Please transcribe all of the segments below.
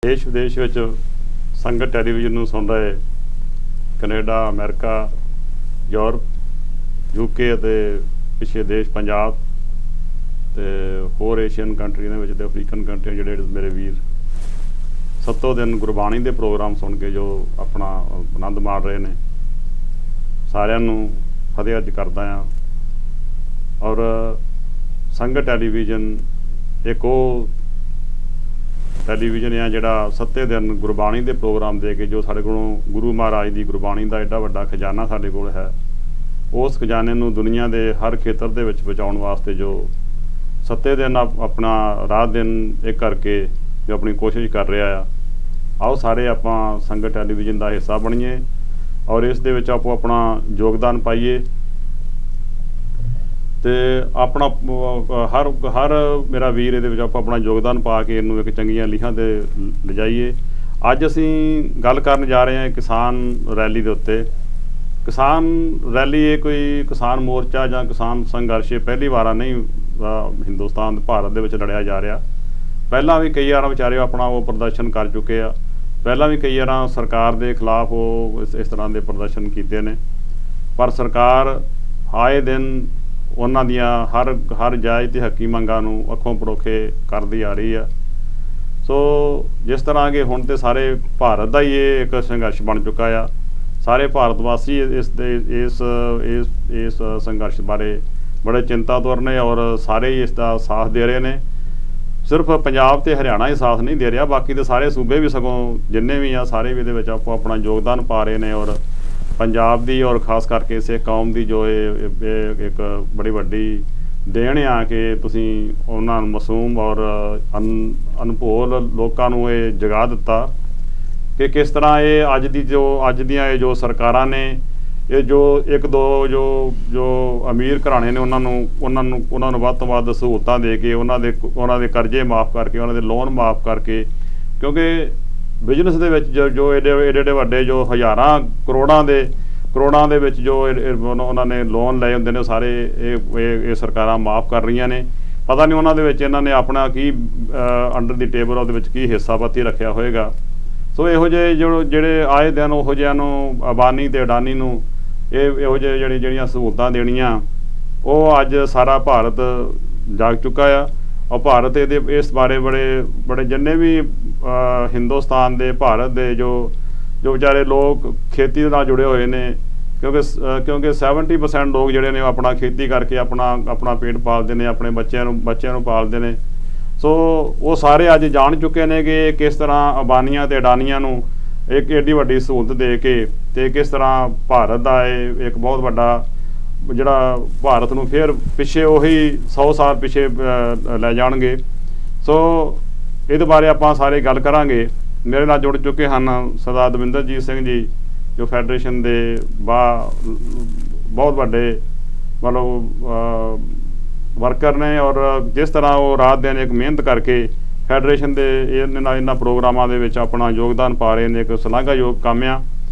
देश विदेश ਵਿੱਚ ਸੰਗਤ ਟੈਲੀਵਿਜ਼ਨ ਨੂੰ ਸੁਣ ਰਹੇ ਕੈਨੇਡਾ ਅਮਰੀਕਾ ਯੂਰਪ ਯੂਕੇ ਅਤੇ ਪਿਛਲੇ ਦੇਸ਼ ਪੰਜਾਬ ਤੇ ਹੋਰ ਏਸ਼ੀਅਨ ਕੰਟਰੀਆਂ ਵਿੱਚ ਤੇ ਅਫਰੀਕਨ ਕੰਟਰੀਆਂ ਜਿਹੜੇ ਮੇਰੇ ਵੀਰ ਸੱਤੋਂ ਦਿਨ ਗੁਰਬਾਣੀ ਦੇ ਪ੍ਰੋਗਰਾਮ ਸੁਣ ਕੇ ਜੋ ਆਪਣਾ ਆਨੰਦ ਮਾਣ ਰਹੇ ਨੇ ਸਾਰਿਆਂ ਨੂੰ ਫਤਿਹ ਅਰਜ਼ ਕਰਦਾ ਹਾਂ। ਔਰ ਸੰਗਤ ਟੈਲੀਵਿਜ਼ਨ ਇੱਕ ਉਹ ਟੈਲੀਵਿਜ਼ਨ ਆ ਜਿਹੜਾ ਸੱਤੇ ਦਿਨ ਗੁਰਬਾਣੀ ਦੇ ਪ੍ਰੋਗਰਾਮ ਦੇ ਕੇ ਜੋ ਸਾਡੇ ਕੋਲੋਂ ਗੁਰੂ ਮਹਾਰਾਜ ਦੀ ਗੁਰਬਾਣੀ ਦਾ ਐਡਾ ਵੱਡਾ ਖਜ਼ਾਨਾ ਸਾਡੇ ਕੋਲ ਹੈ, ਉਸ ਖਜ਼ਾਨੇ ਨੂੰ ਦੁਨੀਆ ਦੇ ਹਰ ਖੇਤਰ ਦੇ ਵਿੱਚ ਪਹੁੰਚਾਉਣ ਵਾਸਤੇ ਜੋ ਸੱਤੇ ਦਿਨ ਆਪਣਾ ਰਾਤ ਦਿਨ ਇੱਕ ਕਰਕੇ ਜੋ ਆਪਣੀ ਕੋਸ਼ਿਸ਼ ਕਰ ਰਿਹਾ ਆ। ਆਓ ਸਾਰੇ ਆਪਾਂ ਸੰਗਤ ਟੈਲੀਵਿਜ਼ਨ ਦਾ ਹਿੱਸਾ ਬਣੀਏ ਔਰ ਇਸ ਦੇ ਵਿੱਚ ਆਪੋ ਆਪਣਾ ਯੋਗਦਾਨ ਪਾਈਏ ਤੇ ਆਪਣਾ ਹਰ ਮੇਰਾ ਵੀਰ ਇਹਦੇ ਵਿੱਚ ਆਪਾਂ ਆਪਣਾ ਯੋਗਦਾਨ ਪਾ ਕੇ ਇਹਨੂੰ ਇੱਕ ਚੰਗੀਆਂ ਲੀਹਾਂ ਤੇ ਲਿਜਾਈਏ। ਅੱਜ ਅਸੀਂ ਗੱਲ ਕਰਨ ਜਾ ਰਹੇ ਹਾਂ ਕਿਸਾਨ ਰੈਲੀ ਦੇ ਉੱਤੇ। ਕਿਸਾਨ ਰੈਲੀ ਇਹ ਕੋਈ ਕਿਸਾਨ ਮੋਰਚਾ ਜਾਂ ਕਿਸਾਨ ਸੰਘਰਸ਼ ਪਹਿਲੀ ਵਾਰ ਨਹੀਂ ਹਿੰਦੁਸਤਾਨ ਭਾਰਤ ਦੇ ਵਿੱਚ ਲੜਿਆ ਜਾ ਰਿਹਾ। ਪਹਿਲਾਂ ਵੀ ਕਈ ਵਾਰ ਵਿਚਾਰੇ ਆਪਣਾ ਉਹ ਪ੍ਰਦਰਸ਼ਨ ਕਰ ਚੁੱਕੇ ਆ। ਪਹਿਲਾਂ ਵੀ ਕਈ ਵਾਰ ਸਰਕਾਰ ਦੇ ਖਿਲਾਫ ਉਹ ਇਸ ਤਰ੍ਹਾਂ ਦੇ ਪ੍ਰਦਰਸ਼ਨ ਕੀਤੇ ਨੇ, ਪਰ ਸਰਕਾਰ ਆਏ ਦਿਨ ਉਹਨਾਂ ਦੀਆਂ ਹਰ ਜਾਇਜ਼ ਤੇ ਹੱਕੀ ਮੰਗਾਂ ਨੂੰ ਅੱਖੋਂ ਪਰੋਖੇ ਕਰਦੀ ਆ ਰਹੀ ਆ। ਸੋ ਜਿਸ ਤਰ੍ਹਾਂ ਕਿ ਹੁਣ ਤੇ ਸਾਰੇ ਭਾਰਤ ਦਾ ਹੀ ਇਹ ਇੱਕ ਸੰਘਰਸ਼ ਬਣ ਚੁੱਕਾ ਆ। ਸਾਰੇ ਭਾਰਤ ਵਾਸੀ ਇਸ ਸੰਘਰਸ਼ ਬਾਰੇ ਬੜੇ ਚਿੰਤਾਤੁਰ ਨੇ ਔਰ ਸਾਰੇ ਹੀ ਇਸ ਦਾ ਸਾਥ ਦੇ ਰਹੇ ਨੇ। ਸਿਰਫ ਪੰਜਾਬ ਤੇ ਹਰਿਆਣਾ ਹੀ ਸਾਥ ਨਹੀਂ ਦੇ ਰਿਹਾ, ਬਾਕੀ ਦੇ ਸਾਰੇ ਸੂਬੇ ਵੀ ਸਗੋਂ ਜਿੰਨੇ ਵੀ ਆ ਸਾਰੇ ਵੀ ਇਹਦੇ ਵਿੱਚ ਆਪੋ ਆਪਣਾ ਯੋਗਦਾਨ ਪਾ ਰਹੇ ਨੇ। ਔਰ ਪੰਜਾਬ ਦੀ ਔਰ ਖਾਸ ਕਰਕੇ ਸਿੱਖ ਕੌਮ ਦੀ ਜੋ ਇਹ ਇੱਕ ਬੜੀ ਵੱਡੀ ਦੇਣ ਆ ਕਿ ਤੁਸੀਂ ਉਹਨਾਂ ਨੂੰ ਮਾਸੂਮ ਔਰ ਅਨਭੋਲ ਲੋਕਾਂ ਨੂੰ ਇਹ ਜਗਾ ਦਿੱਤਾ ਕਿ ਕਿਸ ਤਰ੍ਹਾਂ ਇਹ ਅੱਜ ਦੀਆਂ ਇਹ ਜੋ ਸਰਕਾਰਾਂ ਨੇ ਇਹ ਜੋ ਇੱਕ ਦੋ ਜੋ ਅਮੀਰ ਘਰਾਣੇ ਨੇ ਉਹਨਾਂ ਨੂੰ ਵੱਧ ਤੋਂ ਵੱਧ ਸਹੂਲਤਾਂ ਦੇ ਕੇ ਉਹਨਾਂ ਦੇ ਕਰਜ਼ੇ ਮਾਫ਼ ਕਰਕੇ ਉਹਨਾਂ ਦੇ ਲੋਨ ਮਾਫ਼ ਕਰਕੇ, ਕਿਉਂਕਿ ਬਿਜ਼ਨਸ ਦੇ ਵਿੱਚ ਜੋ ਏਡੇ ਵੱਡੇ ਜੋ ਹਜ਼ਾਰਾਂ ਕਰੋੜਾਂ ਦੇ ਵਿੱਚ ਜੋ ਉਹਨਾਂ ਨੇ ਲੋਨ ਲਏ ਹੁੰਦੇ ਨੇ ਸਾਰੇ ਇਹ ਸਰਕਾਰਾਂ ਮਾਫ਼ ਕਰ ਰਹੀਆਂ ਨੇ। ਪਤਾ ਨਹੀਂ ਉਹਨਾਂ ਦੇ ਵਿੱਚ ਇਹਨਾਂ ਨੇ ਆਪਣਾ ਕੀ ਅੰਡਰ ਦੀ ਟੇਬਲ ਉਹਦੇ ਵਿੱਚ ਕੀ ਹਿੱਸਾ ਪੱਤੀ ਰੱਖਿਆ ਹੋਏਗਾ। ਸੋ ਇਹੋ ਜਿਹੇ ਜਿਹੜੇ ਆਏ ਦਿਨ ਉਹੋ ਜਿਹਿਆਂ ਨੂੰ ਅਬਾਨੀ ਤੇ ਅਡਾਨੀ ਨੂੰ ਇਹੋ ਜਿਹੇ ਜਿਹੜੀਆਂ ਸਹੂਲਤਾਂ ਦੇਣੀਆਂ ਉਹ ਅੱਜ ਸਾਰਾ ਭਾਰਤ ਜਾਗ ਚੁੱਕਾ ਆ। ਔਰ ਭਾਰਤ ਇਹਦੇ ਇਸ ਬਾਰੇ ਬੜੇ ਜਿੰਨੇ ਵੀ ਹਿੰਦੁਸਤਾਨ ਦੇ ਭਾਰਤ ਦੇ ਜੋ ਵਿਚਾਰੇ ਲੋਕ ਖੇਤੀ ਦੇ ਨਾਲ ਜੁੜੇ ਹੋਏ ਨੇ, ਕਿਉਂਕਿ 70% ਲੋਕ ਜਿਹੜੇ ਨੇ ਆਪਣਾ ਖੇਤੀ ਕਰਕੇ ਆਪਣਾ ਪੇਟ ਪਾਲਦੇ ਨੇ, ਆਪਣੇ ਬੱਚਿਆਂ ਨੂੰ ਪਾਲਦੇ ਨੇ। ਸੋ ਉਹ ਸਾਰੇ ਅੱਜ ਜਾਣ ਚੁੱਕੇ ਨੇ ਕਿ ਕਿਸ ਤਰ੍ਹਾਂ ਅਬਾਨੀਆਂ ਤੇ ਅਡਾਨੀਆਂ ਨੂੰ ਇੱਕ ਏਡੀ ਵੱਡੀ ਸਹੂਲਤ ਦੇ ਕੇ ਤੇ ਕਿਸ ਤਰ੍ਹਾਂ ਭਾਰਤ ਦਾ ਇਹ ਇੱਕ ਬਹੁਤ ਵੱਡਾ ਜਿਹੜਾ ਭਾਰਤ ਨੂੰ ਫਿਰ ਪਿੱਛੇ ਉਹੀ 100 ਸਾਲ ਪਿੱਛੇ ਲੈ ਜਾਣਗੇ। ਸੋ ਇਹਦੇ ਬਾਰੇ ਆਪਾਂ ਸਾਰੇ ਗੱਲ ਕਰਾਂਗੇ। ਮੇਰੇ ਨਾਲ ਜੁੜ ਚੁੱਕੇ ਹਨ ਸਰਦਾਰ ਦਵਿੰਦਰਜੀਤ ਸਿੰਘ ਜੀ ਜੋ ਫੈਡਰੇਸ਼ਨ ਦੇ ਬਹੁਤ ਵੱਡੇ ਮਤਲਬ ਵਰਕਰ ਨੇ ਔਰ ਜਿਸ ਤਰ੍ਹਾਂ ਉਹ ਰਾਤ ਦਿਨ ਇੱਕ ਮਿਹਨਤ ਕਰਕੇ ਫੈਡਰੇਸ਼ਨ ਦੇ ਇਹਨਾਂ ਪ੍ਰੋਗਰਾਮਾਂ ਦੇ ਵਿੱਚ ਆਪਣਾ ਯੋਗਦਾਨ ਪਾ ਰਹੇ ਨੇ, ਇੱਕ ਸ਼ਲਾਘਾਯੋਗ ਕੰਮ ਆ।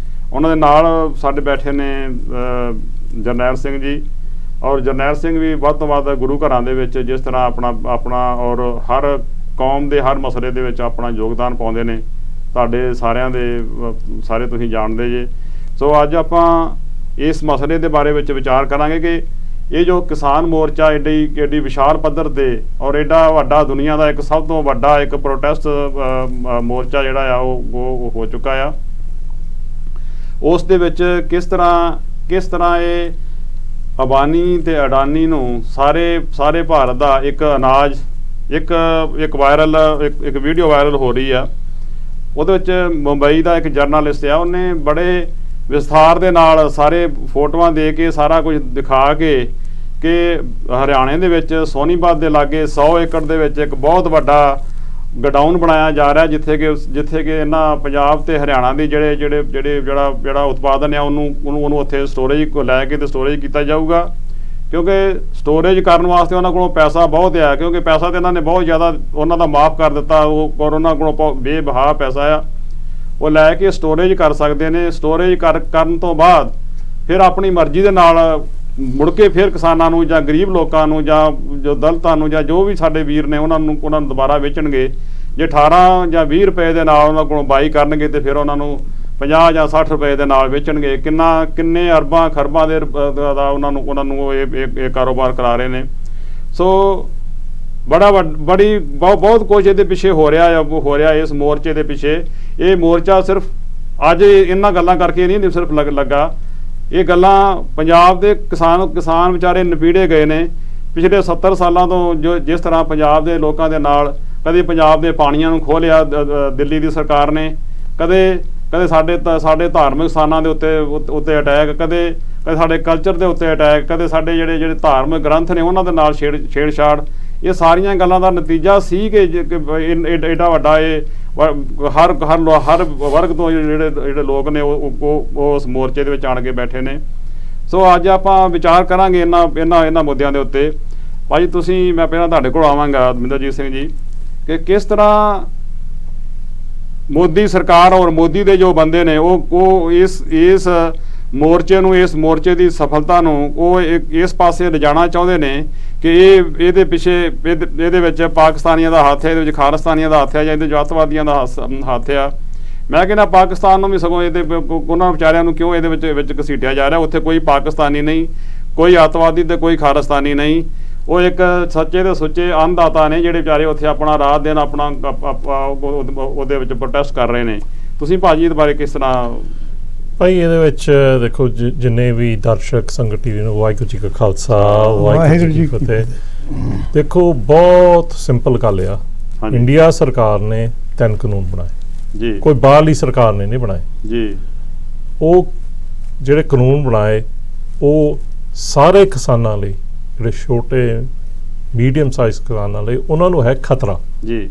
ਉਹਨਾਂ ਦੇ ਨਾਲ ਸਾਡੇ ਬੈਠੇ ਨੇ ਜਰਨੈਲ ਸਿੰਘ ਜੀ ਔਰ ਜਰਨੈਲ ਸਿੰਘ ਵੀ ਵੱਧ ਤੋਂ ਵੱਧ ਗੁਰੂ ਘਰਾਂ ਦੇ ਵਿੱਚ ਜਿਸ ਤਰ੍ਹਾਂ ਆਪਣਾ ਔਰ ਹਰ ਕੌਮ ਦੇ ਹਰ ਮਸਲੇ ਦੇ ਵਿੱਚ ਆਪਣਾ ਯੋਗਦਾਨ ਪਾਉਂਦੇ ਨੇ। ਤੁਹਾਡੇ ਸਾਰਿਆਂ ਦੇ ਸਾਰੇ ਤੁਸੀਂ ਜਾਣਦੇ ਜੇ। ਸੋ ਅੱਜ ਆਪਾਂ ਇਸ ਮਸਲੇ ਦੇ ਬਾਰੇ ਵਿੱਚ ਵਿਚਾਰ ਕਰਾਂਗੇ ਕਿ ਇਹ ਜੋ ਕਿਸਾਨ ਮੋਰਚਾ ਏਡੀ ਵਿਸ਼ਾਲ ਪੱਧਰ ਤੇ ਔਰ ਏਡਾ ਵੱਡਾ ਦੁਨੀਆ ਦਾ ਇੱਕ ਸਭ ਤੋਂ ਵੱਡਾ ਇੱਕ ਪ੍ਰੋਟੈਸਟ ਮੋਰਚਾ ਜਿਹੜਾ ਆ ਉਹ ਹੋ ਚੁੱਕਾ ਆ। ਉਸ ਦੇ ਵਿੱਚ ਕਿਸ ਤਰ੍ਹਾਂ ਇਹ ਅਬਾਨੀ ਤੇ ਅਡਾਨੀ ਨੂੰ ਸਾਰੇ ਭਾਰਤ ਦਾ ਇੱਕ ਅਨਾਜ ਇੱਕ ਵਾਇਰਲ ਇੱਕ ਵੀਡੀਓ ਵਾਇਰਲ ਹੋ ਰਹੀ ਆ। ਉਹਦੇ ਵਿੱਚ ਮੁੰਬਈ ਦਾ ਇੱਕ ਜਰਨਲਿਸਟ ਆ, ਉਹਨੇ ਬੜੇ ਵਿਸਥਾਰ ਦੇ ਨਾਲ ਸਾਰੇ ਫੋਟੋਆਂ ਦੇ ਕੇ ਸਾਰਾ ਕੁਝ ਦਿਖਾ ਕੇ ਕਿ ਹਰਿਆਣੇ ਦੇ ਵਿੱਚ ਸੋਨੀਪਤ ਦੇ ਲਾਗੇ 100 ਏਕੜ ਦੇ ਵਿੱਚ ਇੱਕ ਬਹੁਤ ਵੱਡਾ ਗਡਾਊਨ ਬਣਾਇਆ ਜਾ ਰਿਹਾ ਜਿੱਥੇ ਕਿ ਇਹਨਾਂ ਪੰਜਾਬ ਤੇ ਹਰਿਆਣਾ ਦੀ ਜਿਹੜਾ ਉਤਪਾਦਨ ਆ ਉਹਨੂੰ ਉੱਥੇ ਸਟੋਰੇਜ ਲੈ ਕੇ ਤੇ ਸਟੋਰੇਜ ਕੀਤਾ ਜਾਊਗਾ, ਕਿਉਂਕਿ ਸਟੋਰੇਜ ਕਰਨ ਵਾਸਤੇ ਉਹਨਾਂ ਕੋਲੋਂ ਪੈਸਾ ਬਹੁਤ ਆ, ਕਿਉਂਕਿ ਪੈਸਾ ਤਾਂ ਇਹਨਾਂ ਨੇ ਬਹੁਤ ਜ਼ਿਆਦਾ ਉਹਨਾਂ ਦਾ ਮਾਫ ਕਰ ਦਿੱਤਾ ਔਰ ਉਹਨਾਂ ਕੋਲੋਂ ਬੇਬਹਾ ਪੈਸਾ ਆ ਉਹ ਲੈ ਕੇ ਸਟੋਰੇਜ ਕਰ ਸਕਦੇ ਨੇ। ਸਟੋਰੇਜ ਕਰਨ ਤੋਂ ਬਾਅਦ ਫਿਰ ਆਪਣੀ ਮਰਜ਼ੀ ਦੇ ਨਾਲ ਮੁੜ ਕੇ ਫਿਰ ਕਿਸਾਨਾਂ ਨੂੰ ਜਾਂ ਗਰੀਬ ਲੋਕਾਂ ਨੂੰ ਜਾਂ ਜੋ ਦਲਿਤਾਂ ਨੂੰ ਜਾਂ ਜੋ ਵੀ ਸਾਡੇ ਵੀਰ ਨੇ ਉਹਨਾਂ ਨੂੰ ਦੁਬਾਰਾ ਵੇਚਣਗੇ। ਜੇ 18 ਜਾਂ 20 ਰੁਪਏ ਦੇ ਨਾਲ ਉਹਨਾਂ ਕੋਲੋਂ ਬਾਈ ਕਰਨਗੇ ਤੇ ਫਿਰ ਉਹਨਾਂ ਨੂੰ 50 ਜਾਂ 60 ਰੁਪਏ ਦੇ ਨਾਲ ਵੇਚਣਗੇ। ਕਿੰਨੇ ਅਰਬਾਂ ਖਰਬਾਂ ਦੇ ਦਾ ਉਹਨਾਂ ਨੂੰ ਇਹ ਕਾਰੋਬਾਰ ਕਰਾ ਰਹੇ ਨੇ। ਸੋ ਬਹੁਤ ਕੁਝ ਇਹਦੇ ਪਿੱਛੇ ਹੋ ਰਿਹਾ ਇਸ ਮੋਰਚੇ ਦੇ ਪਿੱਛੇ। ਇਹ ਮੋਰਚਾ ਸਿਰਫ ਅੱਜ ਇਹਨਾਂ ਗੱਲਾਂ ਕਰਕੇ ਨਹੀਂ ਸਿਰਫ ਲੱਗਾ, ਇਹ ਗੱਲਾਂ ਪੰਜਾਬ ਦੇ ਕਿਸਾਨ ਵਿਚਾਰੇ ਨਪੀੜੇ ਗਏ ਨੇ ਪਿਛਲੇ 70 ਸਾਲਾਂ ਤੋਂ। ਜਿਸ ਤਰ੍ਹਾਂ ਪੰਜਾਬ ਦੇ ਲੋਕਾਂ ਦੇ ਨਾਲ ਕਦੇ ਪੰਜਾਬ ਦੇ ਪਾਣੀਆਂ ਨੂੰ ਖੋਹ ਲਿਆ ਦਿੱਲੀ ਦੀ ਸਰਕਾਰ ਨੇ, ਕਦੇ ਸਾਡੇ ਧਾਰਮਿਕ ਸਥਾਨਾਂ ਦੇ ਉੱਤੇ ਅਟੈਕ, ਕਦੇ ਸਾਡੇ ਕਲਚਰ ਦੇ ਉੱਤੇ ਅਟੈਕ, ਕਦੇ ਸਾਡੇ ਜਿਹੜੇ ਧਾਰਮਿਕ ਗ੍ਰੰਥ ਨੇ ਉਹਨਾਂ ਦੇ ਨਾਲ ਛੇੜਛਾੜ। ਇਹ ਸਾਰੀਆਂ ਗੱਲਾਂ ਦਾ ਨਤੀਜਾ ਸੀ ਕਿ ਏਡਾ ਵੱਡਾ ਇਹ ਹਰ ਵਰਗ ਤੋਂ ਜਿਹੜੇ ਲੋਕ ਨੇ ਉਹ ਉਸ ਮੋਰਚੇ ਦੇ ਵਿੱਚ ਆਣ ਕੇ ਬੈਠੇ ਨੇ। ਸੋ ਅੱਜ ਆਪਾਂ ਵਿਚਾਰ ਕਰਾਂਗੇ ਇਹਨਾਂ ਮੁੱਦਿਆਂ ਦੇ ਉੱਤੇ। ਭਾਜੀ ਮੈਂ ਪਹਿਲਾਂ ਤੁਹਾਡੇ ਕੋਲ ਆਵਾਂਗਾ ਦਵਿੰਦਰਜੀਤ ਸਿੰਘ ਜੀ, ਕਿ ਕਿਸ ਤਰ੍ਹਾਂ ਮੋਦੀ ਸਰਕਾਰ ਔਰ ਮੋਦੀ ਦੇ ਜੋ ਬੰਦੇ ਨੇ ਉਹ ਇਸ ਮੋਰਚੇ ਦੀ ਸਫਲਤਾ ਨੂੰ ਉਹ ਇਸ ਪਾਸੇ ਲਿਜਾਣਾ ਚਾਹੁੰਦੇ ਨੇ ਕਿ ਇਹਦੇ ਪਿੱਛੇ ਇਹਦੇ ਵਿੱਚ ਪਾਕਿਸਤਾਨੀਆਂ ਦਾ ਹੱਥ ਹੈ, ਇਹਦੇ ਵਿੱਚ ਖਾਲਿਸਤਾਨੀਆਂ ਦਾ ਹੱਥ ਹੈ, ਜਾਂ ਇਹਦੇ ਵਿੱਚ ਅੱਤਵਾਦੀਆਂ ਦਾ ਹੱਥ ਆ। ਮੈਂ ਕਹਿੰਦਾ ਪਾਕਿਸਤਾਨ ਨੂੰ ਵੀ ਸਗੋਂ ਉਹਨਾਂ ਵਿਚਾਰਿਆਂ ਨੂੰ ਕਿਉਂ ਇਹਦੇ ਵਿੱਚ ਘਸੀਟਿਆ ਜਾ ਰਿਹਾ। ਉੱਥੇ ਕੋਈ ਪਾਕਿਸਤਾਨੀ ਨਹੀਂ, ਕੋਈ ਅੱਤਵਾਦੀ ਤੇ ਕੋਈ ਖਾਲਿਸਤਾਨੀ ਨਹੀਂ। ਉਹ ਇੱਕ ਸੱਚੇ ਤੇ ਸੁੱਚੇ ਅੰਨਦਾਤਾ ਨੇ ਜਿਹੜੇ ਵਿਚਾਰੇ ਉੱਥੇ ਆਪਣਾ ਰਾਤ ਦਿਨ ਆਪਣਾ ਉਹਦੇ ਵਿੱਚ ਪ੍ਰੋਟੈਸਟ ਕਰ ਰਹੇ ਨੇ। ਤੁਸੀਂ ਭਾਜੀ ਇਹਦੇ ਬਾਰੇ ਕਿਸ ਤਰ੍ਹਾਂ? ਭਾਈ ਇਹਦੇ ਵਿੱਚ ਦੇਖੋ ਜਿੰਨੇ ਵੀ ਦਰਸ਼ਕ ਸੰਗਤ ਟੀਵੀ ਨੂੰ ਵਾਹਿਗੁਰੂ ਜੀ ਕਾ ਖਾਲਸਾ ਵਾਹਿਗੁਰੂ ਜੀ ਕੀ ਫਤਿਹ। ਦੇਖੋ ਬਹੁਤ ਸਿੰਪਲ ਗੱਲ ਆ, ਇੰਡੀਆ ਸਰਕਾਰ ਨੇ 3 ਕਾਨੂੰਨ ਬਣਾਏ ਜੀ, ਕੋਈ ਬਾਹਰਲੀ ਸਰਕਾਰ ਨੇ ਨਹੀਂ ਬਣਾਏ ਜੀ। ਉਹ ਜਿਹੜੇ ਕਾਨੂੰਨ ਬਣਾਏ ਉਹ ਸਾਰੇ ਕਿਸਾਨਾਂ ਲਈ, ਜਿਹੜੇ ਛੋਟੇ ਮੀਡੀਅਮ ਸਾਈਜ਼ ਕਿਸਾਨਾਂ ਲਈ ਉਹਨਾਂ ਨੂੰ ਹੈ ਖਤਰਾ ਜੀ।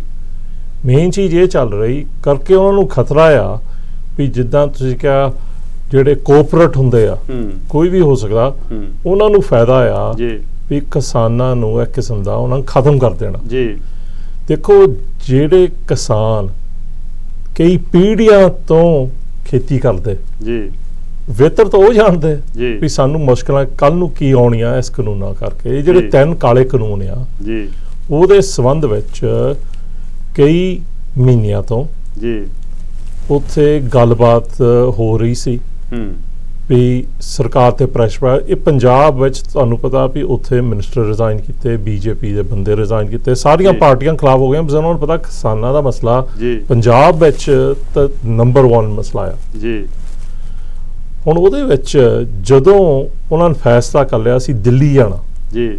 ਮੇਨ ਚੀਜ਼ ਇਹ ਚੱਲ ਰਹੀ ਕਰਕੇ ਉਹਨਾਂ ਨੂੰ ਖਤਰਾ ਆ ਵੀ ਜਿੱਦਾਂ ਤੁਸੀਂ ਕਿਹਾ ਜਿਹੜੇ ਕੋਆਪਰੇਟ ਹੁੰਦੇ ਆ, ਕੋਈ ਵੀ ਹੋ ਸਕਦਾ, ਉਹਨਾਂ ਨੂੰ ਫਾਇਦਾ ਆ ਵੀ ਕਿਸਾਨਾਂ ਨੂੰ ਇੱਕ ਕਿਸਮ ਦਾ ਉਹਨਾਂ ਨੂੰ ਖਤਮ ਕਰ ਦੇਣਾ ਜੀ। ਦੇਖੋ ਜਿਹੜੇ ਕਿਸਾਨ ਕਈ ਪੀੜ੍ਹੀਆਂ ਤੋਂ ਖੇਤੀ ਕਰਦੇ ਜੀ, ਬਿਹਤਰ ਤਾਂ ਉਹ ਜਾਣਦੇ ਵੀ ਸਾਨੂੰ ਮੁਸ਼ਕਲਾਂ ਕੱਲ ਨੂੰ ਕੀ ਆਉਣੀਆਂ ਇਸ ਕਾਨੂੰਨਾਂ ਕਰਕੇ। ਇਹ ਜਿਹੜੇ 3 ਕਾਲੇ ਕਾਨੂੰਨ ਆ ਜੀ, ਉਹਦੇ ਸੰਬੰਧ ਵਿੱਚ ਕਈ ਮਹੀਨਿਆਂ ਤੋਂ ਜੀ ਉੱਥੇ ਗੱਲਬਾਤ ਹੋ ਰਹੀ ਸੀ ਵੀ ਸਰਕਾਰ ਤੇ ਪ੍ਰੈਸ਼ਰ। ਇਹ ਪੰਜਾਬ ਵਿੱਚ ਤੁਹਾਨੂੰ ਪਤਾ ਵੀ ਉੱਥੇ ਮਿਨਿਸਟਰ ਰਿਜ਼ਾਈਨ ਕੀਤੇ, ਬੀਜੇਪੀ ਦੇ ਬੰਦੇ ਰਿਜ਼ਾਈਨ ਕੀਤੇ, ਸਾਰੀਆਂ ਪਾਰਟੀਆਂ ਖਿਲਾਫ ਹੋ ਗਈਆਂ। ਉਹਨਾਂ ਨੂੰ ਪਤਾ ਕਿਸਾਨਾਂ ਦਾ ਮਸਲਾ ਪੰਜਾਬ ਵਿੱਚ ਤਾਂ ਨੰਬਰ 1 ਮਸਲਾ ਆ ਜੀ। ਹੁਣ ਉਹਦੇ ਵਿੱਚ ਜਦੋਂ ਉਹਨਾਂ ਨੇ ਫੈਸਲਾ ਕਰ ਲਿਆ ਸੀ ਦਿੱਲੀ ਜਾਣਾ ਜੀ,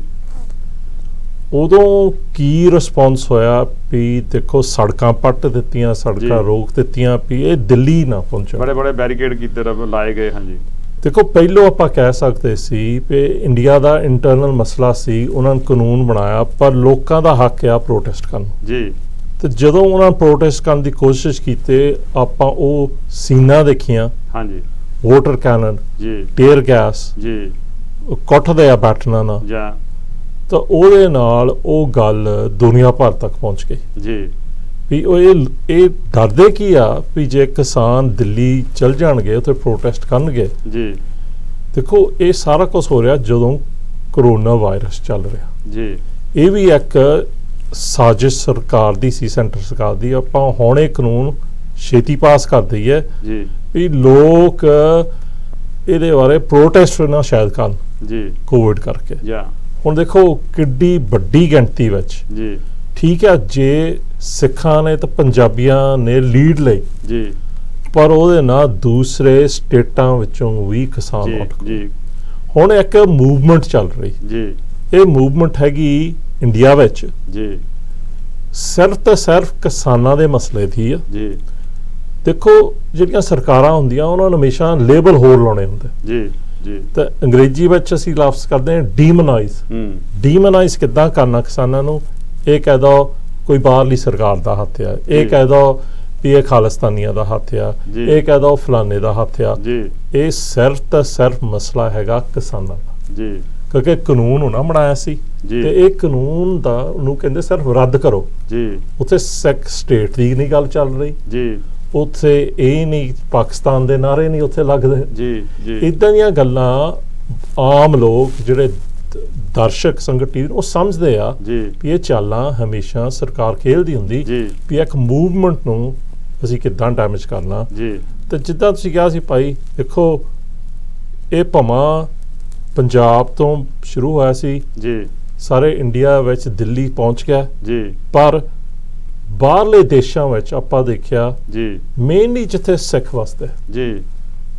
ਉਦੋਂ ਕੀ ਰਿਸਪੌਂਸ ਹੋਇਆ ਵੀ ਦੇਖੋ ਸੜਕਾਂ ਪੱਟ ਦਿੱਤੀਆਂ, ਸੜਕਾਂ ਰੋਕ ਦਿੱਤੀਆਂ ਵੀ ਇਹ ਦਿੱਲੀ ਨਾ ਪਹੁੰਚਣ, ਬੜੇ ਬੈਰੀਕੇਡ ਕੀਤੇ ਲਾਏ ਗਏ। ਹਾਂਜੀ ਦੇਖੋ ਪਹਿਲੋਂ ਆਪਾਂ ਕਹਿ ਸਕਦੇ ਸੀ ਵੀ ਇੰਡੀਆ ਦਾ ਇੰਟਰਨਲ ਮਸਲਾ ਸੀ, ਉਹਨਾਂ ਨੇ ਕਾਨੂੰਨ ਬਣਾਇਆ, ਪਰ ਲੋਕਾਂ ਦਾ ਹੱਕ ਆ ਪ੍ਰੋਟੈਸਟ ਕਰਨ ਜੀ। ਤੇ ਜਦੋਂ ਉਹਨਾਂ ਪ੍ਰੋਟੈਸਟ ਕਰਨ ਦੀ ਕੋਸ਼ਿਸ਼ ਕੀਤੀ, ਆਪਾਂ ਉਹ ਸੀਨਾਂ ਦੇਖੀਆਂ ਹਾਂਜੀ, ਵਾਟਰ ਕੈਨਨ ਜੀ, ਟੀਅਰ ਗੈਸ ਜੀ, ਕੁੱਟਦੇ ਆ ਬੈਠਣਾ ਨਾ ਜਾਂ, ਤਾਂ ਉਹਦੇ ਨਾਲ ਉਹ ਗੱਲ ਦੁਨੀਆ ਭਰ ਤੱਕ ਪਹੁੰਚ ਗਈ ਜੀ ਵੀ ਇਹ ਡਰਦੇ ਕੀ ਆ ਵੀ ਜੇ ਕਿਸਾਨ ਦਿੱਲੀ ਚਲ ਜਾਣਗੇ ਉੱਥੇ ਪ੍ਰੋਟੈਸਟ ਕਰਨਗੇ ਜੀ। ਦੇਖੋ ਇਹ ਸਾਰਾ ਕੁਝ ਹੋ ਰਿਹਾ ਜਦੋਂ ਕਰੋਨਾ ਵਾਇਰਸ ਚੱਲ ਰਿਹਾ ਜੀ। ਇਹ ਵੀ ਇੱਕ ਸਾਜ਼ਿਸ਼ ਸਰਕਾਰ ਦੀ ਸੀ, ਸੈਂਟਰ ਸਰਕਾਰ ਦੀ। ਆਪਾਂ ਹੁਣ ਇਹ ਕਾਨੂੰਨ ਛੇਤੀ ਪਾਸ ਕਰ ਦਈਏ ਜੀ ਵੀ ਲੋਕ ਇਹਦੇ ਬਾਰੇ ਪ੍ਰੋਟੈਸਟ ਨਾ ਸ਼ਾਇਦ ਕਰਨ ਜੀ ਕੋਵਿਡ ਕਰਕੇ। ਹੁਣ ਦੇਖੋ ਕਿੱਡੀ ਵੱਡੀ ਗਿਣਤੀ ਵਿੱਚ ਜੀ, ਠੀਕ ਹੈ, ਜੇ ਸਿੱਖਾਂ ਨੇ ਤਾਂ ਪੰਜਾਬੀਆਂ ਨੇ ਲੀਡ ਲਈ ਜੀ, ਪਰ ਉਹਦੇ ਨਾਲ ਦੂਸਰੇ ਸਟੇਟਾਂ ਵਿੱਚੋਂ ਵੀ ਕਿਸਾਨ ਉੱਠ ਗਏ। ਹੁਣ ਇੱਕ ਮੂਵਮੈਂਟ ਚੱਲ ਰਹੀ ਜੀ, ਇਹ ਮੂਵਮੈਂਟ ਹੈਗੀ ਇੰਡੀਆ ਵਿੱਚ ਜੀ, ਸਿਰਫ ਤੇ ਸਿਰਫ ਕਿਸਾਨਾਂ ਦੇ ਮਸਲੇ ਦੀ ਆ ਜੀ। ਦੇਖੋ ਜਿਹੜੀਆਂ ਸਰਕਾਰਾਂ ਹੁੰਦੀਆਂ ਉਹਨਾਂ ਨੂੰ ਹਮੇਸ਼ਾ ਲੇਬਲ ਹੋਰ ਲਾਉਣੇ ਹੁੰਦੇ ਜੀ ਜੀ। ਤਾਂ ਅੰਗਰੇਜ਼ੀ ਵਿੱਚ ਅਸੀਂ ਲਫ਼ਜ਼ ਕਰਦੇ ਹਾਂ ਡੀਮੋਨਾਈਜ਼ ਕਿੱਦਾਂ ਕਰਨਾ ਕਿਸਾਨਾਂ ਨੂੰ। ਇਹ ਕਹਿ ਦੋ ਕੋਈ ਬਾਹਰਲੀ ਸਰਕਾਰ ਦਾ ਹੱਥ ਆ, ਇਹ ਕਹਿ ਦੋ ਵੀ ਇਹ ਖਾਲਿਸਤਾਨੀਆਂ ਦਾ ਹੱਥ ਆ, ਇਹ ਕਹਿ ਦੋ ਫਲਾਣੇ ਦਾ ਹੱਥ ਆ। ਇਹ ਸਿਰਫ ਤਾਂ ਸਿਰਫ ਮਸਲਾ ਹੈਗਾ ਕਿਸਾਨਾਂ ਦਾ ਜੀ, ਕਿਉਂਕਿ ਕਾਨੂੰਨ ਉਹਨਾਂ ਬਣਾਇਆ ਸੀ ਤੇ ਇਹ ਕਾਨੂੰਨ ਦਾ ਉਹਨੂੰ ਕਹਿੰਦੇ ਸਿਰਫ ਰੱਦ ਕਰੋ ਜੀ। ਉੱਥੇ ਸਟੇਟ ਦੀ ਨਹੀਂ ਗੱਲ ਚੱਲ ਰਹੀ ਜੀ, ਉੱਥੇ ਇਹ ਨਹੀਂ ਪਾਕਿਸਤਾਨ ਦੇ ਨਾਰੇ ਨਹੀਂ ਉੱਥੇ ਲੱਗਦੇ ਜੀ ਜੀ। ਇਦਾਂ ਦੀਆਂ ਗੱਲਾਂ ਆਮ ਲੋਕ ਜਿਹੜੇ ਦਰਸ਼ਕ ਸੰਗਠਨ ਉਹ ਸਮਝਦੇ ਆ ਜੀ ਵੀ ਇਹ ਚਾਲਾਂ ਹਮੇਸ਼ਾ ਸਰਕਾਰ ਖੇਲਦੀ ਹੁੰਦੀ ਜੀ ਵੀ ਇੱਕ ਮੂਵਮੈਂਟ ਨੂੰ ਅਸੀਂ ਕਿੱਦਾਂ ਡੈਮੇਜ ਕਰਨਾ। ਜੀ ਤੇ ਜਿੱਦਾਂ ਤੁਸੀਂ ਕਿਹਾ ਸੀ ਭਾਈ, ਦੇਖੋ ਇਹ ਭਾਵਾਂ ਪੰਜਾਬ ਤੋਂ ਸ਼ੁਰੂ ਹੋਇਆ ਸੀ, ਜੀ ਸਾਰੇ ਇੰਡੀਆ ਵਿੱਚ ਦਿੱਲੀ ਪਹੁੰਚ ਗਿਆ, ਜੀ ਪਰ ਬਾਹਰਲੇ ਦੇਸ਼ਾਂ ਵਿੱਚ ਆਪਾਂ ਦੇਖਿਆ ਜੀ ਮੇਨਲੀ ਜਿੱਥੇ ਸਿੱਖ ਵਸਦੇ, ਜੀ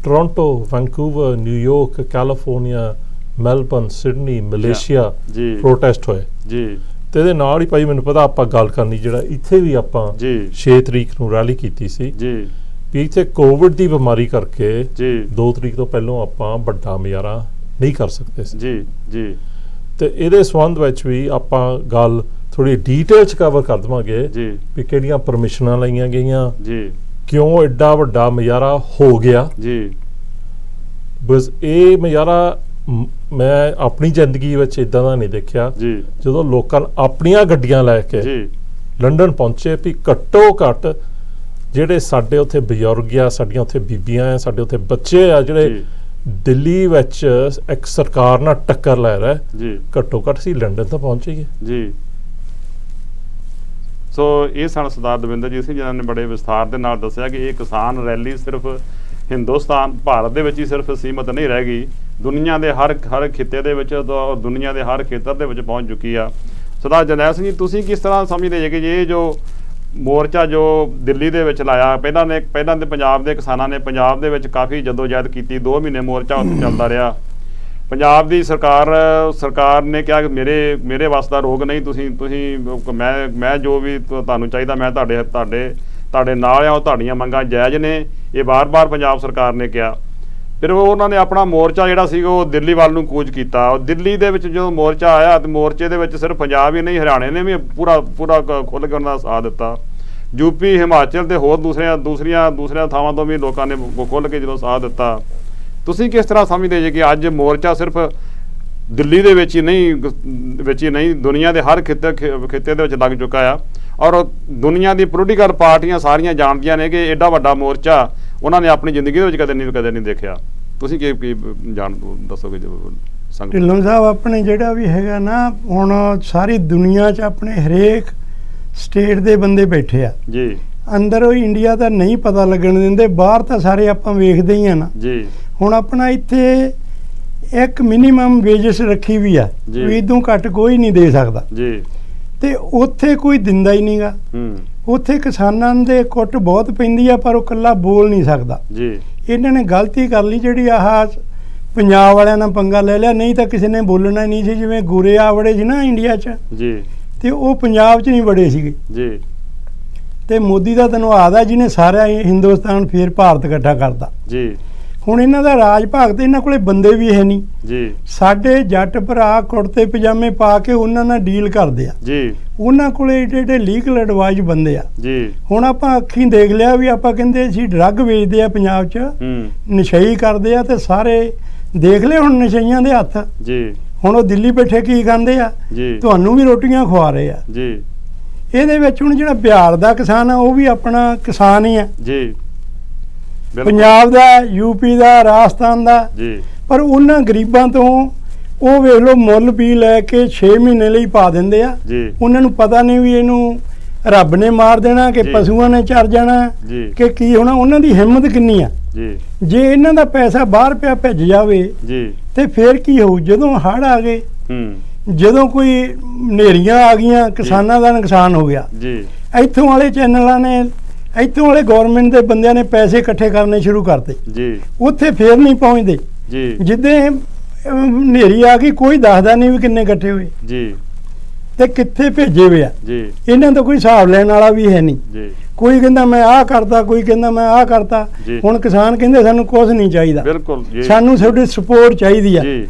Toronto, Vancouver, New York, California, Melbourne, Sydney, Malaysia ਜੀ ਪ੍ਰੋਟੈਸਟ ਹੋਏ। ਜੀ ਤੇ ਇਹਦੇ ਨਾਲ ਹੀ ਭਾਈ ਮੈਨੂੰ ਪਤਾ ਆਪਾਂ ਗੱਲ ਕਰਨੀ ਜਿਹੜਾ ਇੱਥੇ ਵੀ ਆਪਾਂ ਜੀ 6 ਤਰੀਕ ਨੂੰ ਰੈਲੀ ਕੀਤੀ ਸੀ ਜੀ ਵੀ ਇੱਥੇ ਕੋਵਿਡ ਦੀ ਬਿਮਾਰੀ ਕਰਕੇ ਜੀ 2 ਤਰੀਕ ਤੋਂ ਪਹਿਲਾਂ ਆਪਾਂ ਵੱਡਾ ਮੁਜ਼ਾਹਰਾ ਨਹੀਂ ਕਰ ਸਕਦੇ ਸੀ। ਜੀ ਜੀ ਤੇ ਇਹਦੇ ਸੰਬੰਧ ਵਿੱਚ ਵੀ ਆਪਾਂ ਗੱਲ ਥੋੜੀ ਡਿਟੇਲ ਚ ਕਵਰ ਕਰ ਦੇਵਾਂਗੇ ਜੀ ਵੀ ਕਿਹੜੀਆਂ ਪਰਮਿਸ਼ਨਾਂ ਲਈਆਂ ਗਈਆਂ, ਜੀ ਕਿਉਂ ਐਡਾ ਵੱਡਾ ਮੁਜ਼ਾਹਰਾ ਹੋ ਗਿਆ। ਜੀ ਬਸ ਇਹ ਮੁਜ਼ਾਹਰਾ ਮੈਂ ਆਪਣੀ ਜ਼ਿੰਦਗੀ ਵਿੱਚ ਇਦਾਂ ਦਾ ਨਹੀਂ ਦੇਖਿਆ। ਜੀ ਜਦੋਂ ਲੋਕਾਂ ਆਪਣੀਆਂ ਗੱਡੀਆਂ ਲੈ ਕੇ ਜੀ ਲੰਡਨ ਪਹੁੰਚੇ ਵੀ ਘੱਟੋ ਘੱਟ ਜਿਹੜੇ ਸਾਡੇ ਉੱਥੇ ਬਜ਼ੁਰਗ ਆ, ਸਾਡੀਆਂ ਉੱਥੇ ਬੀਬੀਆਂ ਆ, ਸਾਡੇ ਉੱਥੇ ਬੱਚੇ ਆ ਜਿਹੜੇ ਜੀ ਦਿੱਲੀ ਵਿੱਚ ਇੱਕ ਸਰਕਾਰ ਨਾਲ ਟੱਕਰ ਲੈ ਰਿਹਾ, ਜੀ ਘੱਟੋ ਘੱਟ ਅਸੀਂ ਲੰਡਨ ਤਾਂ ਪਹੁੰਚੀਏ। ਜੀ ਸੋ ਇਹ ਸਨ ਸਰਦਾਰ ਦਵਿੰਦਰਜੀਤ ਸਿੰਘ ਜਿਨ੍ਹਾਂ ਨੇ ਬੜੇ ਵਿਸਥਾਰ ਦੇ ਨਾਲ ਦੱਸਿਆ ਕਿ ਇਹ ਕਿਸਾਨ ਰੈਲੀ ਸਿਰਫ ਹਿੰਦੁਸਤਾਨ ਭਾਰਤ ਦੇ ਵਿੱਚ ਹੀ ਸਿਰਫ ਸੀਮਤ ਨਹੀਂ ਰਹਿ ਗਈ, ਦੁਨੀਆ ਦੇ ਹਰ ਖਿੱਤੇ ਦੇ ਵਿੱਚ ਔਰ ਦੁਨੀਆ ਦੇ ਹਰ ਖੇਤਰ ਦੇ ਵਿੱਚ ਪਹੁੰਚ ਚੁੱਕੀ ਆ। ਸਰਦਾਰ ਜਰਨੈਲ ਸਿੰਘ ਜੀ, ਤੁਸੀਂ ਕਿਸ ਤਰ੍ਹਾਂ ਸਮਝਦੇ ਜੇ ਕਿ ਇਹ ਜੋ ਮੋਰਚਾ ਜੋ ਦਿੱਲੀ ਦੇ ਵਿੱਚ ਲਾਇਆ, ਪਹਿਲਾਂ ਦੇ ਪੰਜਾਬ ਦੇ ਕਿਸਾਨਾਂ ਨੇ ਪੰਜਾਬ ਦੇ ਵਿੱਚ ਕਾਫੀ ਜਦੋਜਹਿਦ ਕੀਤੀ, 2 ਮਹੀਨੇ ਮੋਰਚਾ ਉੱਥੇ ਚੱਲਦਾ ਰਿਹਾ। ਪੰਜਾਬ ਦੀ ਸਰਕਾਰ ਨੇ ਕਿਹਾ ਕਿ ਮੇਰੇ ਵੱਸ ਦਾ ਰੋਗ ਨਹੀਂ, ਤੁਸੀਂ ਮੈਂ ਜੋ ਵੀ ਤੁਹਾਨੂੰ ਚਾਹੀਦਾ ਮੈਂ ਤੁਹਾਡੇ ਨਾਲ ਆ, ਉਹ ਤੁਹਾਡੀਆਂ ਮੰਗਾਂ ਜਾਇਜ਼ ਨੇ, ਇਹ ਵਾਰ-ਵਾਰ ਪੰਜਾਬ ਸਰਕਾਰ ਨੇ ਕਿਹਾ। ਫਿਰ ਉਹਨਾਂ ਨੇ ਆਪਣਾ ਮੋਰਚਾ ਜਿਹੜਾ ਸੀਗਾ ਉਹ ਦਿੱਲੀ ਵੱਲ ਨੂੰ ਕੂਚ ਕੀਤਾ। ਦਿੱਲੀ ਦੇ ਵਿੱਚ ਜਦੋਂ ਮੋਰਚਾ ਆਇਆ ਤੇ ਮੋਰਚੇ ਦੇ ਵਿੱਚ ਸਿਰਫ ਪੰਜਾਬ ਹੀ ਨਹੀਂ, ਹਰਿਆਣੇ ਨੇ ਵੀ ਪੂਰਾ ਖੁੱਲ੍ਹ ਕੇ ਉਹਨਾਂ ਦਾ ਸਾਥ ਦਿੱਤਾ। ਯੂਪੀ, ਹਿਮਾਚਲ ਤੇ ਹੋਰ ਦੂਸਰੀਆਂ ਥਾਵਾਂ ਤੋਂ ਵੀ ਲੋਕਾਂ ਨੇ ਖੁੱਲ੍ਹ ਕੇ ਜਦੋਂ ਸਾਥ ਦਿੱਤਾ। ਤੁਸੀਂ ਕਿਸ ਤਰ੍ਹਾਂ ਸਮਝਦੇ ਜੇ ਕਿ ਅੱਜ ਮੋਰਚਾ ਸਿਰਫ ਦਿੱਲੀ ਦੇ ਵਿੱਚ ਹੀ ਨਹੀਂ ਦੁਨੀਆ ਦੇ ਹਰ ਖਿੱਤੇ ਦੇ ਵਿੱਚ ਲੱਗ ਚੁੱਕਾ ਆ, ਔਰ ਦੁਨੀਆ ਦੀ ਪੋਲੀਟੀਕਲ ਪਾਰਟੀਆਂ ਸਾਰੀਆਂ ਜਾਣਦੀਆਂ ਨੇ ਕਿ ਐਡਾ ਵੱਡਾ ਮੋਰਚਾ ਉਹਨਾਂ ਨੇ ਆਪਣੀ ਜ਼ਿੰਦਗੀ ਦੇ ਵਿੱਚ ਕਦੇ ਨਹੀਂ ਦੇਖਿਆ। ਤੁਸੀਂ ਕੀ ਦੱਸੋਗੇ ਸੰਗਤ? ਢਿੱਲੋਂ ਸਾਹਿਬ, ਆਪਣੇ ਜਿਹੜਾ ਵੀ ਹੈਗਾ ਨਾ, ਹੁਣ ਸਾਰੀ ਦੁਨੀਆ 'ਚ ਆਪਣੇ ਹਰੇਕ ਸਟੇਟ ਦੇ ਬੰਦੇ ਬੈਠੇ ਆ ਜੀ, ਅੰਦਰ ਉਹ ਇੰਡੀਆ ਦਾ ਨਹੀਂ ਪਤਾ ਲੱਗਣ ਦਿੰਦੇ, ਬਾਹਰ ਤਾਂ ਸਾਰੇ ਆਪਾਂ ਵੇਖਦੇ ਹੀ ਆ ਨਾ ਜੀ। ਹੁਣ ਆਪਣਾ ਇੱਥੇ ਇੱਕ ਮਿਨੀਮਮ ਵੇਜਸ ਰੱਖੀ ਵੀ ਆ ਵੀ ਇਦੋਂ ਘੱਟ ਕੋਈ ਨਹੀਂ ਦੇ ਸਕਦਾ ਜੀ, ਤੇ ਉੱਥੇ ਕੋਈ ਦਿੰਦਾ ਹੀ ਨਹੀਂਗਾ। ਉੱਥੇ ਕਿਸਾਨਾਂ ਦੇ ਕੁੱਟ ਬਹੁਤ ਪੈਂਦੀ ਆ, ਪਰ ਉਹ ਇਕੱਲਾ ਬੋਲ ਨਹੀਂ ਸਕਦਾ ਜੀ। ਇਹਨਾਂ ਨੇ ਗਲਤੀ ਕਰ ਲਈ ਜਿਹੜੀ ਆਹ ਪੰਜਾਬ ਵਾਲਿਆਂ ਨਾਲ ਪੰਗਾ ਲੈ ਲਿਆ, ਨਹੀਂ ਤਾਂ ਕਿਸੇ ਨੇ ਬੋਲਣਾ ਨਹੀਂ ਸੀ। ਜਿਵੇਂ ਗੋਰੇ ਆ ਵੜੇ ਸੀ ਨਾ ਇੰਡੀਆ 'ਚ ਜੀ, ਤੇ ਉਹ ਪੰਜਾਬ 'ਚ ਨਹੀਂ ਵੜੇ ਸੀਗੇ ਜੀ। ਤੇ ਮੋਦੀ ਦਾ ਧੰਨਵਾਦ ਆ ਜਿਹਨੇ ਸਾਰਾ ਹਿੰਦੁਸਤਾਨ ਫੇਰ ਭਾਰਤ ਇਕੱਠਾ ਕਰਦਾ ਜੀ। ਹੁਣ ਇਹਨਾਂ ਦਾ ਰਾਜ ਭਾਗ ਤੇ ਇਹਨਾਂ ਕੋਲੇ ਬੰਦੇ ਵੀ ਹੈ ਨਹੀਂ ਜੀ। ਸਾਡੇ ਜੱਟ ਭਰਾ ਕੁੜਤੇ ਪਜਾਮੇ ਪਾ ਕੇ ਉਹਨਾਂ ਨਾਲ ਡੀਲ ਕਰਦੇ ਆ ਜੀ। ਉਹਨਾਂ ਕੋਲੇ ਏਡੇ ਲੀਗਲ ਐਡਵਾਈਸ ਬੰਦੇ ਆ ਜੀ। ਹੁਣ ਆਪਾਂ ਅੱਖੀਂ ਦੇਖ ਲਿਆ ਵੀ ਆਪਾਂ ਕਹਿੰਦੇ ਸੀ ਡਰੱਗ ਵੇਚਦੇ ਆ ਪੰਜਾਬ 'ਚ, ਨਸ਼ਈ ਕਰਦੇ ਆ, ਤੇ ਸਾਰੇ ਦੇਖ ਲਏ ਹੁਣ ਨਸ਼ਈਆਂ ਦੇ ਹੱਥ ਜੀ। ਹੁਣ ਉਹ ਦਿੱਲੀ ਬੈਠੇ ਕੀ ਖਾਂਦੇ ਆ ਜੀ, ਤੁਹਾਨੂੰ ਵੀ ਰੋਟੀਆਂ ਖਵਾ ਰਹੇ ਆ ਜੀ। ਇਹਦੇ ਵਿੱਚ ਹੁਣ ਜਿਹੜਾ ਬਿਹਾਰ ਦਾ ਕਿਸਾਨ ਆ ਉਹ ਵੀ ਆਪਣਾ ਕਿਸਾਨ ਹੀ ਆ ਜੀ, ਪੰਜਾਬ ਦਾ, ਯੂਪੀ ਦਾ, ਰਾਜਸਥਾਨ ਦਾ ਜੀ। ਪਰ ਉਹਨਾਂ ਗਰੀਬਾਂ ਤੋਂ ਉਹ ਵੇਖ ਲਓ ਮੁੱਲ ਵੀ ਲੈ ਕੇ 6 ਮਹੀਨੇ ਲਈ ਪਾ ਦਿੰਦੇ ਆ ਜੀ। ਉਹਨਾਂ ਨੂੰ ਪਤਾ ਨਹੀਂ ਵੀ ਇਹਨੂੰ ਰੱਬ ਨੇ ਮਾਰ ਦੇਣਾ ਕਿ ਪਸ਼ੂਆਂ ਨੇ ਚਰ ਜਾਣਾ ਕਿ ਕੀ ਹੋਣਾ। ਉਹਨਾਂ ਦੀ ਹਿੰਮਤ ਕਿੰਨੀ ਆ ਜੀ। ਜੇ ਇਹਨਾਂ ਦਾ ਪੈਸਾ ਬਾਹਰ ਪਿਆ ਭਿੱਜ ਜਾਵੇ ਜੀ ਤੇ ਫਿਰ ਕੀ ਹੋਊ? ਜਦੋਂ ਹੜ੍ਹ ਆ ਗਏ, ਜਦੋਂ ਕੋਈ ਹਨੇਰੀਆਂ ਆ ਗਈਆਂ, ਕਿਸਾਨਾਂ ਦਾ ਨੁਕਸਾਨ ਹੋ ਗਿਆ ਜੀ। ਇੱਥੋਂ ਵਾਲੇ ਚੈਨਲਾਂ ਨੇ, ਇੱਥੋਂ ਵਾਲੇ ਗਵਰਨਮੈਂਟ ਦੇ ਬੰਦਿਆਂ ਨੇ ਪੈਸੇ ਇਕੱਠੇ ਕਰਨੇ ਸ਼ੁਰੂ ਕਰਤੇ ਜੀ। ਉੱਥੇ ਫੇਰ ਨਹੀਂ ਪਹੁੰਚਦੇ ਜੀ। ਜਿੱਦੇ ਹਨੇਰੀ ਆ ਗਈ ਕੋਈ ਦੱਸਦਾ ਨਹੀਂ ਵੀ ਕਿੰਨੇ ਇਕੱਠੇ ਹੋਏ ਜੀ ਤੇ ਕਿੱਥੇ ਭੇਜੇ ਹੋਏ ਆ ਜੀ। ਇਹਨਾਂ ਦਾ ਕੋਈ ਹਿਸਾਬ ਲੈਣ ਵਾਲਾ ਵੀ ਹੈ ਨਹੀਂ ਜੀ। ਕੋਈ ਕਹਿੰਦਾ ਮੈਂ ਆਹ ਕਰਤਾ, ਕੋਈ ਕਹਿੰਦਾ ਮੈਂ ਆਹ ਕਰਤਾ। ਹੁਣ ਕਿਸਾਨ ਕਹਿੰਦੇ ਸਾਨੂੰ ਕੁਝ ਨਹੀਂ ਚਾਹੀਦਾ, ਬਿਲਕੁਲ ਸਾਨੂੰ ਤੁਹਾਡੀ ਸਪੋਰਟ ਚਾਹੀਦੀ ਆ।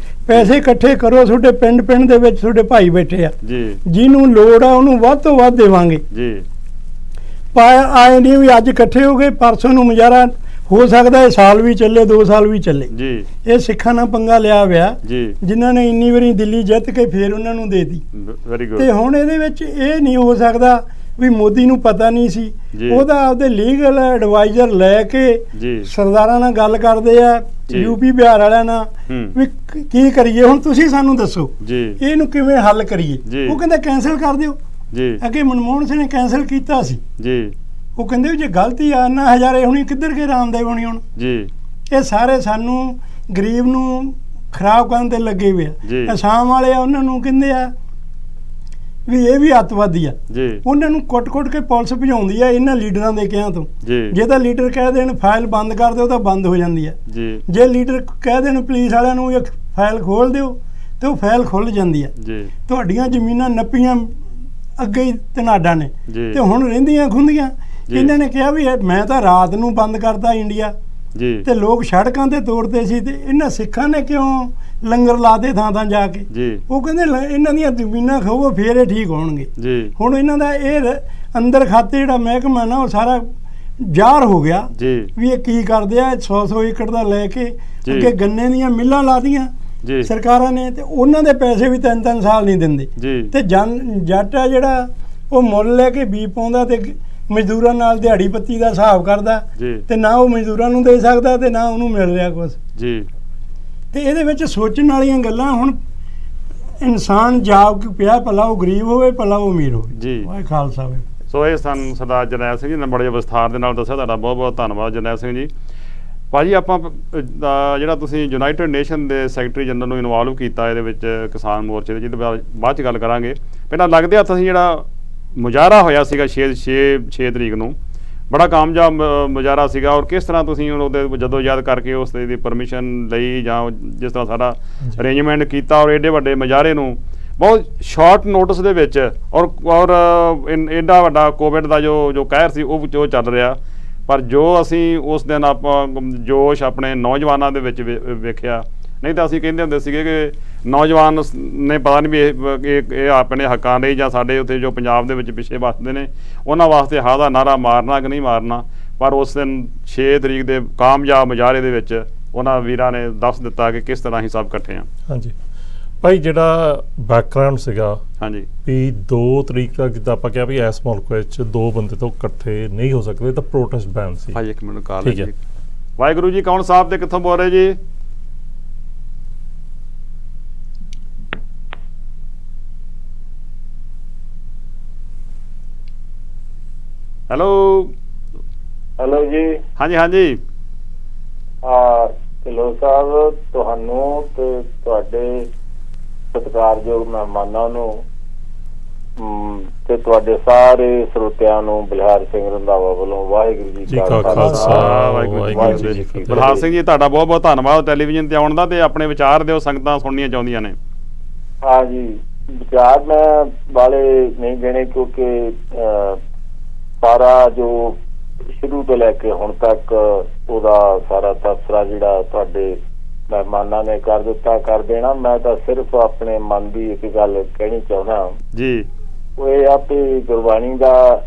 ਪੈਸੇ ਇਕੱਠੇ ਕਰੋ, ਤੁਹਾਡੇ ਪਿੰਡ ਦੇ ਵਿੱਚ ਤੁਹਾਡੇ ਭਾਈ ਬੈਠੇ ਆ ਜੀ, ਜਿਹਨੂੰ ਲੋੜ ਆ ਉਹਨੂੰ ਵੱਧ ਤੋਂ ਵੱਧ ਦੇਵਾਂਗੇ ਜੀ। ਆਏ ਨਹੀਂ ਵੀ ਅੱਜ ਇਕੱਠੇ ਹੋ ਗਏ, ਪਰਸੋਂ ਨੂੰ ਮੁਜ਼ਾਹਰਾ ਹੋ ਸਕਦਾ ਇਹ ਸਾਲ ਵੀ ਚੱਲੇ, 2 ਸਾਲ ਵੀ ਚੱਲੇ ਜੀ। ਇਹ ਸਿੱਖਾਂ ਨਾਲ ਪੰਗਾ ਲਿਆ ਹੋਇਆ ਜੀ, ਜਿਨ੍ਹਾਂ ਨੇ ਇੰਨੀ ਵਾਰੀ ਦਿੱਲੀ ਜਿੱਤ ਕੇ ਫੇਰ ਉਹਨਾਂ ਨੂੰ ਦੇਤੀ। ਤੇ ਹੁਣ ਇਹਦੇ ਵਿੱਚ ਇਹ ਨਹੀਂ ਹੋ ਸਕਦਾ ਵੀ ਮੋਦੀ ਨੂੰ ਪਤਾ ਨਹੀਂ ਸੀ। ਜੀ। ਉਹਦਾ ਆਪਦੇ ਲੀਗਲ ਐਡਵਾਈਜ਼ਰ ਲੈ ਕੇ ਜੀ ਸਰਦਾਰਾਂ ਨਾਲ ਗੱਲ ਕਰਦੇ ਆ, ਜੀ। ਯੂਪੀ ਬਿਹਾਰ ਵਾਲਿਆਂ ਨਾਲ, ਹੂੰ। ਵੀ ਕੀ ਕਰੀਏ ਹੁਣ, ਤੁਸੀਂ ਸਾਨੂੰ ਦੱਸੋ ਜੀ ਇਹਨੂੰ ਕਿਵੇਂ ਹੱਲ ਕਰੀਏ। ਜੀ। ਉਹ ਕਹਿੰਦਾ ਕੈਂਸਲ ਕਰ ਦਿਓ। ਜੀ ਅੱਗੇ ਮਨਮੋਹਨ ਸਿੰਘ ਨੇ ਕੈਂਸਲ ਕੀਤਾ ਸੀ। ਜੀ ਉਹ ਕਹਿੰਦੇ ਵੀ ਜੇ ਗਲਤੀ ਆ ਨਾ ਹਜ਼ਾਰੇ ਹੋਣੀ, ਕਿੱਧਰ ਕੇ ਰਾਮਦੇਵ ਹੋਣੀ ਹੁਣ। ਜੀ ਇਹ ਸਾਰੇ ਸਾਨੂੰ ਗਰੀਬ ਨੂੰ ਖਰਾਬ ਕਰਨ ਤੇ ਲੱਗੇ ਹੋਏ ਜੀ। ਆ। ਅਸਾਮ ਵਾਲੇ ਆ, ਉਹਨਾਂ ਨੂੰ ਕਹਿੰਦੇ ਆ ਵੀ ਇਹ ਵੀ ਅੱਤਵਾਦੀ ਆ। ਜੀ ਉਹਨਾਂ ਨੂੰ ਕੁੱਟ-ਕੁੱਟ ਕੇ ਪੁਲਿਸ ਭਜਾਉਂਦੀ ਆ ਇਹਨਾਂ ਲੀਡਰਾਂ ਦੇ ਕਿਹਾ ਤੋਂ। ਜੀ ਜੇ ਤਾਂ ਲੀਡਰ ਕਹਿ ਦੇਣ ਫਾਈਲ ਬੰਦ ਕਰ ਦਿਓ ਤਾਂ ਬੰਦ ਹੋ ਜਾਂਦੀ ਆ। ਜੀ ਜੇ ਲੀਡਰ ਕਹਿ ਦੇਣ ਪੁਲਿਸ ਵਾਲਿਆਂ ਨੂੰ ਇਹ ਫਾਈਲ ਖੋਲ ਦਿਓ ਤੇ ਉਹ ਫਾਈਲ ਖੁੱਲ ਜਾਂਦੀ ਆ। ਜੀ ਤੁਹਾਡੀਆਂ ਜ਼ਮੀਨਾਂ ਨੱਪੀਆਂ ਅੱਗੇ ਹੀ ਧਨਾਡਾ ਨੇ ਜੀ। ਤੇ ਹੁਣ ਰਹਿੰਦੀਆਂ ਖੁੰਦੀਆਂ। ਜੀ। ਇਹਨਾਂ ਨੇ ਕਿਹਾ ਵੀ ਮੈਂ ਤਾਂ ਰਾਤ ਨੂੰ ਬੰਦ ਕਰਤਾ ਇੰਡੀਆ, ਜੀ ਤੇ ਲੋਕ ਸੜਕਾਂ ਤੇ ਤੋੜਦੇ ਸੀ, ਤੇ ਇਹਨਾਂ ਸਿੱਖਾਂ ਨੇ ਕਿਉਂ ਲੰਗਰ ਲਾਦੇ ਥਾਂ ਥਾਂ ਜਾ ਕੇ। ਜੀ ਉਹ ਕਹਿੰਦੇ ਇਹਨਾਂ ਦੀਆਂ ਜ਼ਮੀਨਾਂ ਖਾਓ ਫੇਰ ਇਹ ਠੀਕ ਹੋਣਗੇ। ਜੀ ਹੁਣ ਇਹਨਾਂ ਦਾ ਇਹ ਅੰਦਰ ਖਾਤੇ ਜਿਹੜਾ ਮਹਿਕਮਾ ਨਾ ਉਹ ਸਾਰਾ ਜ਼ਾਹਰ ਹੋ ਗਿਆ ਜੀ ਵੀ ਇਹ ਕੀ ਕਰਦੇ ਆ। 100 ਏਕੜ ਦਾ ਲੈ ਕੇ ਜੀ। ਅੱਗੇ ਗੰਨੇ ਦੀਆਂ ਮਿੱਲਾਂ ਲਾਦੀਆਂ ਜੀ ਸਰਕਾਰਾਂ ਨੇ, ਤੇ ਉਹਨਾਂ ਦੇ ਪੈਸੇ ਵੀ 3-3 ਸਾਲ ਨਹੀਂ ਦਿੰਦੇ। ਜੀ ਤੇ ਜੱਟ ਆ ਜਿਹੜਾ ਉਹ ਮੁੱਲ ਲੈ ਕੇ ਬੀਜ ਪਾਉਂਦਾ ਤੇ ਮਜ਼ਦੂਰਾਂ ਨਾਲ ਦਿਹਾੜੀ ਪੱਤੀ ਦਾ ਹਿਸਾਬ ਕਰਦਾ, ਜੀ ਤੇ ਨਾ ਉਹ ਮਜ਼ਦੂਰਾਂ ਨੂੰ ਦੇ ਸਕਦਾ ਤੇ ਨਾ ਉਹਨੂੰ ਮਿਲ ਰਿਹਾ ਕੁਛ। ਜੀ ਤੇ ਇਹਦੇ ਵਿੱਚ ਸੋਚਣ ਵਾਲੀਆਂ ਗੱਲਾਂ। ਹੁਣ ਇਨਸਾਨ ਜਾਗ ਕੇ ਪਿਆ, ਭਲਾ ਉਹ ਗਰੀਬ ਹੋਵੇ ਭਲਾ ਉਹ ਅਮੀਰ ਹੋਵੇ। ਜੀ। ਵਾਹਿ ਖਾਲਸਾ ਵੇ। ਸੋ ਇਹ ਸਨ ਸਰਦਾਰ ਜਰਨੈਲ ਸਿੰਘ ਜੀ ਨੇ ਬੜੇ ਵਿਸਥਾਰ ਦੇ ਨਾਲ ਦੱਸਿਆ। ਤੁਹਾਡਾ ਬਹੁਤ ਬਹੁਤ ਧੰਨਵਾਦ ਜਰਨੈਲ ਸਿੰਘ ਜੀ। ਭਾਜੀ ਆਪਾਂ ਜਿਹੜਾ ਤੁਸੀਂ ਯੂਨਾਈਟਿਡ ਨੇਸ਼ਨ ਦੇ ਸੈਕਟਰੀ ਜਨਰਲ ਨੂੰ ਇਨਵੋਲਵ ਕੀਤਾ ਇਹਦੇ ਵਿੱਚ ਕਿਸਾਨ ਮੋਰਚੇ ਦੇ, ਜਿਹਦੇ ਬਾਅਦ ਚ ਗੱਲ ਕਰਾਂਗੇ। ਪਹਿਲਾਂ ਲੱਗਦੇ ਹੱਥ ਅਸੀਂ ਜਿਹੜਾ ਮੁਜ਼ਾਹਰਾ ਹੋਇਆ ਸੀਗਾ 6 ਤਰੀਕ ਨੂੰ, ਬੜਾ ਕਾਮਯਾਬ ਮੁਜ਼ਾਹਰਾ ਸੀਗਾ। ਔਰ ਕਿਸ ਤਰ੍ਹਾਂ ਤੁਸੀਂ ਉਹਦੇ ਜਦੋਂ ਯਾਦ ਕਰਕੇ ਉਸ ਦੀ ਪਰਮਿਸ਼ਨ ਲਈ ਜਾਂ ਜਿਸ ਤਰ੍ਹਾਂ ਸਾਰਾ ਅਰੇਂਜਮੈਂਟ ਕੀਤਾ, ਔਰ ਐਡੇ ਵੱਡੇ ਮੁਜ਼ਾਹਰੇ ਨੂੰ ਬਹੁਤ ਸ਼ਾਰਟ ਨੋਟਿਸ ਦੇ ਵਿੱਚ, ਔਰ ਐਡਾ ਵੱਡਾ ਕੋਵਿਡ ਦਾ ਜੋ ਕਹਿਰ ਸੀ ਉਹ ਚੱਲ ਰਿਹਾ, ਪਰ ਜੋ ਅਸੀਂ ਉਸ ਦਿਨ ਆਪਾਂ ਜੋਸ਼ ਆਪਣੇ ਨੌਜਵਾਨਾਂ ਦੇ ਵਿੱਚ ਵੇਖਿਆ। ਨਹੀਂ ਤਾਂ ਅਸੀਂ ਕਹਿੰਦੇ ਹੁੰਦੇ ਸੀਗੇ ਕਿ ਨੌਜਵਾਨ ਨੇ ਪਤਾ ਨਹੀਂ ਵੀ ਇਹ ਆਪਣੇ ਹੱਕਾਂ ਲਈ ਜਾਂ ਸਾਡੇ ਉੱਥੇ ਜੋ ਪੰਜਾਬ ਦੇ ਵਿੱਚ ਪਿੱਛੇ ਵੱਸਦੇ ਨੇ ਉਹਨਾਂ ਵਾਸਤੇ ਹਾਂ ਦਾ ਨਾਰਾ ਮਾਰਨਾ ਕਿ ਨਹੀਂ ਮਾਰਨਾ। ਪਰ ਉਸ ਦਿਨ 6 ਤਰੀਕ ਦੇ ਕਾਮਯਾਬ ਮੁਜ਼ਾਹਰੇ ਦੇ ਵਿੱਚ ਉਹਨਾਂ ਵੀਰਾਂ ਨੇ ਦੱਸ ਦਿੱਤਾ ਕਿ ਕਿਸ ਤਰ੍ਹਾਂ ਅਸੀਂ ਸਭ ਇਕੱਠੇ ਹਾਂ। ਹਾਂਜੀ ਭਾਈ, ਜਿਹੜਾ ਬੈਕਗ੍ਰਾਉਂਡ ਸੀਗਾ ਹਾਂਜੀ ਵੀ 2 ਤਰੀਕ ਤੱਕ ਜਿੱਦਾਂ ਆਪਾਂ ਕਿਹਾ ਵੀ ਇਸ ਮੁਲਕ ਵਿੱਚ 2 ਬੰਦੇ ਤੋਂ ਇਕੱਠੇ ਨਹੀਂ ਹੋ ਸਕਦੇ, ਤਾਂ ਪ੍ਰੋਟੈਸਟ ਬੈਨ ਸੀ। ਭਾਈ ਇੱਕ ਮਿੰਟ ਕਾਲ ਠੀਕ ਹੈ। ਜੀ। ਵਾਹਿਗੁਰੂ ਜੀ, ਕੌਣ ਸਾਹਿਬ ਤੇ ਕਿੱਥੋਂ ਬੋਲ ਰਹੇ ਜੀ? ਹੈਲੋ ਹੈਲੋ ਜੀ। ਹਾਂਜੀ ਹਾਂਜੀ ਢਿੱਲੋਂ ਸਾਹਿਬ, ਤੁਹਾਨੂੰ ਤੇ ਤੁਹਾਡੇ ਸਤਿਕਾਰਯੋਗ ਮਹਿਮਾਨਾਂ ਨੂੰ ਤੇ ਤੁਹਾਡੇ ਸਾਰੇ ਸਰੋਤਿਆਂ ਨੂੰ ਬਲਿਹਾਰ ਸਿੰਘ ਰੰਧਾਵਾ ਵੱਲੋਂ ਵਾਹਿਗੁਰੂ ਜੀ ਕਾ ਖਾਲਸਾ ਵਾਹਿਗੁਰੂ ਜੀ ਕੀ ਫਤਿਹ। ਬਲਿਹਾਰ ਸਿੰਘ ਜੀ, ਤੁਹਾਡਾ ਬਹੁਤ ਬਹੁਤ ਧੰਨਵਾਦ ਟੈਲੀਵਿਜ਼ਨ ਤੇ ਆਉਣ ਦਾ, ਤੇ ਆਪਣੇ ਵਿਚਾਰ ਦਿਓ, ਸੰਗਤਾਂ ਸੁਣਨੀਆਂ ਚਾਹੁੰਦੀਆਂ ਨੇ। ਹਾਂ ਜੀ, ਵਿਚਾਰ ਮੈਂ ਵਾਲੇ ਨਹੀਂ ਦੇਣੇ, ਕਿਉਂਕਿ ਸਾਰਾ ਜੋ ਸ਼ੁਰੂ ਤੋਂ ਲੈ ਕੇ ਹੁਣ ਤੱਕ ਉਹਦਾ ਸਾਰਾ ਤਬਸਰਾ ਜਿਹੜਾ ਤੁਹਾਡੇ ਮਹਿਮਾਨਾਂ ਨੇ ਕਰ ਦਿੱਤਾ, ਕਰ ਦੇਣਾ। ਮੈਂ ਤਾਂ ਸਿਰਫ ਆਪਣੇ ਮਨ ਦੀ ਇੱਕ ਗੱਲ ਕਹਿਣੀ ਚਾਹੁੰਦਾ ਜੀ। ਉਹ ਇਹ ਆ ਵੀ ਗੁਰਬਾਣੀ ਦਾ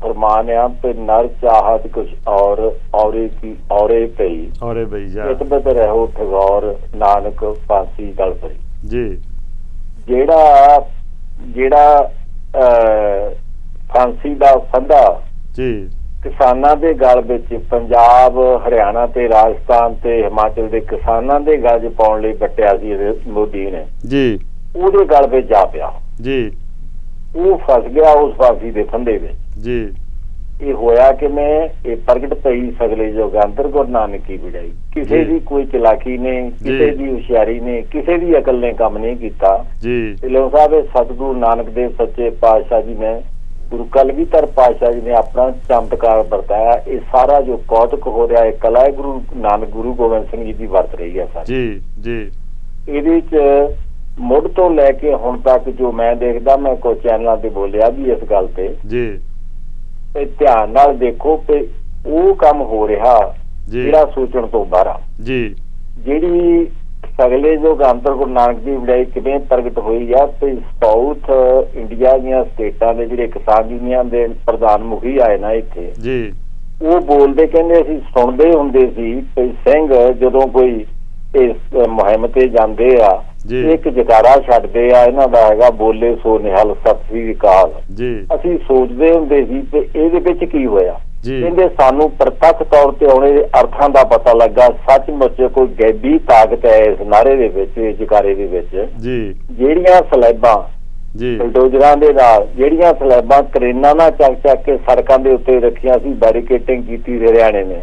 ਫਰਮਾਨ ਆ ਤੇ ਨਰ ਚਾਹਤ ਕੁਛ ਔਰੇ ਪਈ ਔਰੇ ਬਈ ਜਾ ਇਤਬਤ ਰਹੋ ਠਗੌਰ ਨਾਨਕ ਫਾਂਸੀ ਗਲ ਪਈ। ਜੀ। ਜਿਹੜਾ ਫਾਂਸੀ ਦਾ ਫੰਦਾ ਜੀ ਕਿਸਾਨਾਂ ਦੇ ਗਲ ਵਿੱਚ, ਪੰਜਾਬ ਹਰਿਆਣਾ ਤੇ ਰਾਜਸਥਾਨ ਤੇ ਹਿਮਾਚਲ ਦੇ ਕਿਸਾਨਾਂ ਦੇ ਗਲ 'ਚ ਪਾਉਣ ਲਈ ਕੱਟਿਆ ਸੀ ਮੋਦੀ ਨੇ ਜੀ, ਉਹਦੇ ਗਲ ਵਿੱਚ ਜਾ ਪਿਆ। ਜੀ ਉਹ ਫਸ ਗਿਆ ਉਸ ਫਾਂਸੀ ਦੇ ਫੰਦੇ ਵਿੱਚ। ਜੀ। ਇਹ ਹੋਇਆ ਕਿ ਮੈਂ ਇਹ ਪ੍ਰਗਟ ਪਈ ਸਗਲੇ ਜੋਗਾਂਤਰ ਗੁਰੂ ਨਾਨਕ ਕੀ ਵਿੜਾਈ। ਕਿਸੇ ਦੀ ਕੋਈ ਚਲਾਕੀ ਨੇ, ਕਿਸੇ ਦੀ ਹੁਸ਼ਿਆਰੀ ਨੇ, ਕਿਸੇ ਦੀ ਅਕਲ ਨੇ ਕੰਮ ਨਹੀਂ ਕੀਤਾ ਜੀ। ਢਿੱਲੋਂ ਸਾਹਿਬ, ਸਤਿਗੁਰੂ ਨਾਨਕ ਦੇਵ ਸੱਚੇ ਪਾਤਸ਼ਾਹ ਜੀ ਨੇ, ਗੁਰੂ ਕਲਗੀਧਰ ਪਾਤਸ਼ਾਹ ਜੀ ਨੇ ਆਪਣਾ ਚਮਤਕਾਰ ਵਰਤਾਇਆ। ਇਹ ਸਾਰਾ ਜੋ ਕੌਤਕ ਹੋ ਰਿਹਾ ਹੈ ਕਲਾ ਹੈ ਗੁਰੂ ਨਾਨਕ ਗੁਰੂ ਗੋਬਿੰਦ ਸਿੰਘ ਜੀ ਦੀ ਵਰਤ ਰਹੀ ਹੈ ਸਾਰੀ ਜੀ। ਜੀ। ਇਹਦੇ ਚ ਮੁੱਢ ਤੋਂ ਲੈ ਕੇ ਹੁਣ ਤੱਕ ਜੋ ਮੈਂ ਦੇਖਦਾ, ਮੈਂ ਕੋਈ ਚੈਨਲਾਂ ਤੇ ਬੋਲਿਆ ਵੀ ਇਸ ਗੱਲ ਤੇ ਜੀ, ਤੇ ਧਿਆਨ ਨਾਲ ਦੇਖੋ ਕਿ ਉਹ ਕੰਮ ਹੋ ਰਿਹਾ ਜਿਹੜਾ ਸੋਚਣ ਤੋਂ ਬਾਹਰ ਆ। ਜੀ। ਜਿਹੜੀ ਸਗਲੇ ਜੋਗਾਂਤਰ ਗੁਰੂ ਨਾਨਕ ਦੀ ਵਡਿਆਈ ਕਿਵੇਂ ਪ੍ਰਗਟ ਹੋਈ ਆ ਤੇ ਸਾਊਥ ਇੰਡੀਆ ਦੀਆਂ ਸਟੇਟਾਂ ਦੇ ਜਿਹੜੇ ਕਿਸਾਨ ਯੂਨੀਅਨ ਦੇ ਪ੍ਰਧਾਨ ਮੁਖੀ ਆਏ ਨਾ ਇੱਥੇ ਜੀ, ਉਹ ਬੋਲਦੇ ਕਹਿੰਦੇ ਅਸੀਂ ਸੁਣਦੇ ਹੁੰਦੇ ਸੀ ਕਿ ਸਿੰਘ ਜਦੋਂ ਕੋਈ ਇਸ ਮੁਹਿੰਮ ਤੇ ਜਾਂਦੇ ਆ ਇੱਕ ਜਕਾਰਾ ਛੱਡਦੇ ਆ, ਇਹਨਾਂ ਦਾ ਹੈਗਾ ਬੋਲੇ ਸੋ ਨਿਹਾਲ ਸਤਿ ਸ੍ਰੀ ਅਕਾਲ। ਅਸੀਂ ਸੋਚਦੇ ਹੁੰਦੇ ਸੀ ਤੇ ਇਹਦੇ ਵਿੱਚ ਕੀ ਹੋਇਆ, ਕਹਿੰਦੇ ਸਾਨੂੰ ਪ੍ਰਤੱਖ ਤੌਰ ਤੇ ਆਉਣੇ ਦੇ ਅਰਥਾਂ ਦਾ ਪਤਾ ਲੱਗਾ। ਸੱਚਮੁੱਚ ਕੋਈ ਗੈਬੀ ਤਾਕਤ ਹੈ ਇਸ ਨਾਰੇ ਦੇ ਵਿੱਚ, ਜਕਾਰੇ ਦੇ ਵਿੱਚ। ਜਿਹੜੀਆਂ ਸਲੈਬਾਂ ਬਲਡੋਜ਼ਰਾਂ ਦੇ ਨਾਲ, ਜਿਹੜੀਆਂ ਸਲੈਬਾਂ ਕਰੇਨਾਂ ਨਾਲ ਚੱਕ ਕੇ ਸੜਕਾਂ ਦੇ ਉੱਤੇ ਰੱਖੀਆਂ ਸੀ, ਬੈਰੀਕੇਟਿੰਗ ਕੀਤੀ ਸੀ ਹਰਿਆਣੇ ਨੇ।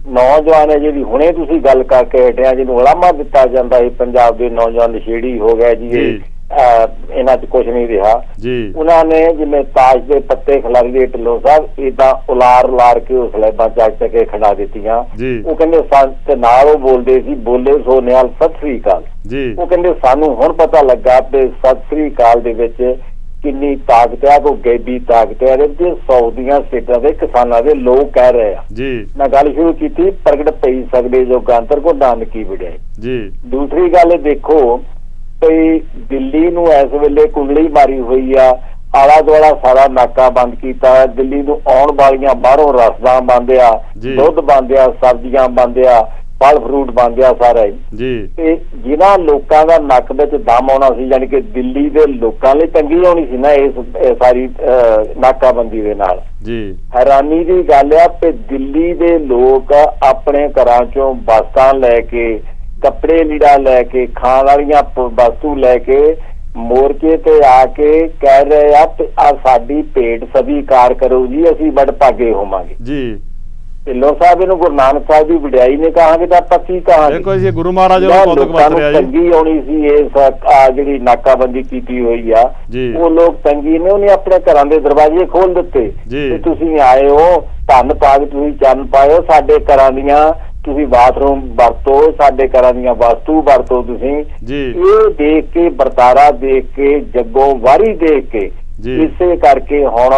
ਨੌਜਵਾਨ ਹੈ ਜਿਹੜੀ ਹੁਣੇ ਤੁਸੀਂ ਗੱਲ ਕਰਕੇ ਹਟਿਆ, ਜਿਹਨੂੰ ਉਲਾਮਾ ਦਿੱਤਾ ਜਾਂਦਾ ਹੈ ਪੰਜਾਬ ਦੇ ਨੌਜਵਾਨ ਨਸ਼ੇੜੀ ਹੋ ਗਿਆ ਜੀ, ਇਹਨਾਂ ਚ ਕੁਛ ਨਹੀਂ ਰਿਹਾ। ਉਹਨਾਂ ਨੇ ਜਿਵੇਂ ਤਾਜ ਦੇ ਪੱਤੇ ਖਿਲਾਰੀ ਢਿੱਲੋਂ ਸਾਹਿਬ, ਏਦਾਂ ਉਲਾਰ ਕੇ ਉਹ ਸਲੈਬਾਂ ਚੱਕ ਕੇ ਖੜਾ ਦਿੱਤੀਆਂ। ਉਹ ਕਹਿੰਦੇ ਸੰਤ ਨਾਲ ਉਹ ਬੋਲਦੇ ਸੀ ਬੋਲੇ ਸੋ ਨਿਹਾਲ ਸਤਿ ਸ੍ਰੀ ਅਕਾਲ। ਉਹ ਕਹਿੰਦੇ ਸਾਨੂੰ ਹੁਣ ਪਤਾ ਲੱਗਾ ਤੇ ਸਤਿ ਸ੍ਰੀ ਅਕਾਲ ਦੇ ਵਿੱਚ ਕਿੰਨੀ ਤਾਕਤ ਹੈ, ਕੋਈ ਗੈਬੀ ਤਾਕਤ ਹੈ। 100 ਦੀਆਂ ਸਟੇਟਾਂ ਦੇ ਕਿਸਾਨਾਂ ਦੇ ਲੋਕ ਕਹਿ ਰਹੇ ਆ। ਮੈਂ ਗੱਲ ਸ਼ੁਰੂ ਕੀਤੀ, ਪ੍ਰਗਟ ਪਈ ਸਕਦੇ ਜੋ ਗਾਂਤਰ ਕੋ ਨਾਨਕੀ ਵਿੜਿਆਈ। ਦੂਸਰੀ ਗੱਲ ਦੇਖੋ, ਕੋਈ ਦਿੱਲੀ ਨੂੰ ਇਸ ਵੇਲੇ ਕੁੰਡਲੀ ਮਾਰੀ ਹੋਈ ਆ, ਆਲਾ ਦੁਆਲਾ ਸਾਰਾ ਨਾਕਾ ਬੰਦ ਕੀਤਾ। ਦਿੱਲੀ ਨੂੰ ਆਉਣ ਵਾਲੀਆਂ ਬਾਹਰੋਂ ਰਸਦਾਂ ਬੰਦ ਆ, ਦੁੱਧ ਬੰਦ ਆ, ਸਬਜ਼ੀਆਂ ਬੰਦ ਆ, ਫਲ ਫਰੂਟ ਬੰਦ ਆ ਸਾਰਾ ਹੀ। ਤੇ ਜਿਨ੍ਹਾਂ ਲੋਕਾਂ ਦਾ ਨੱਕ ਵਿੱਚ ਦਮ ਆਉਣਾ ਸੀ, ਯਾਨੀ ਕਿ ਦਿੱਲੀ ਦੇ ਲੋਕਾਂ ਲਈ ਤੰਗੀ ਆਉਣੀ ਸੀ ਨਾ ਇਸ ਸਾਰੀ ਨਾਕਾਬੰਦੀ ਦੇ ਨਾਲ। ਹੈਰਾਨੀ ਦੀ ਗੱਲ ਆ ਕਿ ਦਿੱਲੀ ਦੇ ਲੋਕ ਆਪਣੇ ਘਰਾਂ ਚੋਂ ਵਸਤਾਂ ਲੈ ਕੇ, ਕੱਪੜੇ ਲੀੜਾ ਲੈ ਕੇ, ਖਾਣ ਵਾਲੀਆਂ ਵਸਤੂ ਲੈ ਕੇ ਮੋਰਚੇ ਤੇ ਆ ਕੇ ਕਹਿ ਰਹੇ ਆ ਤੇ ਆ ਸਾਡੀ ਭੇਟ ਸਵੀਕਾਰ ਕਰੋ ਜੀ, ਅਸੀਂ ਬੜ ਭਾਗੇ ਹੋਵਾਂਗੇ। ਢਿੱਲੋਂ ਸਾਹਿਬ ਇਹਨੂੰ ਗੁਰੂ ਨਾਨਕ ਸਾਹਿਬ ਦੀ ਵਡਿਆਈ ਨੇ ਕਹਾਂਗੇ ਤਾਂ ਆਪਾਂ ਕੀ ਕਹਾਂਗੇ? ਦੇਖੋ ਜੀ, ਗੁਰੂ ਮਹਾਰਾਜ ਤੰਗੀ ਆਉਣੀ ਸੀ ਇਸ ਜਿਹੜੀ ਨਾਕਾਬੰਦੀ ਕੀਤੀ ਹੋਈ ਆ, ਉਹ ਲੋਕ ਤੰਗੀ ਨੇ ਉਹਨੇ ਆਪਣੇ ਘਰਾਂ ਦੇ ਦਰਵਾਜ਼ੇ ਖੋਲ ਦਿੱਤੇ ਤੇ ਤੁਸੀਂ ਆਏ ਹੋ, ਧੰਨ ਭਾਗ ਤੁਸੀਂ ਚੰਨ ਪਾਇਓ, ਸਾਡੇ ਘਰਾਂ ਦੀਆਂ ਤੁਸੀਂ ਬਾਥਰੂਮ ਵਰਤੋ, ਸਾਡੇ ਘਰਾਂ ਦੀਆਂ ਵਸਤੂ ਵਰਤੋ। ਤੁਸੀਂ ਇਹ ਦੇਖ ਕੇ, ਵਰਤਾਰਾ ਦੇਖ ਕੇ, ਜੱਗੋਂ ਵਾਰੀ ਦੇਖ ਕੇ, ਇਸੇ ਕਰਕੇ ਹੁਣ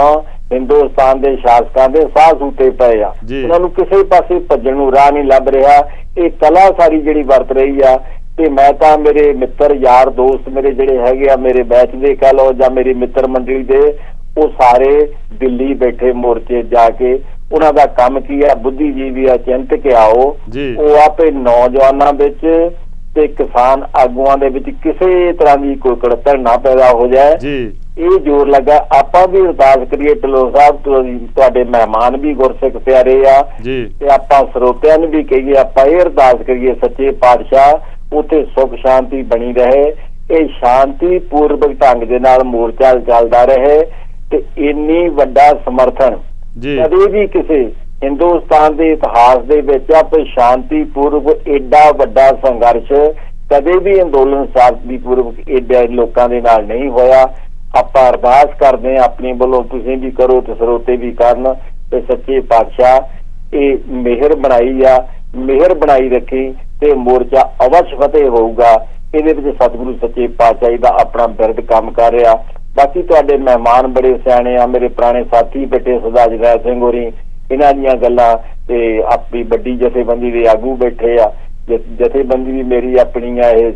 ਹਿੰਦੁਸਤਾਨ ਦੇ ਸ਼ਾਸਕਾਂ ਦੇ ਸਾਹ ਸੂਤੇ ਪਏ ਆ। ਉਹਨਾਂ ਨੂੰ ਕਿਸੇ ਪਾਸੇ ਭੱਜਣ ਨੂੰ ਰਾਹ ਨਹੀਂ ਲੱਭ ਰਿਹਾ। ਇਹ ਕਲਾ ਸਾਰੀ ਜਿਹੜੀ ਵਰਤ ਰਹੀ ਆ, ਤੇ ਮੈਂ ਤਾਂ ਮੇਰੇ ਮਿੱਤਰ ਯਾਰ ਦੋਸਤ ਮੇਰੇ ਜਿਹੜੇ ਹੈਗੇ ਆ, ਮੇਰੇ ਬੈਚ ਦੇ ਕਹਿ ਲਓ ਜਾਂ ਮੇਰੀ ਮਿੱਤਰ ਮੰਡਲੀ ਦੇ, ਉਹ ਸਾਰੇ ਦਿੱਲੀ ਬੈਠੇ ਮੋਰਚੇ ਜਾ ਕੇ, ਉਹਨਾਂ ਦਾ ਕੰਮ ਕੀ ਆ, ਬੁੱਧੀਜੀਵੀ ਆ, ਚਿੰਤਕ ਆਓ, ਉਹ ਆਪੇ ਨੌਜਵਾਨਾਂ ਵਿੱਚ ਤੇ ਕਿਸਾਨ ਆਗੂਆਂ ਦੇ ਵਿੱਚ ਕਿਸੇ ਤਰ੍ਹਾਂ ਦੀ ਕੋਈ ਕੜਤਰ ਨਾ ਪੈਦਾ ਹੋ ਜਾਏ। ਇਹ ਜ਼ੋਰ ਲੱਗਾ। ਆਪਾਂ ਵੀ ਅਰਦਾਸ ਕਰੀਏ ਢਿੱਲੋਂ ਸਾਹਿਬ, ਤੁਹਾਡੇ ਮਹਿਮਾਨ ਵੀ ਗੁਰਸਿੱਖ ਪਿਆਰੇ ਆ, ਤੇ ਆਪਾਂ ਸਰੋਤਿਆਂ ਨੂੰ ਵੀ ਕਹੀਏ, ਆਪਾਂ ਇਹ ਅਰਦਾਸ ਕਰੀਏ ਸੱਚੇ ਪਾਤਸ਼ਾਹ ਉੱਥੇ ਸੁੱਖ ਸ਼ਾਂਤੀ ਬਣੀ ਰਹੇ, ਇਹ ਸ਼ਾਂਤੀ ਪੂਰਵਕ ਢੰਗ ਦੇ ਨਾਲ ਮੋਰਚਾ ਚੱਲਦਾ ਰਹੇ, ਤੇ ਇੰਨੀ ਵੱਡਾ ਸਮਰਥਨ ਕਦੇ ਵੀ ਕਿਸੇ ਹਿੰਦੁਸਤਾਨ ਦੇ ਇਤਿਹਾਸ ਦੇ ਵਿੱਚ ਆਪੇ ਸ਼ਾਂਤੀ ਪੂਰਵਕ ਏਡਾ ਵੱਡਾ ਸੰਘਰਸ਼ ਕਦੇ ਵੀ ਅੰਦੋਲਨ ਸ਼ਾਂਤੀ ਪੂਰਵਕ ਏਡਾ ਲੋਕਾਂ ਦੇ ਨਾਲ ਨਹੀਂ ਹੋਇਆ। ਆਪਾਂ ਅਰਦਾਸ ਕਰਦੇ ਹਾਂ ਆਪਣੀ ਵੱਲੋਂ, ਤੁਸੀਂ ਵੀ ਕਰੋ ਤੇ ਸਰੋਤੇ ਵੀ ਕਰਨ, ਤੇ ਸੱਚੇ ਪਾਤਸ਼ਾਹ ਇਹ ਮਿਹਰ ਬਣਾਈ ਆ, ਮਿਹਰ ਬਣਾਈ ਰੱਖੀ ਤੇ ਮੋਰਚਾ ਅਵਸ਼ ਫਤਿਹ ਹੋਊਗਾ। ਇਹਦੇ ਵਿੱਚ ਸਤਿਗੁਰੂ ਸੱਚੇ ਪਾਤਸ਼ਾਹ ਦਾ ਆਪਣਾ ਬਿਰਦ ਕੰਮ ਕਰ ਰਿਹਾ। ਬਾਕੀ ਤੁਹਾਡੇ ਮਹਿਮਾਨ ਬੜੇ ਸਿਆਣੇ ਆ, ਮੇਰੇ ਪੁਰਾਣੇ ਸਾਥੀ ਬੈਠੇ ਸਰਦਾਰ ਜਰਨੈਲ ਸਿੰਘ ਹੋਰੀ, ਇਹਨਾਂ ਦੀਆਂ ਗੱਲਾਂ, ਤੇ ਆਪਣੀ ਵੱਡੀ ਜਥੇਬੰਦੀ ਦੇ ਆਗੂ ਬੈਠੇ ਆ, ਜਥੇਬੰਦੀ ਵੀ ਮੇਰੀ ਆਪਣੀ ਆ ਇਹ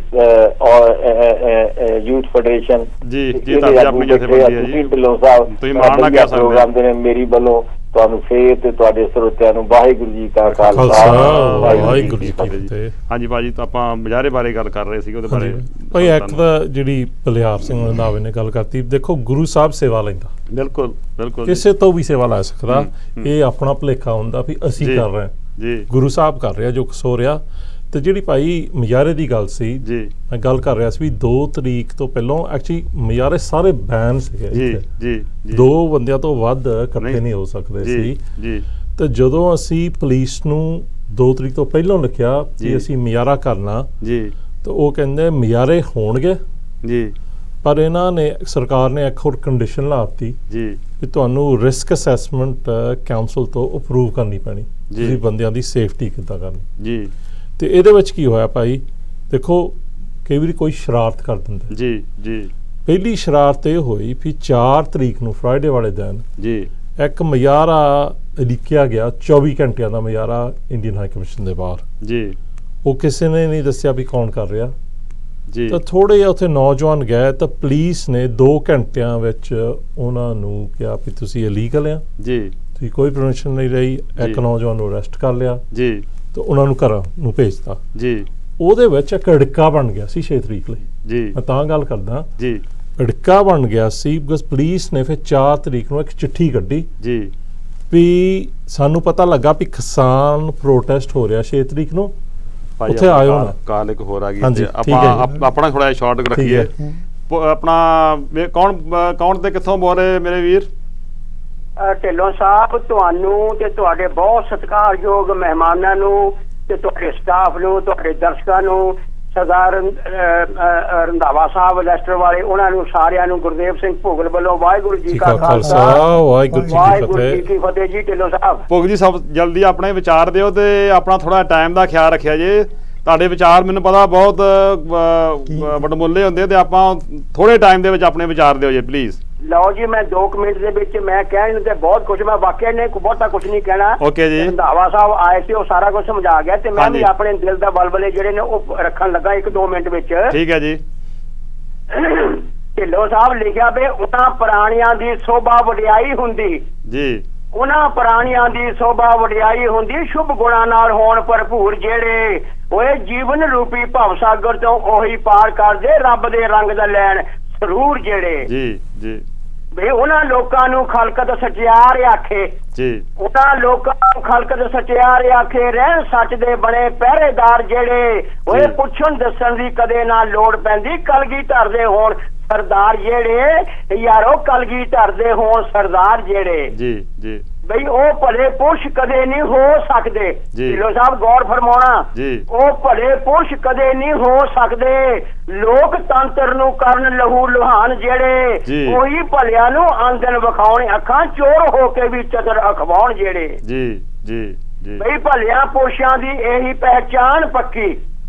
ਯੂਥ ਫੈਡਰੇਸ਼ਨ। ਢਿੱਲੋਂ ਸਾਹਿਬ ਪ੍ਰੋਗਰਾਮ ਦੇ ਮੇਰੀ ਵੱਲੋਂ ਤੁਹਾਨੂੰ ਫੇਰ ਤੇ ਤੁਹਾਡੇ ਸਰੋਤਿਆਂ ਨੂੰ ਵਾਹਿਗੁਰੂ ਜੀ ਕਾ ਖਾਲਸਾ ਵਾਹਿਗੁਰੂ ਜੀ ਕੀ ਫਤਿਹ। ਹਾਂਜੀ ਭਾਜੀ, ਤਾਂ ਆਪਾਂ ਮੁਜ਼ਾਹਰੇ ਬਾਰੇ ਗੱਲ ਕਰ ਰਹੇ ਸੀ, ਉਹਦੇ ਬਾਰੇ ਭਾਈ ਇੱਕ ਤਾਂ ਜਿਹੜੀ ਬਲਿਹਾਰ ਸਿੰਘ ਰੰਧਾਵੇ ਨੇ ਗੱਲ ਕਰਤੀ, ਦੇਖੋ ਗੁਰੂ ਸਾਹਿਬ ਸੇਵਾ ਲੈਂਦਾ, ਬਿਲਕੁਲ ਬਿਲਕੁਲ ਕਿਸੇ ਤੋਂ ਵੀ ਸੇਵਾ ਲੈ ਸਕਦਾ। ਇਹ ਆਪਣਾ ਭੁਲੇਖਾ ਹੁੰਦਾ ਵੀ ਅਸੀਂ ਕਰ ਰਹੇ ਹਾਂ, ਗੁਰੂ ਸਾਹਿਬ ਕਰ ਰਿਹਾ ਜੋ ਕੁਛ ਹੋ ਰਿਹਾ। ਤੇ ਜਿਹੜੀ ਭਾਈ ਮੁਜ਼ਾਹਰੇ ਦੀ ਗੱਲ ਸੀ, ਮੈਂ ਗੱਲ ਕਰ ਰਿਹਾ ਸੀ ਵੀ 2 ਤਰੀਕ ਤੋਂ ਪਹਿਲਾਂ ਐਕਚੁਅਲੀ ਮੁਜ਼ਾਹਰੇ ਸਾਰੇ ਬੈਨ ਸੀਗੇ, 2 ਬੰਦਿਆਂ ਤੋਂ ਵੱਧ ਇਕੱਠੇ ਨਹੀਂ ਹੋ ਸਕਦੇ ਸੀ। ਤੇ ਜਦੋਂ ਅਸੀਂ ਪੁਲਿਸ ਨੂੰ 2 ਤਰੀਕ ਤੋਂ ਪਹਿਲਾਂ ਲਿਖਿਆ ਕਿ ਅਸੀਂ ਮੁਜ਼ਾਹਰਾ ਕਰਨਾ, ਤੇ ਉਹ ਕਹਿੰਦੇ ਮੁਜ਼ਾਹਰੇ ਹੋਣਗੇ, ਪਰ ਇਹਨਾਂ ਨੇ, ਸਰਕਾਰ ਨੇ ਇੱਕ ਹੋਰ ਕੰਡੀਸ਼ਨ ਲਾਤੀ ਵੀ ਤੁਹਾਨੂੰ ਰਿਸਕ ਅਸੈਸਮੈਂਟ ਕਾਉਂਸਲ ਤੋਂ ਅਪਰੂਵ ਕਰਨੀ ਪੈਣੀ, ਤੁਸੀਂ ਬੰਦਿਆਂ ਦੀ ਸੇਫਟੀ ਕਿੱਦਾਂ ਕਰਨੀ। ਤੇ ਇਹਦੇ ਵਿੱਚ ਕੀ ਹੋਇਆ ਭਾਈ, ਦੇਖੋ ਕਈ ਵਾਰੀ ਕੋਈ ਸ਼ਰਾਰਤ ਕਰ ਦਿੰਦਾ। ਪਹਿਲੀ ਸ਼ਰਾਰਤ ਇਹ ਹੋਈ ਵੀ 4 ਤਰੀਕ ਨੂੰ ਫਰਾਈਡੇ ਵਾਲੇ ਦਿਨ ਇੱਕ ਮੁਜ਼ਾਹਰਾ ਲਿਖਿਆ ਗਿਆ, 24 ਘੰਟਿਆਂ ਦਾ ਮੁਜ਼ਾਹਰਾ ਇੰਡੀਅਨ ਹਾਈ ਕਮਿਸ਼ਨ ਦੇ ਬਾਹਰ। ਉਹ ਕਿਸੇ ਨੇ ਨਹੀਂ ਦੱਸਿਆ ਵੀ ਕੌਣ ਕਰ ਰਿਹਾ। ਤਾਂ ਥੋੜੇ ਜਿਹਾ ਉੱਥੇ ਨੌਜਵਾਨ ਗਏ ਤਾਂ ਪੁਲਿਸ ਨੇ 2 ਘੰਟਿਆਂ ਵਿੱਚ ਉਹਨਾਂ ਨੂੰ ਕਿਹਾ ਵੀ ਤੁਸੀਂ ਇਲੀਗਲ ਆ, ਤੁਸੀਂ ਕੋਈ ਪਰਮਿਸ਼ਨ ਨਹੀਂ ਲਈ। ਇੱਕ ਨੌਜਵਾਨ ਨੂੰ ਅਰੈਸਟ ਕਰ ਲਿਆ ਤੇ ਉਹਨਾਂ ਨੂੰ ਘਰਾਂ ਨੂੰ ਭੇਜਤਾ। ਉਹਦੇ ਵਿੱਚ ਇੱਕ ਅੜਿੱਕਾ ਬਣ ਗਿਆ ਸੀ 6 ਤਰੀਕ ਲਈ ਜੀ ਮੈਂ ਤਾਂ ਗੱਲ ਕਰਦਾ ਜੀ ਅੜਿੱਕਾ ਬਣ ਗਿਆ ਸੀ ਬਿਕਾਜ਼ ਪੁਲਿਸ ਨੇ ਫਿਰ 4 ਤਰੀਕ ਨੂੰ ਇੱਕ ਚਿੱਠੀ ਕੱਢੀ ਜੀ ਵੀ ਸਾਨੂੰ ਪਤਾ ਲੱਗਾ ਵੀ ਕਿਸਾਨ ਪ੍ਰੋਟੈਸਟ ਹੋ ਰਿਹਾ 6 ਤਰੀਕ ਨੂੰ ਭਾਈ ਉੱਥੇ ਆਇਓ ਨਾ। ਕਾਲ ਇੱਕ ਹੋਰ ਆ ਗਈ ਹਾਂਜੀ, ਤੇ ਠੀਕ ਹੈ ਜੀ। ਆਪਾਂ ਆਪਣਾ ਥੋੜਾ ਸ਼ਾਰਟ ਠੀਕ ਰੱਖੀਏ ਹੈ। ਆਪਣਾ ਕੌਣ ਤੇ ਕਿੱਥੋਂ ਬੋਲ ਰਹੇ ਮੇਰੇ ਵੀਰ? ਢਿੱਲੋਂ ਸਾਹਿਬ, ਤੁਹਾਨੂੰ ਤੇ ਤੁਹਾਡੇ ਬਹੁਤ ਸਤਿਕਾਰਯੋਗ ਮਹਿਮਾਨਾਂ ਨੂੰ ਤੇ ਤੁਹਾਡੇ ਸਟਾਫ ਨੂੰ, ਤੁਹਾਡੇ ਦਰਸ਼ਕਾਂ ਨੂੰ, ਸਰਦਾਰ ਰੰਧਾਵਾ ਸਾਹਿਬ ਲੈਸਟਰ ਵਾਲੇ, ਉਹਨਾਂ ਨੂੰ ਸਾਰਿਆਂ ਨੂੰ ਗੁਰਦੇਵ ਸਿੰਘ ਭੋਗਲ ਵੱਲੋਂ ਵਾਹਿਗੁਰੂ ਜੀ ਕਾ ਖਾਲਸਾ ਵਾਹਿਗੁਰੂ ਜੀ ਕੀ ਫਤਿਹ ਜੀ। ਢਿੱਲੋਂ ਸਾਹਿਬ, ਭੋਗ ਜੀ ਸਭ ਜਲਦੀ ਆਪਣੇ ਵਿਚਾਰ ਦਿਓ ਤੇ ਆਪਣਾ ਥੋੜਾ ਟਾਈਮ ਦਾ ਖਿਆਲ ਰੱਖਿਆ ਜੇ। ਤੁਹਾਡੇ ਵਿਚਾਰ ਮੈਨੂੰ ਪਤਾ ਬਹੁਤ ਵਡਮੁੱਲੇ ਹੁੰਦੇ ਤੇ ਆਪਾਂ ਥੋੜੇ ਟਾਈਮ ਦੇ ਵਿੱਚ ਆਪਣੇ ਵਿਚਾਰ ਦਿਓ ਜੇ ਪਲੀਜ਼। ਲਓ ਜੀ, ਮੈਂ 2 ਮਿੰਟ ਦੇ ਵਿੱਚ ਮੈਂ ਕਹਿਣ ਨੂੰ ਤੇ ਬਹੁਤ ਕੁਝ, ਮੈਂ ਵਾਕਿਆ ਨੇ ਬਹੁਤਾ ਕੁਝ ਨਹੀਂ ਕਹਿਣਾ। ਓਕੇ ਜੀ। ਰੰਧਾਵਾ ਸਾਹਿਬ ਆਏ ਸੀ, ਉਹ ਸਾਰਾ ਕੁਝ ਸਮਝਾ ਗਿਆ ਤੇ ਮੈਂ ਹਾਂਜੀ। ਵੀ ਆਪਣੇ ਦਿਲ ਦਾ ਬਲਬਲੇ ਜਿਹੜੇ ਨੇ ਉਹ ਰੱਖਣ ਲੱਗਾ 1-2 ਮਿੰਟ ਵਿੱਚ। ਠੀਕ ਹੈ ਜੀ। ਢਿੱਲੋਂ ਸਾਹਿਬ ਲਿਖਿਆ ਵੀ ਉਹਨਾਂ ਪੁਰਾਣਿਆਂ ਦੀ ਸੋਭਾ ਵਡਿਆਈ ਹੁੰਦੀ ਜੀ ਉਹਨਾਂ ਪੁਰਾਣਿਆਂ ਦੀ ਸੋਭਾ ਵਡਿਆਈ ਹੁੰਦੀ, ਸ਼ੁਭ ਗੁਣਾਂ ਨਾਲ ਹੋਣ ਭਰਪੂਰ ਜਿਹੜੇ ਓਏ ਜੀਵਨ ਰੂਪੀ ਭਵ ਸਾਗਰ ਤੋਂ ਉਹੀ ਪਾਰ ਕਰਦੇ ਰੱਬ ਦੇ ਰੰਗ ਦਾ ਲੈਣ ਸਰੂਰ ਜਿਹੜੇ। ਜੀ ਜੀ ਵੀ ਉਹਨਾਂ ਲੋਕਾਂ ਨੂੰ ਖਲਕਤ ਸਚਿਆਰ ਆਖੇ, ਜੀ ਉਹਨਾਂ ਲੋਕਾਂ ਨੂੰ ਖਲਕਤ ਸਚਿਆਰ ਆਖੇ, ਰਹਿਣ ਸੱਚ ਦੇ ਬਣੇ ਪਹਿਰੇਦਾਰ ਜਿਹੜੇ ਓਏ ਪੁੱਛਣ ਦੱਸਣ ਦੀ ਕਦੇ ਨਾ ਲੋੜ ਪੈਂਦੀ, ਕਲਗੀਧਰ ਦੇ ਹੋਣ ਸਰਦਾਰ ਜਿਹੜੇ ਯਾਰੋ, ਕਲਗੀਧਰ ਦੇ ਹੋਣ ਸਰਦਾਰ ਜਿਹੜੇ। ਜੀ ਜੀ ਬਈ ਉਹ ਭਲੇ ਪੁਰਸ਼ ਕਦੇ ਨਹੀਂ ਹੋ ਸਕਦੇ। ਢਿੱਲੋਂ ਸਾਹਿਬ ਗੌਰ ਫਰਮਾਉਣਾ, ਉਹ ਭਲੇ ਪੁਰਸ਼ ਕਦੇ ਨਹੀਂ ਹੋ ਸਕਦੇ, ਲੋਕਤੰਤਰ ਨੂੰ ਕਰਨ ਲਹੂ ਲੁਹਾਨ ਜਿਹੜੇ ਉਹੀ ਭਲਿਆਂ ਨੂੰ ਆਂਗਨ ਵਿਖਾਉਣ, ਅੱਖਾਂ ਚੋਰ ਹੋ ਕੇ ਵੀ ਚਤਰ ਅਖਵਾਉਣ ਜਿਹੜੇ। ਜੀ ਜੀ ਜੀ ਬਈ ਭਲਿਆਂ ਪੁਰਸ਼ਾਂ ਦੀ ਇਹੀ ਪਹਿਚਾਨ ਪੱਕੀ,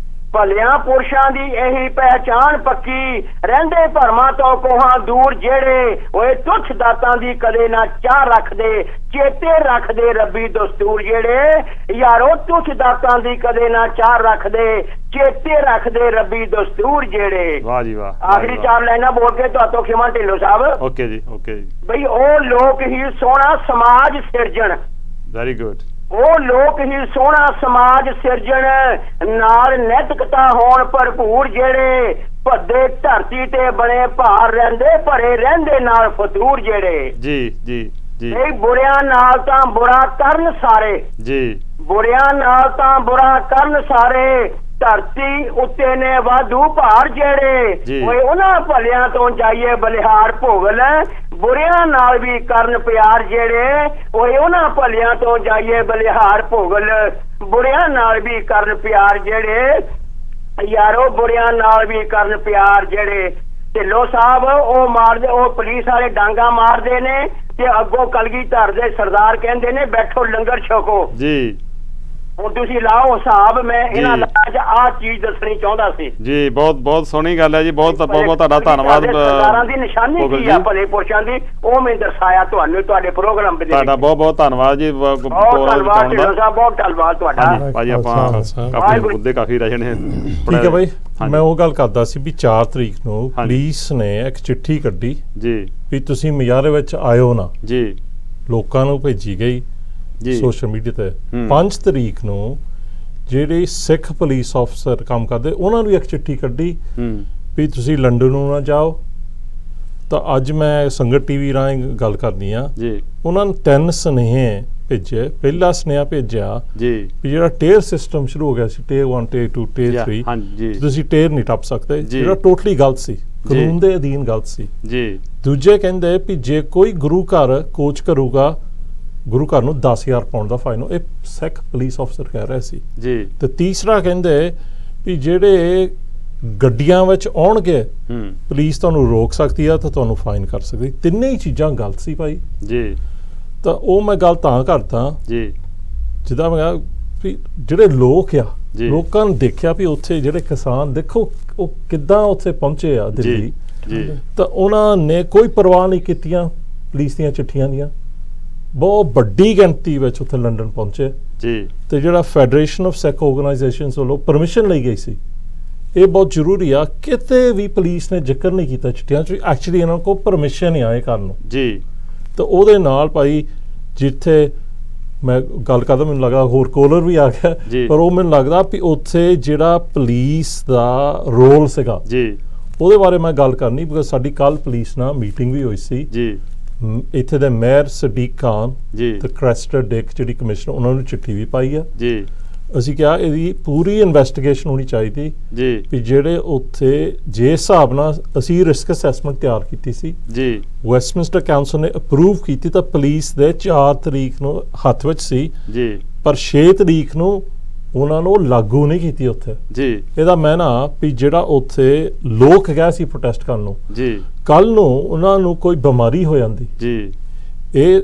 ਭਲਿਆਂ ਪੁਰਸ਼ਾਂ ਦੀ ਇਹੀ ਪਹਿਚਾਨ ਪੱਕੀ, ਰਹਿੰਦੇ ਭਰਮਾਂ ਤੋਂ ਕੋਹਾਂ ਦੂਰ ਜਿਹੜੇ ਓਏ ਤੁੱਛ ਦਾਤਾਂ ਦੀ ਕਦੇ ਨਾ ਚਾਹ ਰੱਖਦੇ, ਚੇਤੇ ਰੱਖਦੇ ਰੱਬੀ ਦਸਤੂਰ ਜਿਹੜੇ ਯਾਰੋ, ਤੁੱਛ ਦਾਤਾਂ ਦੀ ਕਦੇ ਨਾ ਚਾਹ ਰੱਖਦੇ, ਚੇਤੇ ਰੱਖਦੇ ਰੱਬੀ ਦਸਤੂਰ ਜਿਹੜੇ। ਵਾਹ ਜੀ ਵਾਹ। ਆਖਰੀ 4 ਲਾਈਨਾਂ ਬੋਲ ਕੇ ਤੁਹਾਤੋਂ ਖਿਮਾ ਢਿੱਲੋਂ ਸਾਹਿਬ। ਓਕੇ ਜੀ ਓਕੇ ਜੀ। ਬਈ ਉਹ ਲੋਕ ਹੀ ਸੋਹਣਾ ਸਮਾਜ ਸਿਰਜਣ, ਵੈਰੀ ਗੁੱਡ। ਉਹ ਲੋਕ ਹੀ ਸੋਹਣਾ ਸਮਾਜ ਸਿਰਜਣ, ਨਾਲ ਨੈਤਿਕਤਾ ਹੋਣ ਭਰਪੂਰ ਜਿਹੜੇ ਭੱਦੇ ਧਰਤੀ ਤੇ ਬਣੇ ਭਾਰ ਰਹਿੰਦੇ, ਭਰੇ ਰਹਿੰਦੇ ਨਾਲ ਫਤੂਰ ਜਿਹੜੇ। ਜੀ ਜੀ ਜੀ। ਇਹ ਬੁਰਿਆਂ ਨਾਲ ਤਾਂ ਬੁਰਾ ਕਰਨ ਸਾਰੇ, ਜੀ ਬੁਰਿਆਂ ਨਾਲ ਤਾਂ ਬੁਰਾ ਕਰਨ ਸਾਰੇ, ਧਰਤੀ ਉੱਤੇ ਨੇ ਵਾਧੂ ਭਾਰ ਜਿਹੜੇ ਓਏ ਉਹਨਾਂ ਭਲਿਆਂ ਤੋਂ ਜਾਈਏ ਬਲਿਹਾਰ ਭੋਗਲ, ਬੁਰਿਆਂ ਨਾਲ ਵੀ ਕਰਨ ਪਿਆਰ ਜਿਹੜੇ ਓਏ ਉਹਨਾਂ ਭਲਿਆਂ ਤੋਂ ਜਾਈਏ ਬਲਿਹਾਰ ਭੋਗਲ, ਬੁਰਿਆਂ ਨਾਲ ਵੀ ਕਰਨ ਪਿਆਰ ਜਿਹੜੇ ਯਾਰੋ, ਬੁਰਿਆਂ ਨਾਲ ਵੀ ਕਰਨ ਪਿਆਰ ਜਿਹੜੇ। ਢਿੱਲੋਂ ਸਾਹਿਬ ਉਹ ਮਾਰਦੇ, ਉਹ ਪੁਲਿਸ ਵਾਲੇ ਡਾਂਗਾ ਮਾਰਦੇ ਨੇ ਤੇ ਅੱਗੋਂ ਕਲਗੀਧਰ ਦੇ ਸਰਦਾਰ ਕਹਿੰਦੇ ਨੇ ਬੈਠੋ ਲੰਗਰ ਛਕੋ। ਜੀ ਹੁਣ ਤੁਸੀਂ ਲਾਓ ਹਿਸਾਬ, ਮੈਂ ਇਹਨਾਂ ਦਾ ਆਹ ਚੀਜ਼ ਦੱਸਣੀ ਚਾਹੁੰਦਾ ਸੀ ਜੀ। ਬਹੁਤ ਬਹੁਤ ਸੋਹਣੀ ਗੱਲ ਹੈ ਜੀ, ਬਹੁਤ ਬਹੁਤ ਤੁਹਾਡਾ ਧੰਨਵਾਦ। ਸਰਦਾਰਾਂ ਦੀ ਨਿਸ਼ਾਨੀ ਕੀ ਆ ਭਲੇ ਪੁਰਸ਼ਾਂ ਦੀ, ਉਹ ਮੈਂ ਦਰਸਾਇਆ ਤੁਹਾਨੂੰ ਤੁਹਾਡੇ ਪ੍ਰੋਗਰਾਮ ਵਿੱਚ। ਤੁਹਾਡਾ ਬਹੁਤ ਬਹੁਤ ਧੰਨਵਾਦ ਜੀ। ਬਹੁਤ ਧੰਨਵਾਦ ਢਿੱਲੋਂ ਸਾਹਿਬ, ਬਹੁਤ ਧੰਨਵਾਦ ਤੁਹਾਡਾ ਭਾਜੀ। ਆਪਾਂ ਕਾਫੀ ਮੁੱਦੇ ਕਾਫੀ ਰਹੇ ਨੇ। ਠੀਕ ਹੈ ਬਾਈ, ਮੈਂ ਉਹ ਗੱਲ ਕਰਦਾ ਸੀ ਵੀ 4 ਤਰੀਕ ਨੂੰ ਪੁਲਿਸ ਨੇ ਇੱਕ ਚਿੱਠੀ ਕੱਢੀ ਜੀ ਵੀ ਤੁਸੀਂ ਮੁਜ਼ਾਹਰੇ ਵਿੱਚ ਆਇਓ ਨਾ ਜੀ, ਲੋਕਾਂ ਨੂੰ ਭੇਜੀ ਗਈ ਸੋਸ਼ਲ ਮੀਡੀਆ ਤੇ। 5 ਤਰੀਕ ਨੂੰ ਜਿਹੜੇ ਸਿੱਖ ਪੁਲਿਸ ਅਫਸਰ ਕੰਮ ਕਰਦੇ ਉਹਨਾਂ ਨੂੰ ਇੱਕ ਚਿੱਠੀ ਕੱਢੀ ਵੀ ਤੁਸੀਂ ਲੰਡਨ ਨੂੰ ਨਾ ਜਾਓ। ਤਾਂ ਅੱਜ ਮੈਂ ਸੰਗਤ ਟੀਵੀ ਰਾਹੀਂ ਗੱਲ ਕਰਨੀ ਆ ਜੀ। ਉਹਨਾਂ ਨੇ 3 ਸੁਨੇਹੇ ਭੇਜੇ। ਪਹਿਲਾ ਸੁਨੇਹਾ ਭੇਜਿਆ ਜੀ ਵੀ ਜਿਹੜਾ ਟੇਰ ਸਿਸਟਮ ਸ਼ੁਰੂ ਹੋ ਗਿਆ ਸੀ, ਟੇਰ 1 ਟੇਰ 2 ਟੇਰ 3, ਤੁਸੀਂ ਟੇਰ ਨਹੀਂ ਟੱਪ ਸਕਦੇ, ਜਿਹੜਾ ਟੋਟਲੀ ਗਲਤ ਸੀ, ਕਾਨੂੰਨ ਦੇ ਅਧੀਨ ਗਲਤ ਸੀ ਜੀ। ਦੂਜੇ ਕਹਿੰਦੇ ਵੀ ਜੇ ਕੋਈ ਗੁਰੂ ਘਰ ਕੋਚ ਕਰੂਗਾ, ਗੁਰੂ ਘਰ ਨੂੰ 10,000 ਪਾਉਂਡ ਦਾ ਫਾਈਨ, ਇਹ ਸਿੱਖ ਪੁਲਿਸ ਅਫਸਰ ਕਹਿ ਰਹੇ ਸੀ ਜੀ। ਤੇ ਤੀਸਰਾ ਕਹਿੰਦੇ ਵੀ ਜਿਹੜੇ ਗੱਡੀਆਂ ਵਿੱਚ ਆਉਣਗੇ ਪੁਲਿਸ ਤੁਹਾਨੂੰ ਰੋਕ ਸਕਦੀ ਆ ਤੇ ਤੁਹਾਨੂੰ ਫਾਈਨ ਕਰ ਸਕਦੀ। ਤਿੰਨੇ ਹੀ ਚੀਜ਼ਾਂ ਗਲਤ ਸੀ ਭਾਈ ਜੀ। ਤਾਂ ਉਹ ਮੈਂ ਗੱਲ ਤਾਂ ਕਰਦਾ ਜੀ, ਜਿੱਦਾਂ ਮੈਂ ਵੀ ਜਿਹੜੇ ਲੋਕ ਆ, ਲੋਕਾਂ ਨੇ ਦੇਖਿਆ ਵੀ ਉੱਥੇ ਜਿਹੜੇ ਕਿਸਾਨ, ਦੇਖੋ ਉਹ ਕਿੱਦਾਂ ਉੱਥੇ ਪਹੁੰਚੇ ਆ ਦਿੱਲੀ, ਤਾਂ ਉਹਨਾਂ ਨੇ ਕੋਈ ਪਰਵਾਹ ਨਹੀਂ ਕੀਤੀਆਂ ਪੁਲਿਸ ਦੀਆਂ ਚਿੱਠੀਆਂ ਦੀਆਂ। ਬਹੁਤ ਵੱਡੀ ਗਿਣਤੀ ਵਿੱਚ ਉੱਥੇ ਲੰਡਨ ਪਹੁੰਚੇ ਜੀ। ਤੇ ਜਿਹੜਾ ਫੈਡਰੇਸ਼ਨ ਆਫ ਸਿੱਖ ਆਰਗੇਨਾਈਜੇਸ਼ਨਸ ਵੱਲੋਂ ਪਰਮਿਸ਼ਨ ਲਈ ਗਈ ਸੀ, ਇਹ ਬਹੁਤ ਜ਼ਰੂਰੀ ਆ। ਕਿਤੇ ਵੀ ਪੁਲਿਸ ਨੇ ਜ਼ਿਕਰ ਨਹੀਂ ਕੀਤਾ ਚਿੱਠੀਆਂ 'ਚ, ਐਕਚੁਅਲੀ ਇਹਨਾਂ ਕੋਲ ਪਰਮਿਸ਼ਨ ਹੀ ਆਏ ਕਰਨ ਨੂੰ ਜੀ। ਤਾਂ ਉਹਦੇ ਨਾਲ ਭਾਈ ਜਿੱਥੇ ਮੈਂ ਗੱਲ ਕਰਦਾ, ਮੈਨੂੰ ਲੱਗਾ ਹੋਰ ਕੋਲਰ ਵੀ ਆ ਗਿਆ, ਪਰ ਉਹ ਮੈਨੂੰ ਲੱਗਦਾ ਵੀ ਉੱਥੇ ਜਿਹੜਾ ਪੁਲਿਸ ਦਾ ਰੋਲ ਸੀਗਾ ਜੀ ਉਹਦੇ ਬਾਰੇ ਮੈਂ ਗੱਲ ਕਰਨੀ, ਬਿਕਾਜ਼ ਸਾਡੀ ਕੱਲ ਪੁਲਿਸ ਨਾਲ ਮੀਟਿੰਗ ਵੀ ਹੋਈ ਸੀ ਜੀ। ਇੱਥੇ ਦੇ ਮੇਅਰ ਸਦੀਕ ਖਾਨ ਜੀ ਤੇ ਕ੍ਰੈਸਟਰ ਡਿਕ ਜਿਹੜੀ ਕਮਿਸ਼ਨਰ, ਉਹਨਾਂ ਨੂੰ ਚਿੱਠੀ ਵੀ ਪਾਈ ਆ ਜੀ। ਅਸੀਂ ਕਿਹਾ ਇਹਦੀ ਪੂਰੀ ਇਨਵੈਸਟੀਗੇਸ਼ਨ ਹੋਣੀ ਚਾਹੀਦੀ ਜੀ ਵੀ ਜਿਹੜੇ ਉੱਥੇ ਜੇ ਹਿਸਾਬ ਨਾਲ ਅਸੀਂ ਰਿਸਕ ਅਸੈਸਮੈਂਟ ਤਿਆਰ ਕੀਤੀ ਸੀ ਜੀ, ਵੈਸਟਮਿੰਸਟਰ ਕਾਉਂਸਲ ਨੇ ਅਪਰੂਵ ਕੀਤੀ ਤਾਂ ਪੁਲਿਸ ਦੇ 4 ਤਰੀਕ ਨੂੰ ਹੱਥ ਵਿੱਚ ਸੀ ਜੀ, ਪਰ 6 ਤਰੀਕ ਨੂੰ ਉਹਨਾਂ ਨੂੰ ਲਾਗੂ ਨਹੀਂ ਕੀਤੀ ਉੱਥੇ ਜੀ। ਇਹਦਾ ਮੈਨਾ ਵੀ ਜਿਹੜਾ ਉੱਥੇ ਲੋਕ ਗਏ ਸੀ ਪ੍ਰੋਟੈਸਟ ਕਰਨ ਨੂੰ, ਜੀ ਕੱਲ ਨੂੰ ਉਹਨਾਂ ਨੂੰ ਕੋਈ ਬਿਮਾਰੀ ਹੋ ਜਾਂਦੀ, ਜੀ ਇਹ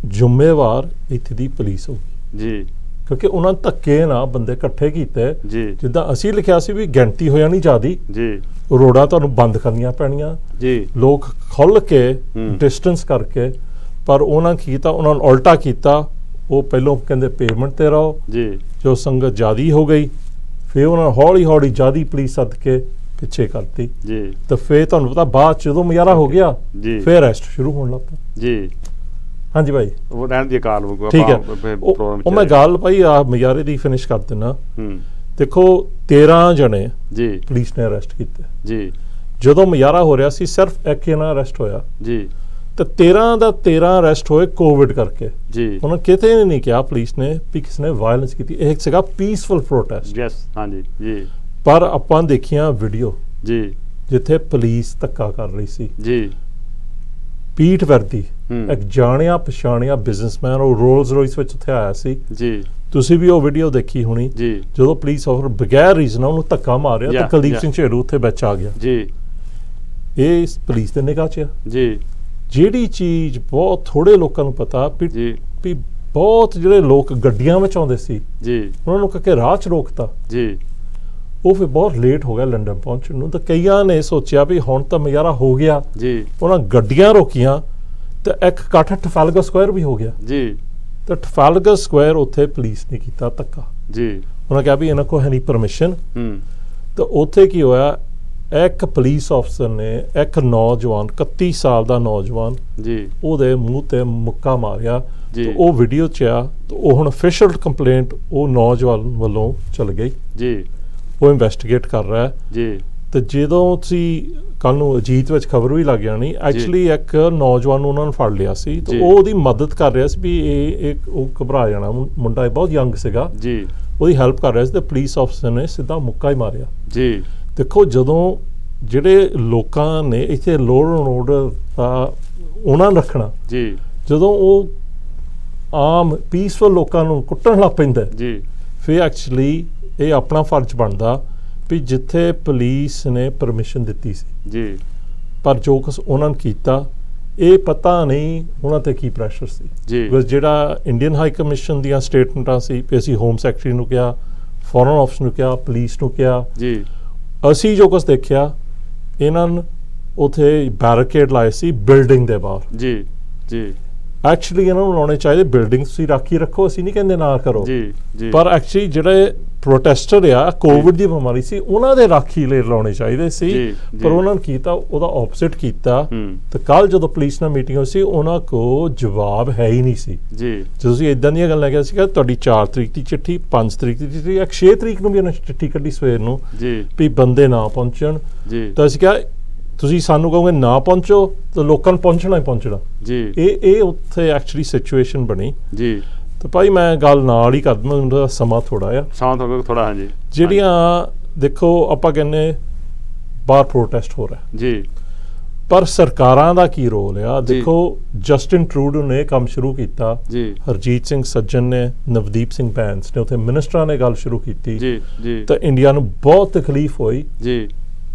ਜ਼ਿੰਮੇਵਾਰ ਇੱਥੇ ਦੀ ਪੁਲਿਸ ਹੋਊਗੀ ਜੀ, ਕਿਉਂਕਿ ਉਹਨਾਂ ਧੱਕੇ ਨਾਲ ਬੰਦੇ ਇਕੱਠੇ ਕੀਤੇ, ਜੀ ਜਿੱਦਾਂ ਅਸੀਂ ਲਿਖਿਆ ਸੀ ਵੀ ਗਿਣਤੀ ਹੋ ਜਾਣੀ ਜ਼ਿਆਦੀ, ਜੀ, ਰੋਡਾਂ ਤੁਹਾਨੂੰ ਬੰਦ ਕਰਨੀਆਂ ਪੈਣੀਆਂ, ਜੀ ਲੋਕ ਖੁੱਲ ਕੇ ਡਿਸਟੈਂਸ ਕਰਕੇ, ਪਰ ਉਹਨਾਂ ਕੀ ਕੀਤਾ, ਉਹਨਾਂ ਨੂੰ ਉਲਟਾ ਕੀਤਾ। ਉਹ ਪਹਿਲੋਂ ਕਹਿੰਦੇ ਪੇਮੈਂਟ ਤੇ ਰਹੋ, ਜੀ ਜੋ ਸੰਗਤ ਜ਼ਿਆਦੀ ਹੋ ਗਈ ਫਿਰ ਉਹਨਾਂ ਨੇ ਹੌਲੀ ਹੌਲੀ ਜ਼ਿਆਦੀ ਪੁਲਿਸ ਸੱਦ ਕੇ ਪਿੱਛੇ ਕਰਤੀ, ਜੀ ਤੇ ਫਿਰ ਤੁਹਾਨੂੰ ਪਤਾ ਬਾਅਦ 'ਚ ਜਦੋਂ ਮੁਜ਼ਾਹਰਾ ਹੋ ਗਿਆ ਜੀ, ਫਿਰ ਅਰੈਸਟ ਸ਼ੁਰੂ ਹੋਣ ਲੱਗ ਪਿਆ। ਜੀ। ਹਾਂਜੀ ਭਾਈ ਉਹ ਰਹਿਣ ਦੀ ਕਾਲ ਠੀਕ ਹੈ, ਉਹ ਮੈਂ ਗੱਲ ਭਾਈ ਆ ਮੁਜ਼ਾਹਰੇ ਦੀ ਫਿਨਿਸ਼ ਕਰ ਦਿੰਦਾ। ਦੇਖੋ 13 ਜਣੇ ਜੀ ਪੁਲਿਸ ਨੇ ਅਰੈਸਟ ਕੀਤੇ ਜੀ, ਜਦੋਂ ਮੁਜ਼ਾਹਰਾ ਹੋ ਰਿਹਾ ਸੀ, ਸਿਰਫ ਇੱਕ ਜਣਾ ਅਰੈਸਟ ਹੋਇਆ, ਜੀ ਤੇ 13 ਦਾ 13 ਅਰੈਸਟ ਹੋਏ ਕੋਵਿਡ ਕਰਕੇ। ਜੀ ਉਹਨਾਂ ਕਿਤੇ ਨਹੀਂ ਕਿਹਾ ਪੁਲਿਸ ਨੇ ਵੀ ਕਿਸ ਨੇ ਵਾਇਲੈਂਸ ਕੀਤੀ, ਇਹ ਸੀਗਾ ਪੀਸਫੁਲ ਪ੍ਰੋਟੈਸਟ। ਯੈਸ, ਹਾਂਜੀ ਜੀ, ਪਰ ਆਪਾਂ ਦੇਖੀਆਂ ਵੀਡੀਓ ਜੀ ਜਿੱਥੇ ਪੁਲਿਸ ਧੱਕਾ ਕਰ ਰਹੀ ਸੀ। ਜੀ ਪੀਟ ਵਰਦੀ ਇੱਕ ਜਾਣਿਆ ਪਛਾਣਿਆ ਬਿਜ਼ਨਸਮੈਨ, ਉਹ ਰੋਲਸ ਰੋਇਸ ਵਿੱਚ ਉੱਥੇ ਆਇਆ ਸੀ, ਜੀ ਤੁਸੀਂ ਵੀ ਉਹ ਵੀਡੀਓ ਦੇਖੀ ਹੋਣੀ, ਜੀ, ਜਦੋਂ ਪੁਲਿਸ ਆਫਰ ਬਗੈਰ ਰੀਜ਼ਨ ਉਹਨੂੰ ਧੱਕਾ ਮਾਰਿਆ ਤੇ ਕੁਲਦੀਪ ਸਿੰਘ ਝੇੜੂ ਉੱਥੇ ਵਿੱਚ ਆ ਗਿਆ। ਜੀ ਇਹ ਪੁਲਿਸ ਦੇ ਨਿਗਾਹ 'ਚ ਆ। ਜੀ, ਜਿਹੜੀ ਚੀਜ਼ ਬਹੁਤ ਥੋੜੇ ਲੋਕਾਂ ਨੂੰ ਪਤਾ ਜੀ ਵੀ ਬਹੁਤ ਜਿਹੜੇ ਲੋਕ ਗੱਡੀਆਂ ਵਿੱਚ ਆਉਂਦੇ ਸੀ, ਜੀ, ਉਹਨਾਂ ਨੂੰ ਕਿ ਰਾਹ 'ਚ ਰੋਕਤਾ, ਜੀ ਉਹ ਫਿਰ ਬਹੁਤ ਲੇਟ ਹੋ ਗਿਆ ਲੰਡਨ ਪਹੁੰਚਣ ਨੂੰ। ਤਾਂ ਕਈਆਂ ਨੇ ਸੋਚਿਆ ਵੀ ਹੁਣ ਤਾਂ ਮੁਜ਼ਾਹਰਾ ਹੋ ਗਿਆ, ਜੀ, ਉਹਨਾਂ ਗੱਡੀਆਂ ਰੋਕੀਆਂ ਤੇ ਇੱਕ ਇਕੱਠ ਟਫੈਲਗਰ ਸਕੁਆਇਰ ਵੀ ਹੋ ਗਿਆ, ਜੀ, ਤੇ ਟਫੈਲਗਰ ਸਕੁਆਇਰ ਉੱਥੇ ਪੁਲਿਸ ਨੇ ਕੀਤਾ ਧੱਕਾ। ਜੀ ਉਹਨਾਂ ਕਿਹਾ ਵੀ ਇਹਨਾਂ ਕੋਲ ਹੈ ਨਹੀਂ ਪਰਮਿਸ਼ਨ। ਤਾਂ ਉੱਥੇ ਕੀ ਹੋਇਆ, ਇੱਕ ਪੁਲਿਸ ਅਫਸਰ ਨੇ ਇੱਕ ਨੌਜਵਾਨ 31 ਸਾਲ ਦਾ ਨੌਜਵਾਨ ਜੀ, ਉਹਦੇ ਮੂੰਹ ਤੇ ਮੁੱਕਾ ਮਾਰਿਆ, ਜੀ। ਤੇ ਉਹ ਵੀਡੀਓ 'ਚ ਆ, ਤੇ ਉਹ ਹੁਣ ਅਫੀਸ਼ੀਅਲ ਕੰਪਲੇਂਟ ਉਹ ਨੌਜਵਾਨ ਵੱਲੋਂ ਚਲ ਗਈ, ਜੀ ਉਹ ਇਨਵੈਸਟੀਗੇਟ ਕਰ ਰਿਹਾ ਹੈ। ਜੀ, ਤੇ ਜਦੋਂ ਤੁਸੀਂ ਕੱਲ ਨੂੰ ਅਜੀਤ ਵਿੱਚ ਖਬਰ ਵੀ ਲੱਗ ਜਾਣੀ, ਐਕਚੁਅਲੀ ਇੱਕ ਨੌਜਵਾਨ ਨੂੰ ਉਹਨਾਂ ਨੇ ਫੜ ਲਿਆ ਸੀ, ਤੇ ਉਹ ਉਹਦੀ ਮਦਦ ਕਰ ਰਿਹਾ ਸੀ ਵੀ ਇਹ ਉਹ ਘਬਰਾ ਜਾਣਾ ਮੁੰਡਾ, ਇਹ ਬਹੁਤ ਯੰਗ ਸੀਗਾ, ਜੀ ਉਹਦੀ ਹੈਲਪ ਕਰ ਰਿਹਾ ਸੀ, ਤੇ ਪੁਲਿਸ ਅਫਸਰ ਨੇ ਸਿੱਧਾ ਮੁੱਕਾ ਹੀ ਮਾਰਿਆ। ਜੀ ਦੇਖੋ ਜਦੋਂ ਜਿਹੜੇ ਲੋਕਾਂ ਨੇ ਇੱਥੇ ਲੋਡ ਐਂਡ ਆਰਡਰ ਦਾ ਉਹਨਾਂ ਨੂੰ ਰੱਖਣਾ, ਜੀ, ਜਦੋਂ ਉਹ ਆਮ ਪੀਸਫੁਲ ਲੋਕਾਂ ਨੂੰ ਕੁੱਟਣ ਲੱਗ ਪੈਂਦਾ, ਜੀ ਫਿਰ ਐਕਚੁਅਲੀ ਇਹ ਆਪਣਾ ਫਰਜ਼ ਬਣਦਾ ਵੀ ਜਿੱਥੇ ਪੁਲਿਸ ਨੇ ਪਰਮਿਸ਼ਨ ਦਿੱਤੀ ਸੀ, ਜੀ ਪਰ ਜੋ ਕੁਛ ਉਹਨਾਂ ਨੇ ਕੀਤਾ, ਇਹ ਪਤਾ ਨਹੀਂ ਉਹਨਾਂ ਤੇ ਕੀ ਪ੍ਰੈਸ਼ਰ ਸੀ। ਜੀ ਬਿਕਾਜ਼ ਜਿਹੜਾ ਇੰਡੀਅਨ ਹਾਈ ਕਮਿਸ਼ਨ ਦੀਆਂ ਸਟੇਟਮੈਂਟਾਂ ਸੀ ਵੀ ਅਸੀਂ ਹੋਮ ਸੈਕਟਰੀ ਨੂੰ ਕਿਹਾ, ਫੋਰਨ ਆਫਿਸ ਨੂੰ ਕਿਹਾ, ਪੁਲਿਸ ਨੂੰ ਕਿਹਾ, ਜੀ ਅਸੀਂ ਜੋ ਕੁਛ ਦੇਖਿਆ, ਇਹਨਾਂ ਨੇ ਉੱਥੇ ਬੈਰੀਕੇਡ ਲਾਏ ਸੀ ਬਿਲਡਿੰਗ ਦੇ ਬਾਹਰ। ਜੀ, ਜੀ ਐਕਚੁਅਲੀ ਇਹਨਾਂ ਨੂੰ ਲਾਉਣੇ ਚਾਹੀਦੇ, ਬਿਲਡਿੰਗ ਤੁਸੀਂ ਰਾਖੀ ਰੱਖੋ, ਅਸੀਂ ਨਹੀਂ ਕਹਿੰਦੇ ਨਾ ਕਰੋ, ਜੀ, ਜੀ ਪਰ ਐਕਚੁਅਲੀ ਜਿਹੜੇ ਪ੍ਰੋਟੈਸਟਰ ਆ, ਕੋਵਿਡ ਦੀ ਬਿਮਾਰੀ ਸੀ, ਉਹਨਾਂ ਦੇ ਰਾਖੀ ਲਈ ਲਾਉਣੇ ਚਾਹੀਦੇ ਸੀ, ਜੀ, ਜੀ। ਪਰ ਉਹਨਾਂ ਨੇ ਕੀਤਾ ਉਹਦਾ ਆਪੋਜ਼ਿਟ ਕੀਤਾ। ਤੇ ਕੱਲ ਜਦੋਂ ਪੁਲਿਸ ਨਾਲ ਮੀਟਿੰਗ ਹੋਈ ਸੀ, ਉਹਨਾਂ ਕੋਲ ਜਵਾਬ ਹੈ ਹੀ ਨਹੀਂ ਸੀ। ਜੀ ਜਦੋਂ ਤੁਸੀਂ ਇਦਾਂ ਦੀਆਂ ਗੱਲਾਂ ਕਿਹਾ ਸੀਗਾ, ਤੁਹਾਡੀ 4 ਤਰੀਕ ਦੀ ਚਿੱਠੀ, 5 ਤਰੀਕ ਦੀ ਚਿੱਠੀ, 6 ਤਰੀਕ ਨੂੰ ਵੀ ਉਹਨਾਂ ਚਿੱਠੀ ਕੱਢੀ ਸਵੇਰ ਨੂੰ ਜੀ, ਵੀ ਬੰਦੇ ਨਾ ਪਹੁੰਚਣ, ਜੀ ਤਾਂ ਅਸੀਂ ਕਿਹਾ ਤੁਸੀਂ ਸਾਨੂੰ ਕਹੋਗੇ ਨਾ ਪਹੁੰਚੋ ਤਾਂ ਲੋਕਾਂ ਨੂੰ ਪਹੁੰਚਣਾ ਹੀ ਪਹੁੰਚਣਾ। ਜੀ ਇਹ ਉੱਥੇ ਐਕਚੁਅਲੀ ਸਿਚੁਏਸ਼ਨ ਬਣੀ। ਜੀ ਤੇ ਭਾਈ ਮੈਂ ਗੱਲ ਨਾਲ ਹੀ ਕਰ ਦਵਾਂ, ਮੇਰਾ ਸਮਾਂ ਥੋੜਾ ਆ, ਸ਼ਾਂਤ ਹੋ ਗਿਆ ਥੋੜਾ। ਹਾਂਜੀ, ਜਿਹੜੀਆਂ ਦੇਖੋ ਆਪਾਂ ਕਹਿੰਦੇ ਬਾਹਰ ਪ੍ਰੋਟੈਸਟ ਹੋ ਰਿਹਾ, ਜੀ ਪਰ ਸਰਕਾਰਾਂ ਦਾ ਕੀ ਰੋਲ ਆ? ਜੀ। ਦੇਖੋ ਜਸਟਿਨ ਟਰੂਡੋ ਨੇ ਕੰਮ ਸ਼ੁਰੂ ਕੀਤਾ, ਜੀ, ਹਰਜੀਤ ਸਿੰਘ ਸੱਜਣ ਨੇ, ਨਵਦੀਪ ਸਿੰਘ ਬੈਂਸ ਨੇ, ਉੱਥੇ ਮਿਨਿਸਟਰਾਂ ਨੇ ਗੱਲ ਸ਼ੁਰੂ ਕੀਤੀ, ਜੀ, ਜੀ, ਤਾਂ ਇੰਡੀਆ ਨੂੰ ਬਹੁਤ ਤਕਲੀਫ ਹੋਈ ਜੀ,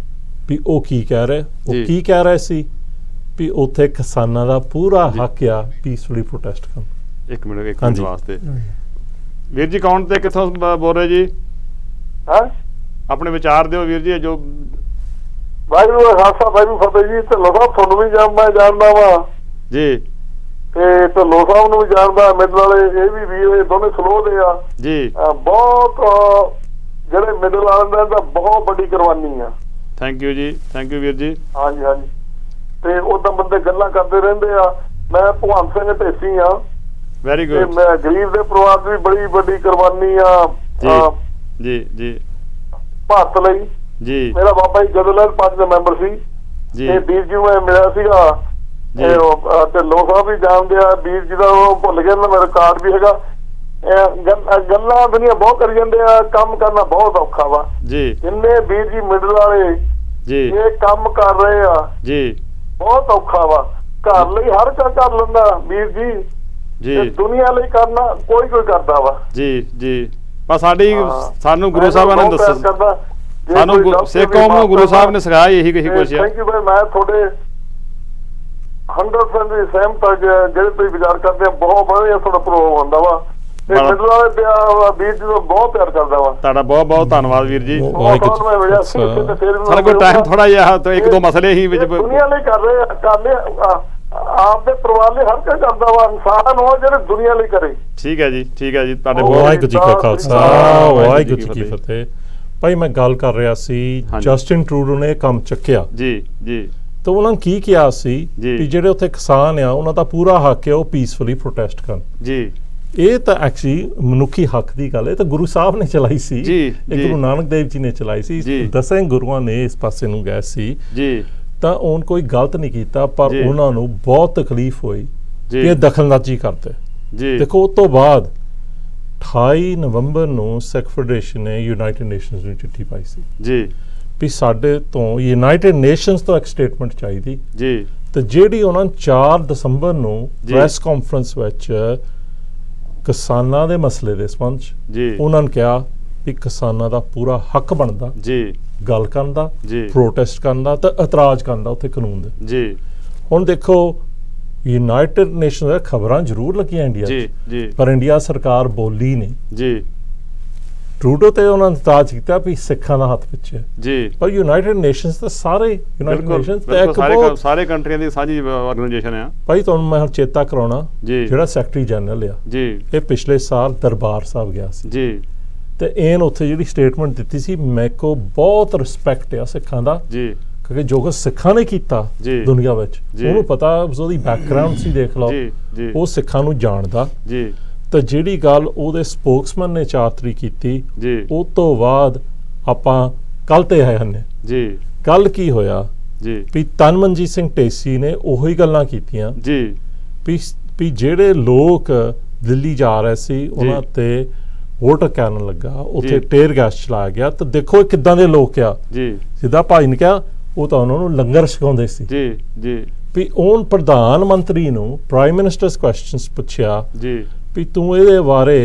ਵੀ ਉਹ ਕੀ ਕਹਿ ਰਹੇ, ਉਹ ਜੀ। ਕੀ ਕਹਿ ਰਹੇ ਸੀ ਵੀ ਉੱਥੇ ਕਿਸਾਨਾਂ ਦਾ ਪੂਰਾ ਜੀ। ਹੱਕ ਆ ਪੀਸਫੁਲੀ ਪ੍ਰੋਟੈਸਟ ਕਰਨ। ਇੱਕ ਮਿੰਟ ਹਾਂਜੀ। ਵਾਸਤੇ ਵੀਰ ਜੀ, ਕੌਣ ਤੇ ਕਿੱਥੋਂ ਬੋਲ ਰਹੇ ਜੀ? ਹਾਂ, ਆਪਣੇ ਵਿਚਾਰ ਦਿਓ ਵੀਰ ਜੀ। ਜੋ ਵਾਹਿਗੁਰੂ ਦਾ ਖਾਲਸਾ ਵਾਹਿਗੁਰੂ ਫਤਿਹ ਜੀ। ਢਿੱਲੋਂ ਸਾਹਿਬ ਤੁਹਾਨੂੰ ਵੀ ਮੈਂ ਜਾਣਦਾ ਵਾ ਜੀ, ਤੇ ਢਿੱਲੋਂ ਸਾਹਿਬ ਨੂੰ ਵੀ ਜਾਣਦਾ, ਮਿਡਲ ਵਾਲੇ ਇਹ ਵੀ ਵੀਰ, ਇਹ ਦੋਨੇ ਸਲੋ ਦੇ ਆ ਜੀ। ਬਹੁਤ, ਜਿਹੜੇ ਮਿਡਲ ਵਾਲਿਆਂ ਦਾ ਬਹੁਤ ਵੱਡੀ ਕੁਰਬਾਨੀ ਆ। ਥੈਂਕ ਯੂ ਜੀ, ਥੈਂਕ ਯੂ ਵੀਰ ਜੀ। ਹਾਂਜੀ ਹਾਂਜੀ, ਤੇ ਉਦਾਂ ਬੰਦੇ ਗੱਲਾਂ ਕਰਦੇ ਰਹਿੰਦੇ ਆ। ਮੈਂ ਭਗਵੰਤ ਸਿੰਘ ਢੇਸੀ ਆ, ਵੈਰੀ ਤੇ ਗੁੱਡ। ਮੈਂ ਗਰੀਬ ਦੇ ਪਰਿਵਾਰ ਦੀ ਬੜੀ ਵੱਡੀ ਕੁਰਬਾਨੀ ਆ ਜੀ ਜੀ ਭਾਰਤ ਲਈ। ਜੀ ਮੇਰਾ ਬਾਬਾ ਜੀ ਜਦਰਲੈਂਡ ਪਾਰਟੀ ਦਾ ਮੈਂਬਰ ਸੀ ਜੀ ਤੇ ਵੀਰ ਜੀ ਨੂੰ ਮੈਂ ਮਿਲਿਆ ਸੀਗਾ ਜੀ। ਤੇ ਲੋਕ ਸਾਹਿਬ ਵੀ ਜਾਣਦੇ ਆ ਵੀਰ ਜੀ ਦਾ, ਉਹ ਭੁੱਲ ਗਏ ਨਾ, ਮੇਰਾ ਕਾਰਡ ਵੀ ਹੈਗਾ। ਗੱਲਾਂ ਦੁਨੀਆ ਬਹੁਤ ਕਰੀ ਜਾਂਦੇ ਆ, ਕੰਮ ਕਰਨਾ ਬਹੁਤ ਔਖਾ ਵਾ ਜੀ ਜਿੰਨੇ ਵੀਰ ਜੀ ਮਿਡਲ ਵਾਲੇ ਜੀ ਇਹ ਕੰਮ ਕਰ ਰਹੇ ਆ ਜੀ ਬਹੁਤ ਔਖਾ ਵਾ। ਘਰ ਲਈ ਹਰ ਕੋਈ ਕਰ ਲੈਂਦਾ ਵੀਰ ਜੀ, ਜੀ ਤੇ ਦੁਨੀਆ ਲਈ ਕਰਨਾ ਕੋਈ ਕਰਦਾ ਵਾ ਜੀ ਜੀ। ਪਰ ਸਾਨੂੰ ਗੁਰੂ ਮੈਂ ਸਾਹਿਬਾਂ ਨੇ ਬਹੁਤ ਪਿਆਰ ਦੱਸਿਆ, ਕਰਦਾ। ਜੇ ਸਾਨੂੰ ਕੋਈ ਗਲਤੀ ਸਿੱਖ ਕੌਮ ਨੂੰ ਗੁਰੂ ਸਾਹਿਬ ਨੇ ਸਿਖਾਇਆ ਇਹੀ ਕੁਛ ਆ। ਥੈਂਕ ਯੂ ਮੈਂ ਤੁਹਾਡੇ 100% ਦੀ ਸਹਿਮਤ ਹਾਂ। ਜਿਹੜੇ ਤੁਸੀਂ ਵਿਚਾਰ ਕਰਦੇ ਆ ਬਹੁਤ ਵਧੀਆ ਤੁਹਾਡਾ ਪ੍ਰੋਗਰਾਮ ਹੁੰਦਾ ਵਾ ਤੇ ਬੜਾ- ਮਿਡਲ ਵਾਲੇ ਵੀਰ ਜੀ ਨੂੰ ਬਹੁਤ ਪਿਆਰ ਕਰਦਾ ਵਾ। ਤੁਹਾਡਾ ਬਹੁਤ ਬਹੁਤ ਧੰਨਵਾਦ ਵੀਰ ਜੀ। ਵਾਹਿਗੁਰੂ ਮੈਂ ਮਿਲਿਆ ਸੀ ਇੱਥੇ ਤੇ ਫਿਰ ਵੀ ਸਾਡੇ ਕੋਲ ਟਾਈਮ ਥੋੜਾ ਜਿਹਾ ਤਾਂ ਇੱਕ ਦੋ ਮਸਲੇ ਹੀ ਵਿੱਚ ਦੁਨੀਆ ਲਈ ਕਰ ਰਹੇ ਆ, ਆਪ ਦੇ ਪਰਿਵਾਰ ਲਈ ਹਰ ਕੋਈ ਕਰਦਾ ਵਾ। ਇਨਸਾਨ ਹੋ ਜਿਹੜੇ ਦੁਨੀਆ ਲਈ ਕਰੇ। ਠੀਕ ਹੈ ਜੀ, ਠੀਕ ਹੈ ਜੀ। ਤੁਹਾਡੇ ਵਾਹਿਗੁਰੂ ਜੀ ਕਾ ਖਾਲਸਾ, ਵਾਹਿਗੁਰੂ ਜੀ ਕੀ ਫਤਿਹ। ਫਤਿਹ। ਭਾਈ ਮੈਂ ਗੱਲ ਕਰ ਰਿਹਾ ਸੀ, ਹਾਂਜੀ। ਜਸਟਿਨ ਟਰੂਡੋ ਨੇ ਇਹ ਕੰਮ ਚੱਕਿਆ ਜੀ ਜੀ ਤਾਂ ਉਹਨਾਂ ਨੇ ਕੀ ਕਿਹਾ ਸੀ ਜੀ। ਕਿ ਜਿਹੜੇ ਉੱਥੇ ਕਿਸਾਨ ਆ ਉਹਨਾਂ ਦਾ ਪੂਰਾ ਹੱਕ ਹੈ ਉਹ ਪੀਸਫੁਲੀ ਪ੍ਰੋਟੈਸਟ ਕਰਨ। ਜੀ ਇਹ ਤਾਂ ਐਕਚੁਅਲੀ ਮਨੁੱਖੀ ਹੱਕ ਦੀ ਗੱਲ ਹੈ, ਤਾਂ ਗੁਰੂ ਸਾਹਿਬ ਨੇ ਚਲਾਈ ਸੀ। ਜੀ, ਇਹ ਜੀ। ਗੁਰੂ ਨਾਨਕ ਦੇਵ ਜੀ ਨੇ ਚਲਾਈ ਸੀ। ਜੀ। 10 ਗੁਰੂਆਂ ਨੇ ਇਸ ਪਾਸੇ ਨੂੰ ਗਏ ਸੀ ਜੀ ਤਾਂ ਉਹਨਾਂ ਕੋਈ ਗਲਤ ਨਹੀਂ ਕੀਤਾ, ਪਰ ਜੀ। ਉਹਨਾਂ ਨੂੰ ਬਹੁਤ ਤਕਲੀਫ ਹੋਈ ਜੀ ਕਿ ਇਹ ਦਖਲਅੰਦਾਜ਼ੀ ਕਰਦੇ। ਜੀ ਦੇਖੋ ਉਸ ਤੋਂ ਬਾਅਦ 28 ਨਵੰਬਰ ਨੂੰ ਸਿੱਖ ਫੈਡਰੇਸ਼ਨ ਨੇ ਯੂਨਾਈਟਿਡ ਨੇਸ਼ਨਸ ਨੂੰ ਚਿੱਠੀ ਪਾਈ ਸੀ ਜੀ ਵੀ ਸਾਡੇ ਤੋਂ ਯੂਨਾਈਟਿਡ ਨੇਸ਼ਨਸ ਤੋਂ ਇੱਕ ਸਟੇਟਮੈਂਟ ਚਾਹੀਦੀ, ਜੀ ਤੇ ਜਿਹੜੀ ਉਹਨਾਂ ਨੇ 4 ਦਸੰਬਰ ਨੂੰ ਜੀ। ਪ੍ਰੈਸ ਕਾਨਫਰੰਸ ਵਿੱਚ ਕਿਸਾਨਾਂ ਦੇ ਮਸਲੇ ਦੇ ਸੰਬੰਧ 'ਚ ਜੀ ਉਹਨਾਂ ਨੇ ਕਿਹਾ ਵੀ ਕਿਸਾਨਾਂ ਦਾ ਪੂਰਾ ਹੱਕ ਬਣਦਾ ਜੀ ਗੱਲ ਕਰਨ ਦਾ, ਜੀ ਪ੍ਰੋਟੈਸਟ ਕਰਨ ਦਾ ਤੇ ਇਤਰਾਜ਼ ਕਰਨ ਦਾ ਉੱਥੇ ਕਾਨੂੰਨ ਦੇ। ਜੀ ਹੁਣ ਦੇਖੋ ਯੂਨਾਈਟਿਡ ਨੇਸ਼ਨਸ ਦੀਆਂ ਖਬਰਾਂ ਜ਼ਰੂਰ ਲੱਗੀਆਂ ਇੰਡੀਆ 'ਚ, ਜੀ ਜੀ ਪਰ ਇੰਡੀਆ ਸਰਕਾਰ ਬੋਲੀ ਨਹੀਂ। ਜੀ ਟਰੂਡੋ ਤੇ ਉਹਨਾਂ ਨੇ ਇਤਰਾਜ਼ ਕੀਤਾ ਵੀ ਸਿੱਖਾਂ ਦਾ ਹੱਥ ਪਿੱਛੇ ਹੈ। ਜੀ ਪਰ ਯੂਨਾਈਟਿਡ ਨੇਸ਼ਨਸ ਤਾਂ ਸਾਰੇ ਯੂਨਾਈਟਿਡ ਬਿਲਕੁਲ ਨੇਸ਼ਨਸ ਤੇ ਬਿਲਕੁਲ, ਇੱਕ ਬਹੁਤ ਸਾਰੇ ਕੰਟਰੀਆਂ ਦੀ ਸਾਂਝੀ ਆਰਗੇਨਾਈਜੇਸ਼ਨ ਆ। ਭਾਈ ਤੁਹਾਨੂੰ ਮੈਂ ਹੁਣ ਚੇਤਾ ਕਰਾਉਣਾ, ਜੀ ਜਿਹੜਾ ਸੈਕਟਰੀ ਜਨਰਲ ਆ ਜੀ ਇਹ ਪਿਛਲੇ ਸਾਲ ਦਰਬਾਰ ਸਾਹਿਬ ਗਿਆ ਸੀ ਜੀ ਤੇ ਇਹਨ ਉੱਥੇ ਜਿਹੜੀ ਸਟੇਟਮੈਂਟ ਦਿੱਤੀ ਸੀ, ਮੈਕੋ ਬਹੁਤ ਰਿਸਪੈਕਟ ਆ ਸਿੱਖਾਂ ਦਾ, ਜੀ ਕਿਉਂਕਿ ਜੋ ਕੁਛ ਸਿੱਖਾਂ ਨੇ ਕੀਤਾ ਜੀ। ਦੁਨੀਆ ਵਿੱਚ ਜੀ। ਉਹਨੂੰ ਪਤਾ, ਉਹਦੀ ਬੈਕਗ੍ਰਾਉਂਡ ਸੀ, ਦੇਖ ਲਓ ਜੀ ਜੀ ਉਹ ਸਿੱਖਾਂ ਨੂੰ ਜਾਣਦਾ। ਜੀ ਤਾਂ ਜਿਹੜੀ ਗੱਲ ਉਹਦੇ ਸਪੋਕਸਮੈਨ ਨੇ 4 ਤਰੀਕ ਕੀਤੀ, ਜੀ ਉਹ ਤੋਂ ਬਾਅਦ ਆਪਾਂ ਕੱਲ ਤੇ ਆਏ ਹਨ। ਜੀ ਕੱਲ ਕੀ ਹੋਇਆ ਜੀ ਵੀ ਤਨਮਨਜੀਤ ਸਿੰਘ ਢੇਸੀ ਨੇ ਉਹੀ ਗੱਲਾਂ ਕੀਤੀਆਂ ਜੀ ਵੀ ਜਿਹੜੇ ਲੋਕ ਦਿੱਲੀ ਜਾ ਰਹੇ ਸੀ ਉਹਨਾਂ ਤੇ ਵੋਟ ਕਰਨ ਲੱਗਾ, ਉੱਥੇ ਜੀ। ਟੇਅਰ ਗੈਸ ਚਲਾਇਆ ਗਿਆ। ਤਾਂ ਦੇਖੋ ਇਹ ਕਿੱਦਾਂ ਦੇ ਲੋਕ ਆ। ਜੀ ਸਿੱਧਾ ਭਾਈ ਨੇ ਕਿਹਾ ਉਹ ਤਾਂ ਉਹਨਾਂ ਨੂੰ ਲੰਗਰ ਛਕਾਉਂਦੇ ਸੀ। ਜੀ ਜੀ ਵੀ ਉਹ ਪ੍ਰਧਾਨ ਮੰਤਰੀ ਨੂੰ ਪ੍ਰਾਈਮ ਮਿਨਿਸਟਰਸ ਕੁਐਸਚਨਸ ਪੁੱਛਿਆ ਜੀ ਵੀ ਤੂੰ ਇਹਦੇ ਬਾਰੇ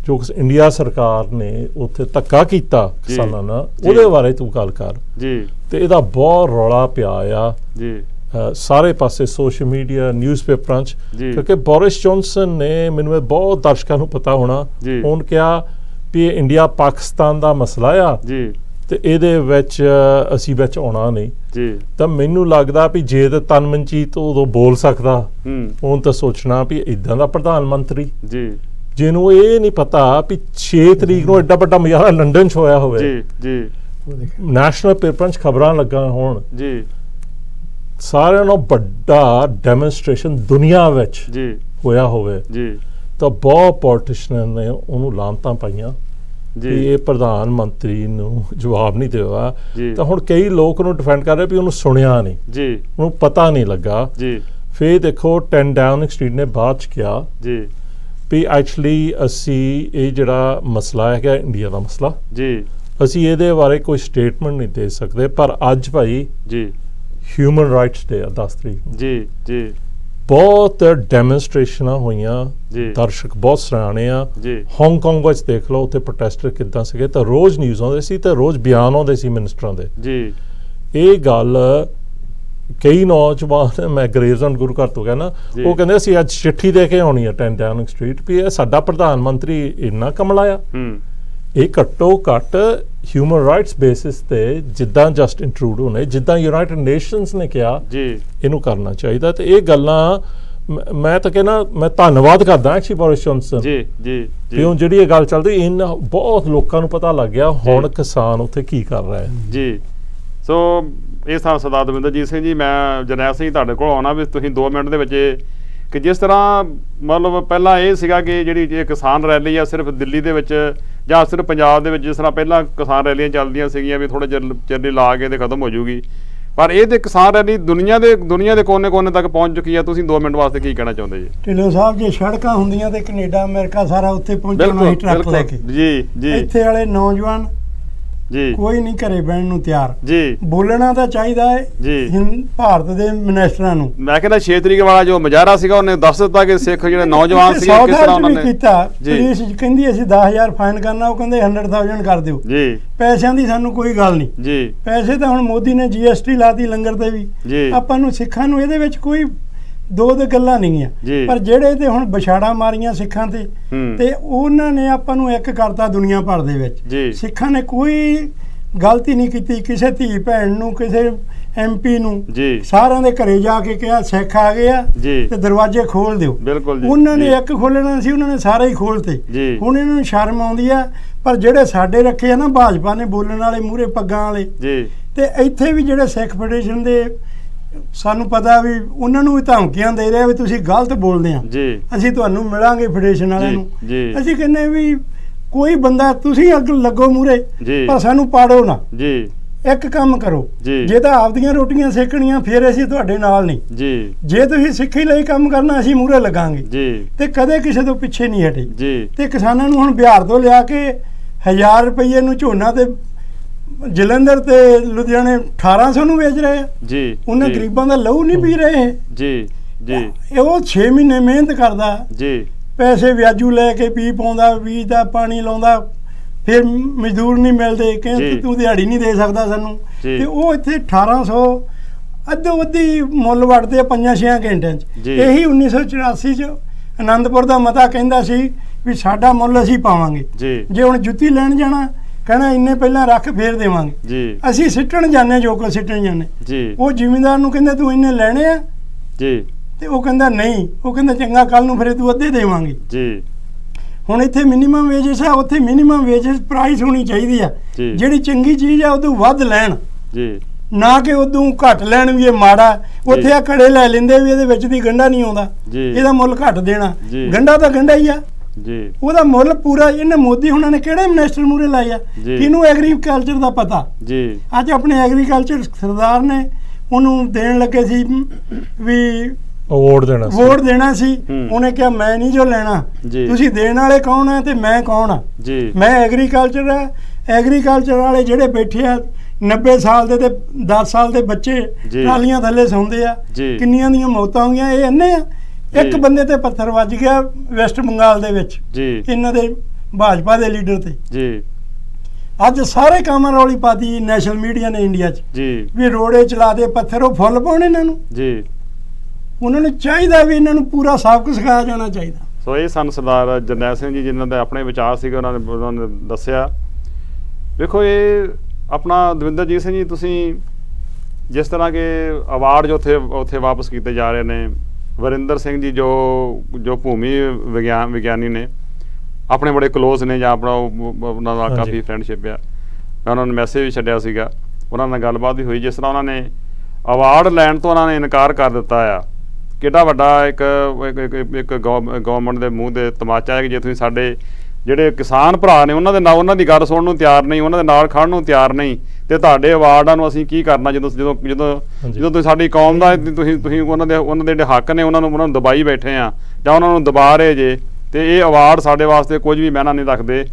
ਜੋ ਇੰਡੀਆ ਸਰਕਾਰ ਨੇ ਉੱਥੇ ਧੱਕਾ ਕੀਤਾ ਜੀ। ਕਿਸਾਨਾਂ ਨਾਲ, ਜੀ। ਉਹਦੇ ਬਾਰੇ ਤੂੰ ਗੱਲ ਕਰ। ਜੀ ਤੇ ਇਹਦਾ ਬਹੁਤ ਰੌਲਾ ਪਿਆ ਆ ਜੀ ਸਾਰੇ ਪਾਸੇ, ਸੋਸ਼ਲ ਮੀਡੀਆ, ਨਿਊਜ਼ਪੇਪਰਾਂ 'ਚ, ਜੀ। ਕਿਉਂਕਿ ਬੋਰਿਸ ਜੌਨਸਨ ਨੇ, ਮੈਨੂੰ ਇਹ ਬਹੁਤ ਦਰਸ਼ਕਾਂ ਨੂੰ ਪਤਾ ਹੋਣਾ, ਜੀ। ਉਹਨ ਕਿਹਾ ਵੀ ਇਹ ਇੰਡੀਆ ਪਾਕਿਸਤਾਨ ਦਾ ਮਸਲਾ ਆ ਜੀ ਤੇ ਇਹਦੇ ਵਿੱਚ ਅਸੀਂ ਵਿੱਚ ਆਉਣਾ ਨਹੀਂ। ਜੀ ਤਾਂ ਮੈਨੂੰ ਲੱਗਦਾ ਵੀ ਜੇ ਤਾਂ ਤਨਮਨਜੀਤ ਉਦੋਂ ਬੋਲ ਸਕਦਾ, ਹੁਣ ਤਾਂ ਸੋਚਣਾ ਵੀ ਇਦਾਂ ਦਾ ਪ੍ਰਧਾਨ ਮੰਤਰੀ ਜੀ ਜਿਹਨੂੰ ਇਹ ਨਹੀਂ ਪਤਾ ਵੀ 6 ਤਰੀਕ ਨੂੰ ਐਡਾ ਵੱਡਾ ਮੁਜ਼ਾਹਰਾ ਲੰਡਨ 'ਚ ਹੋਇਆ ਹੋਵੇ, ਜੀ ਜੀ ਨੈਸ਼ਨਲ ਪੇਪਰਾਂ 'ਚ ਖਬਰਾਂ ਲੱਗਾ ਹੋਣ, ਜੀ ਸਾਰਿਆਂ ਨਾਲੋਂ ਵੱਡਾ ਡੈਮੋਨਸਟ੍ਰੇਸ਼ਨ ਦੁਨੀਆ ਵਿੱਚ ਜੀ ਹੋਇਆ ਹੋਵੇ, ਜੀ ਤਾਂ ਬਹੁਤ ਪੋਲੀਟੀਸ਼ੀਅਨ ਨੇ ਉਹਨੂੰ ਲਾਂਤਾਂ ਪਾਈਆਂ ਕਿ ਜੀ ਇਹ ਪ੍ਰਧਾਨ ਮੰਤਰੀ ਨੂੰ ਜਵਾਬ ਨਹੀਂ ਦੇਵਾ। ਜੀ ਤਾਂ ਹੁਣ ਕਈ ਲੋਕ ਉਹਨੂੰ ਡਿਫੈਂਡ ਕਰ ਰਹੇ ਵੀ ਉਹਨੂੰ ਸੁਣਿਆ ਨਹੀਂ, ਜੀ ਉਹਨੂੰ ਪਤਾ ਨਹੀਂ ਲੱਗਾ। ਜੀ ਫੇਰ ਦੇਖੋ 10 ਡਾਊਨਿੰਗ ਸਟਰੀਟ ਨੇ ਬਾਅਦ 'ਚ ਕਿਹਾ ਜੀ ਵੀ ਐਕਚੁਅਲੀ ਅਸੀਂ ਇਹ ਜਿਹੜਾ ਮਸਲਾ ਹੈਗਾ ਇੰਡੀਆ ਦਾ ਮਸਲਾ, ਜੀ ਅਸੀਂ ਇਹਦੇ ਬਾਰੇ ਕੋਈ ਸਟੇਟਮੈਂਟ ਨਹੀਂ ਦੇ ਸਕਦੇ। ਪਰ ਅੱਜ ਭਾਈ ਜੀ ਹਿਊਮਨ ਰਾਈਟਸ ਡੇ ਆ 10 ਤਰੀਕ ਨੂੰ, ਜੀ ਜੀ ਬਹੁਤ ਡੈਮੋਨਸਟ੍ਰੇਸ਼ਨਾਂ ਹੋਈਆਂ, ਜੀ ਦਰਸ਼ਕ ਬਹੁਤ ਸਰਾਹਣੇ ਆ। ਜੀ ਹਾਂਗਕਾਂਗ ਵਿੱਚ ਦੇਖ ਲਓ ਉੱਥੇ ਪ੍ਰੋਟੈਸਟਰ ਕਿੱਦਾਂ ਸੀਗੇ, ਤਾਂ ਰੋਜ਼ ਨਿਊਜ਼ ਆਉਂਦੇ ਸੀ ਤੇ ਰੋਜ਼ ਬਿਆਨ ਆਉਂਦੇ ਸੀ ਮਿਨਿਸਟਰਾਂ ਦੇ। ਜੀ ਇਹ ਗੱਲ ਕਈ ਨੌਜਵਾਨ, ਮੈਂ ਗ੍ਰੇਜ਼ਨ ਗੁਰੂ ਘਰ ਤੋਂ ਕਹਿੰਦਾ, ਜੀ। ਉਹ ਕਹਿੰਦੇ ਅਸੀਂ ਅੱਜ ਚਿੱਠੀ ਦੇ ਕੇ ਆਉਣੀ ਆ 10 ਡਾਊਨਿੰਗ ਸਟਰੀਟ ਵੀ ਇਹ ਸਾਡਾ ਪ੍ਰਧਾਨ ਮੰਤਰੀ ਇੰਨਾ ਕਮਲਾ ਆ। ਇਹ ਘੱਟੋ ਘੱਟ ਹਿਊਮਨ ਰਾਈਟਸ ਬੇਸਿਸ ਤੇ ਜਿੱਦਾਂ ਜਸਟਿਨ ਟਰੂਡੋ ਨੇ, ਜਿੱਦਾਂ ਯੂਨਾਈਟਿਡ ਨੇਸ਼ਨਸ ਨੇ ਕਿਹਾ, ਜੀ ਇਹਨੂੰ ਕਰਨਾ ਚਾਹੀਦਾ। ਤੇ ਇਹ ਗੱਲਾਂ ਮੈਂ ਤਾਂ ਕਹਿੰਦਾ, ਮੈਂ ਧੰਨਵਾਦ ਕਰਦਾ ਐਕਚੁਅਲੀ ਬੋਰਿਸ ਜੌਨਸਨ ਜੀ ਜੀ ਵੀ ਹੁਣ ਜਿਹੜੀ ਇਹ ਗੱਲ ਚੱਲਦੀ, ਇਹਨਾਂ ਬਹੁਤ ਲੋਕਾਂ ਨੂੰ ਪਤਾ ਲੱਗ ਗਿਆ ਹੁਣ ਕਿਸਾਨ ਉੱਥੇ ਕੀ ਕਰ ਰਿਹਾ ਹੈ। ਜੀ ਸੋ ਇਹ ਸਰਦਾਰ ਦਵਿੰਦਰਜੀਤ ਸਿੰਘ ਜੀ, ਮੈਂ ਜਰਨੈਲ ਸਿੰਘ ਤੁਹਾਡੇ ਕੋਲ ਆਉਣਾ ਵੀ ਤੁਸੀਂ 2 ਮਿੰਟ ਦੇ ਵਿੱਚ ਕਿ ਜਿਸ ਤਰ੍ਹਾਂ ਮਤਲਬ ਪਹਿਲਾਂ ਇਹ ਸੀਗਾ ਕਿ ਜਿਹੜੀ ਇਹ ਕਿਸਾਨ ਰੈਲੀ ਆ ਸਿਰਫ ਦਿੱਲੀ ਦੇ ਵਿੱਚ ਜਾਂ ਸਿਰਫ ਪੰਜਾਬ ਦੇ ਵਿੱਚ, ਜਿਸ ਤਰ੍ਹਾਂ ਪਹਿਲਾਂ ਕਿਸਾਨ ਰੈਲੀਆਂ ਚੱਲਦੀਆਂ ਸੀਗੀਆਂ ਵੀ ਥੋੜ੍ਹੇ ਚਿਰ ਲਈ ਲਾ ਕੇ ਤੇ ਖਤਮ ਹੋ ਜੂਗੀ, ਪਰ ਇਹ ਤੇ ਕਿਸਾਨ ਰੈਲੀ ਦੁਨੀਆ ਦੇ ਕੋਨੇ-ਕੋਨੇ ਤੱਕ ਪਹੁੰਚ ਚੁੱਕੀ ਆ। ਤੁਸੀਂ 2 ਮਿੰਟ ਵਾਸਤੇ ਕੀ ਕਹਿਣਾ ਚਾਹੁੰਦੇ ਜੀ? ਢਿੱਲੋਂ ਸਾਹਿਬ, ਜੇ ਸੜਕਾਂ ਹੁੰਦੀਆਂ ਤੇ ਕੈਨੇਡਾ ਅਮਰੀਕਾ ਸਾਰਾ ਉੱਥੇ ਪਹੁੰਚਣਾ ਸੀ ਟਰੱਕ ਲੈ ਕੇ। ਜੀ ਜੀ। ਇੱਥੇ ਵਾਲੇ ਨੌਜਵਾਨ ਜੀ ਕੋਈ ਨਹੀਂ ਘਰੇ ਬਹਿਣ ਨੂੰ ਤਿਆਰ। ਜੀ। ਬੋਲਣਾ ਤਾਂ ਚਾਹੀਦਾ ਹੈ ਜੀ ਭਾਰਤ ਦੇ ਮਿਨਿਸਟਰਾਂ ਨੂੰ। ਮੈਂ ਕਹਿੰਦਾ 6 ਤਰੀਕ ਵਾਲਾ ਜੋ ਮੁਜ਼ਾਹਰਾ ਸੀਗਾ ਉਹਨੇ ਦੱਸ ਦਿੱਤਾ ਕਿ ਸਿੱਖ ਜਿਹੜੇ ਨੌਜਵਾਨ ਸੀ ਕਿਸ ਤਰ੍ਹਾਂ ਉਹਨਾਂ ਨੇ ਕੀਤਾ। ਪੁਲਿਸ ਕਹਿੰਦੀ ਅਸੀਂ 10,000 ਫਾਈਨ ਕਰਨਾ, ਉਹ ਕਹਿੰਦੇ 100,000 ਕਰ ਦਿਓ ਜੀ। ਪੈਸਿਆਂ ਦੀ ਸਾਨੂੰ ਕੋਈ ਗੱਲ ਨਹੀਂ ਜੀ। ਪੈਸੇ ਤਾਂ ਹੁਣ ਮੋਦੀ ਨੇ GST ਲਾਤੀ ਲੰਗਰ ਤੇ ਵੀ। ਆਪਾਂ ਨੂੰ ਸਿੱਖਾਂ ਨੂੰ ਇਹਦੇ ਵਿੱਚ ਕੋਈ ਦੋ ਦੇ ਗੱਲਾਂ ਨਹੀਂ ਆ, ਪਰ ਜਿਹੜੇ ਤੇ ਹੁਣ ਵਿਛਾੜਾ ਮਾਰੀਆਂ ਸਿੱਖਾਂ ਤੇ ਉਹਨਾਂ ਨੇ ਆਪਾਂ ਨੂੰ ਇੱਕ ਕਰਤਾ ਦੁਨੀਆ ਭਰ ਦੇ ਵਿੱਚ। ਸਿੱਖਾਂ ਨੇ ਕੋਈ ਗਲਤੀ ਨਹੀਂ ਕੀਤੀ, ਕਿਸੇ ਧੀ ਭੈਣ ਨੂੰ, ਕਿਸੇ MP ਨੂੰ ਸਾਰਿਆਂ ਦੇ ਘਰੇ ਜਾ ਕੇ ਕਿਹਾ ਸਿੱਖ ਆ ਗਏ ਆ ਤੇ ਦਰਵਾਜ਼ੇ ਖੋਲ ਦਿਓ। ਉਹਨਾਂ ਨੇ ਇੱਕ ਖੋਲਣਾ ਸੀ, ਉਹਨਾਂ ਨੇ ਸਾਰੇ ਹੀ ਖੋਲਤੇ। ਹੁਣ ਇਹਨਾਂ ਨੂੰ ਸ਼ਰਮ ਆਉਂਦੀ ਆ, ਪਰ ਜਿਹੜੇ ਸਾਡੇ ਰੱਖੇ ਆ ਨਾ ਭਾਜਪਾ ਨੇ ਬੋਲਣ ਵਾਲੇ ਮੂਹਰੇ ਪੱਗਾਂ ਵਾਲੇ, ਤੇ ਇੱਥੇ ਵੀ ਜਿਹੜੇ ਸਿੱਖ ਫੈਡਰੇਸ਼ਨ ਦੇ ਸਾਨੂੰ ਪਤਾ ਵੀ ਉਹਨਾਂ ਨੂੰ ਵੀ ਧਮਕੀਆਂ ਦੇ ਰਿਹਾ ਵੀ ਤੁਸੀਂ ਗਲਤ ਬੋਲਦੇ ਆ, ਅਸੀਂ ਤੁਹਾਨੂੰ ਮਿਲਾਂਗੇ ਫੈਡਰੇਸ਼ਨ ਵਾਲਿਆਂ ਨੂੰ। ਅਸੀਂ ਕਹਿੰਦੇ ਵੀ ਕੋਈ ਬੰਦਾ ਤੁਸੀਂ ਅੱਗ ਲੱਗੋ ਮੂਹਰੇ, ਪਰ ਸਾਨੂੰ ਪਾੜੋ ਨਾ। ਇੱਕ ਕੰਮ ਕਰੋ, ਜੇ ਤਾਂ ਆਪਦੀਆਂ ਰੋਟੀਆਂ ਸੇਕਣੀਆਂ ਫਿਰ ਅਸੀਂ ਤੁਹਾਡੇ ਨਾਲ ਨਹੀਂ। ਜੇ ਤੁਸੀਂ ਸਿੱਖੀ ਲਈ ਕੰਮ ਕਰਨਾ ਅਸੀਂ ਮੂਹਰੇ ਲੱਗਾਂਗੇ ਤੇ ਕਦੇ ਕਿਸੇ ਤੋਂ ਪਿੱਛੇ ਨਹੀਂ ਹਟੇ। ਤੇ ਕਿਸਾਨਾਂ ਨੂੰ ਹੁਣ ਬਿਹਾਰ ਤੋਂ ਲਿਆ ਕੇ 1000 ਰੁਪਏ ਨੂੰ ਝੋਨਾ ਤੇ ਜਲੰਧਰ ਤੇ ਲੁਧਿਆਣੇ 1800 ਨੂੰ ਵੇਚ ਰਹੇ ਆ। ਉਹਨਾਂ ਗਰੀਬਾਂ ਦਾ ਲਹੂ ਨਹੀਂ ਪੀ ਰਹੇ। ਉਹ 6 ਮਹੀਨੇ ਮਿਹਨਤ ਕਰਦਾ, ਪੈਸੇ ਵਿਆਜੂ ਲੈ ਕੇ ਪੀ ਪਾਉਂਦਾ, ਬੀਜ ਦਾ ਪਾਣੀ ਲਾਉਂਦਾ, ਫਿਰ ਮਜ਼ਦੂਰ ਨਹੀਂ ਮਿਲਦੇ, ਕਹਿੰਦੇ ਤੂੰ ਦਿਹਾੜੀ ਨਹੀਂ ਦੇ ਸਕਦਾ ਸਾਨੂੰ, ਤੇ ਉਹ ਇੱਥੇ 1800 ਅੱਧੀ ਮੁੱਲ ਵੜਦੇ ਆ 5-6 ਘੰਟਿਆਂ 'ਚ। ਇਹੀ 1984 'ਚ ਆਨੰਦਪੁਰ ਦਾ ਮਤਾ ਕਹਿੰਦਾ ਸੀ ਵੀ ਸਾਡਾ ਮੁੱਲ ਅਸੀਂ ਪਾਵਾਂਗੇ। ਜੇ ਹੁਣ ਜੁੱਤੀ ਲੈਣ ਜਾਣਾ ਕਹਿਣਾ ਇੰਨੇ ਪਹਿਲਾਂ ਰੱਖ ਫੇਰ ਦੇਵਾਂਗੇ। ਅਸੀਂ ਸਿੱਟਣ ਜਾਂਦੇ ਜੋ ਕੁਝ ਸਿੱਟਣ ਜਾਂਦੇ। ਉਹ ਜ਼ਿਮੀਂਦਾਰ ਨੂੰ ਕਹਿੰਦਾ ਤੂੰ ਇੰਨੇ ਲੈਣੇ ਆ ਤੇ ਉਹ ਕਹਿੰਦਾ ਨਹੀਂ, ਉਹ ਕਹਿੰਦਾ ਚੰਗਾ ਕੱਲ ਨੂੰ ਫਿਰ ਤੂੰ ਅੱਧੇ ਦੇਵਾਂਗੇ। ਹੁਣ ਇੱਥੇ ਮਿਨੀਮਮ ਵੇਜਸ ਆ, ਉੱਥੇ ਮਿਨੀਮਮ ਵੇਜਸ ਪ੍ਰਾਈਸ ਹੋਣੀ ਚਾਹੀਦੀ ਆ। ਜਿਹੜੀ ਚੰਗੀ ਚੀਜ਼ ਆ ਉਦੋਂ ਵੱਧ ਲੈਣ, ਨਾ ਕਿ ਉਦੋਂ ਘੱਟ ਲੈਣ ਵੀ ਇਹ ਮਾੜਾ। ਉੱਥੇ ਆ ਕੜੇ ਲੈ ਲੈਂਦੇ ਵੀ ਇਹਦੇ ਵਿੱਚ ਦੀ ਗੰਢਾ ਨਹੀਂ ਆਉਂਦਾ, ਇਹਦਾ ਮੁੱਲ ਘੱਟ ਦੇਣਾ। ਗੰਢਾ ਤਾਂ ਗੰਢਾ ਹੀ ਆ, ਉਹਦਾ ਮੁੱਲ ਪੂਰਾ। ਇਹਨੇ ਮੋਦੀ ਹੁਣਾਂ ਨੇ ਕਿਹੜੇ ਮਿਨਿਸਟਰ ਮੂਹਰੇ ਲਾਇਆ? ਕਿਹਨੂੰ ਐਗਰੀਕਲਚਰ ਦਾ ਪਤਾ? ਅੱਜ ਆਪਣੇ ਐਗਰੀਕਲਚਰ ਸਰਦਾਰ ਨੇ ਉਹਨੂੰ ਦੇਣ ਲੱਗੇ ਸੀ ਵੀ ਵੋਟ ਦੇਣਾ ਸੀ। ਉਹਨੇ ਕਿਹਾ ਮੈਂ ਨਹੀਂ ਜੋ ਲੈਣਾ, ਤੁਸੀਂ ਦੇਣ ਵਾਲੇ ਕੌਣ ਆ ਤੇ ਮੈਂ ਕੌਣ ਆ? ਮੈਂ ਐਗਰੀਕਲਚਰ ਆ। ਐਗਰੀਕਲਚਰ ਵਾਲੇ ਜਿਹੜੇ ਬੈਠੇ ਆ 90 ਸਾਲ ਦੇ ਤੇ 10 ਸਾਲ ਦੇ ਬੱਚੇ ਟਰਾਲੀਆਂ ਥੱਲੇ ਸੌਂਦੇ ਆ, ਕਿੰਨੀਆਂ ਦੀਆਂ ਮੌਤਾਂ ਹੋਈਆਂ। ਇਹ ਇੰਨੇ ਆ, ਇੱਕ ਬੰਦੇ ਤੇ ਪੱਥਰ ਵੱਜ ਗਿਆ ਵੈਸਟ ਬੰਗਾਲ ਦੇ ਵਿੱਚ, ਇਹਨਾਂ ਦੇ ਭਾਜਪਾ ਦੇ ਲੀਡਰ ਤੇ। ਅੱਜ ਸਾਰੇ ਕੰਮ ਰੌਲੀ ਪਾਤੀ ਨੈਸ਼ਨਲ ਮੀਡੀਆ ਨੇ ਇੰਡੀਆ 'ਚ ਵੀ ਰੋੜੇ ਚਲਾ ਦੇ ਪੱਥਰ, ਉਹ ਫੁੱਲ ਪਾਉਣ ਇਹਨਾਂ ਨੂੰ। ਉਹਨਾਂ ਨੂੰ ਚਾਹੀਦਾ ਵੀ ਇਹਨਾਂ ਨੂੰ ਪੂਰਾ ਸਬਕ ਸਿਖਾਇਆ ਜਾਣਾ ਚਾਹੀਦਾ। ਸੋ ਇਹ ਸਨ ਸਰਦਾਰ ਜਰਨੈਲ ਸਿੰਘ ਜੀ, ਜਿਨ੍ਹਾਂ ਦੇ ਆਪਣੇ ਵਿਚਾਰ ਸੀਗੇ, ਉਹਨਾਂ ਨੇ ਦੱਸਿਆ। ਵੇਖੋ ਇਹ ਆਪਣਾ ਦਵਿੰਦਰਜੀਤ ਸਿੰਘ ਜੀ, ਤੁਸੀਂ ਜਿਸ ਤਰ੍ਹਾਂ ਕਿ ਅਵਾਰਡ ਜੋ ਉੱਥੇ ਵਾਪਸ ਕੀਤੇ ਜਾ ਰਹੇ ਨੇ, ਵਰਿੰਦਰ ਸਿੰਘ ਜੀ ਜੋ ਭੂਮੀ ਵਿਗਿਆਨੀ ਨੇ, ਆਪਣੇ ਬੜੇ ਕਲੋਜ਼ ਨੇ, ਜਾਂ ਆਪਣਾ ਉਹਨਾਂ ਦਾ ਕਾਫੀ ਫਰੈਂਡਸ਼ਿਪ ਆ। ਮੈਂ ਉਹਨਾਂ ਨੂੰ ਮੈਸੇਜ ਵੀ ਛੱਡਿਆ ਸੀਗਾ, ਉਹਨਾਂ ਨਾਲ ਗੱਲਬਾਤ ਵੀ ਹੋਈ। ਜਿਸ ਤਰ੍ਹਾਂ ਉਹਨਾਂ ਨੇ ਅਵਾਰਡ ਲੈਣ ਤੋਂ ਉਹਨਾਂ ਨੇ ਇਨਕਾਰ ਕਰ ਦਿੱਤਾ ਆ, ਕਿੱਡਾ ਵੱਡਾ ਇੱਕ ਗਵਰਨਮੈਂਟ ਦੇ ਮੂੰਹ ਦੇ ਤਮਾਚਾ ਹੈ ਕਿ ਜੇ ਤੁਸੀਂ ਸਾਡੇ ਜਿਹੜੇ ਕਿਸਾਨ ਭਰਾ ਨੇ ਉਹਨਾਂ ਦੀ ਗੱਲ ਸੁਣਨ ਨੂੰ ਤਿਆਰ ਨਹੀਂ, ਉਹਨਾਂ ਦੇ ਨਾਲ ਖੜਨ ਨੂੰ ਤਿਆਰ ਨਹੀਂ, ਤੇ ਤੁਹਾਡੇ ਅਵਾਰਡਾਂ ਨੂੰ ਅਸੀਂ ਕੀ ਕਰਨਾ ਜਦੋਂ ਤੁਸੀਂ ਸਾਡੀ ਕੌਮ ਦਾ ਤੁਸੀਂ ਉਹਨਾਂ ਦੇ ਜਿਹੜੇ ਹੱਕ ਨੇ ਉਹਨਾਂ ਨੂੰ ਦਬਾਈ ਬੈਠੇ ਆ, ਜਾਂ ਉਹਨਾਂ ਨੂੰ ਦਬਾ ਰਹੇ ਜੇ, ਤੇ ਇਹ ਅਵਾਰਡ ਸਾਡੇ ਵਾਸਤੇ ਕੁਝ ਵੀ ਮਾਇਨਾ ਨਹੀਂ ਰੱਖਦੇ।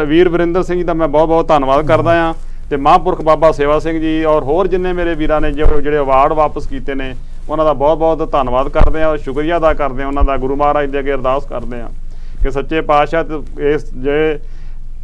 ਵੀਰ ਵਰਿੰਦਰ ਸਿੰਘ ਜੀ ਦਾ ਮੈਂ ਬਹੁਤ ਬਹੁਤ ਧੰਨਵਾਦ ਕਰਦਾ ਹਾਂ, ਤੇ ਮਹਾਂਪੁਰਖ ਬਾਬਾ ਸੇਵਾ ਸਿੰਘ ਜੀ ਔਰ ਹੋਰ ਜਿੰਨੇ ਮੇਰੇ ਵੀਰਾਂ ਨੇ ਜਿਹੜੇ ਅਵਾਰਡ ਵਾਪਸ ਕੀਤੇ ਨੇ, ਉਹਨਾਂ ਦਾ ਬਹੁਤ ਬਹੁਤ ਧੰਨਵਾਦ ਕਰਦੇ ਹਾਂ, ਸ਼ੁਕਰੀਆ ਅਦਾ ਕਰਦੇ ਹਾਂ ਉਹਨਾਂ ਦਾ। ਗੁਰੂ ਮਹਾਰਾਜ ਦੇ ਅੱਗੇ ਅਰਦਾਸ ਕਰਦੇ ਹਾਂ ਕਿ ਸੱਚੇ ਪਾਤਸ਼ਾਹ ਇਸ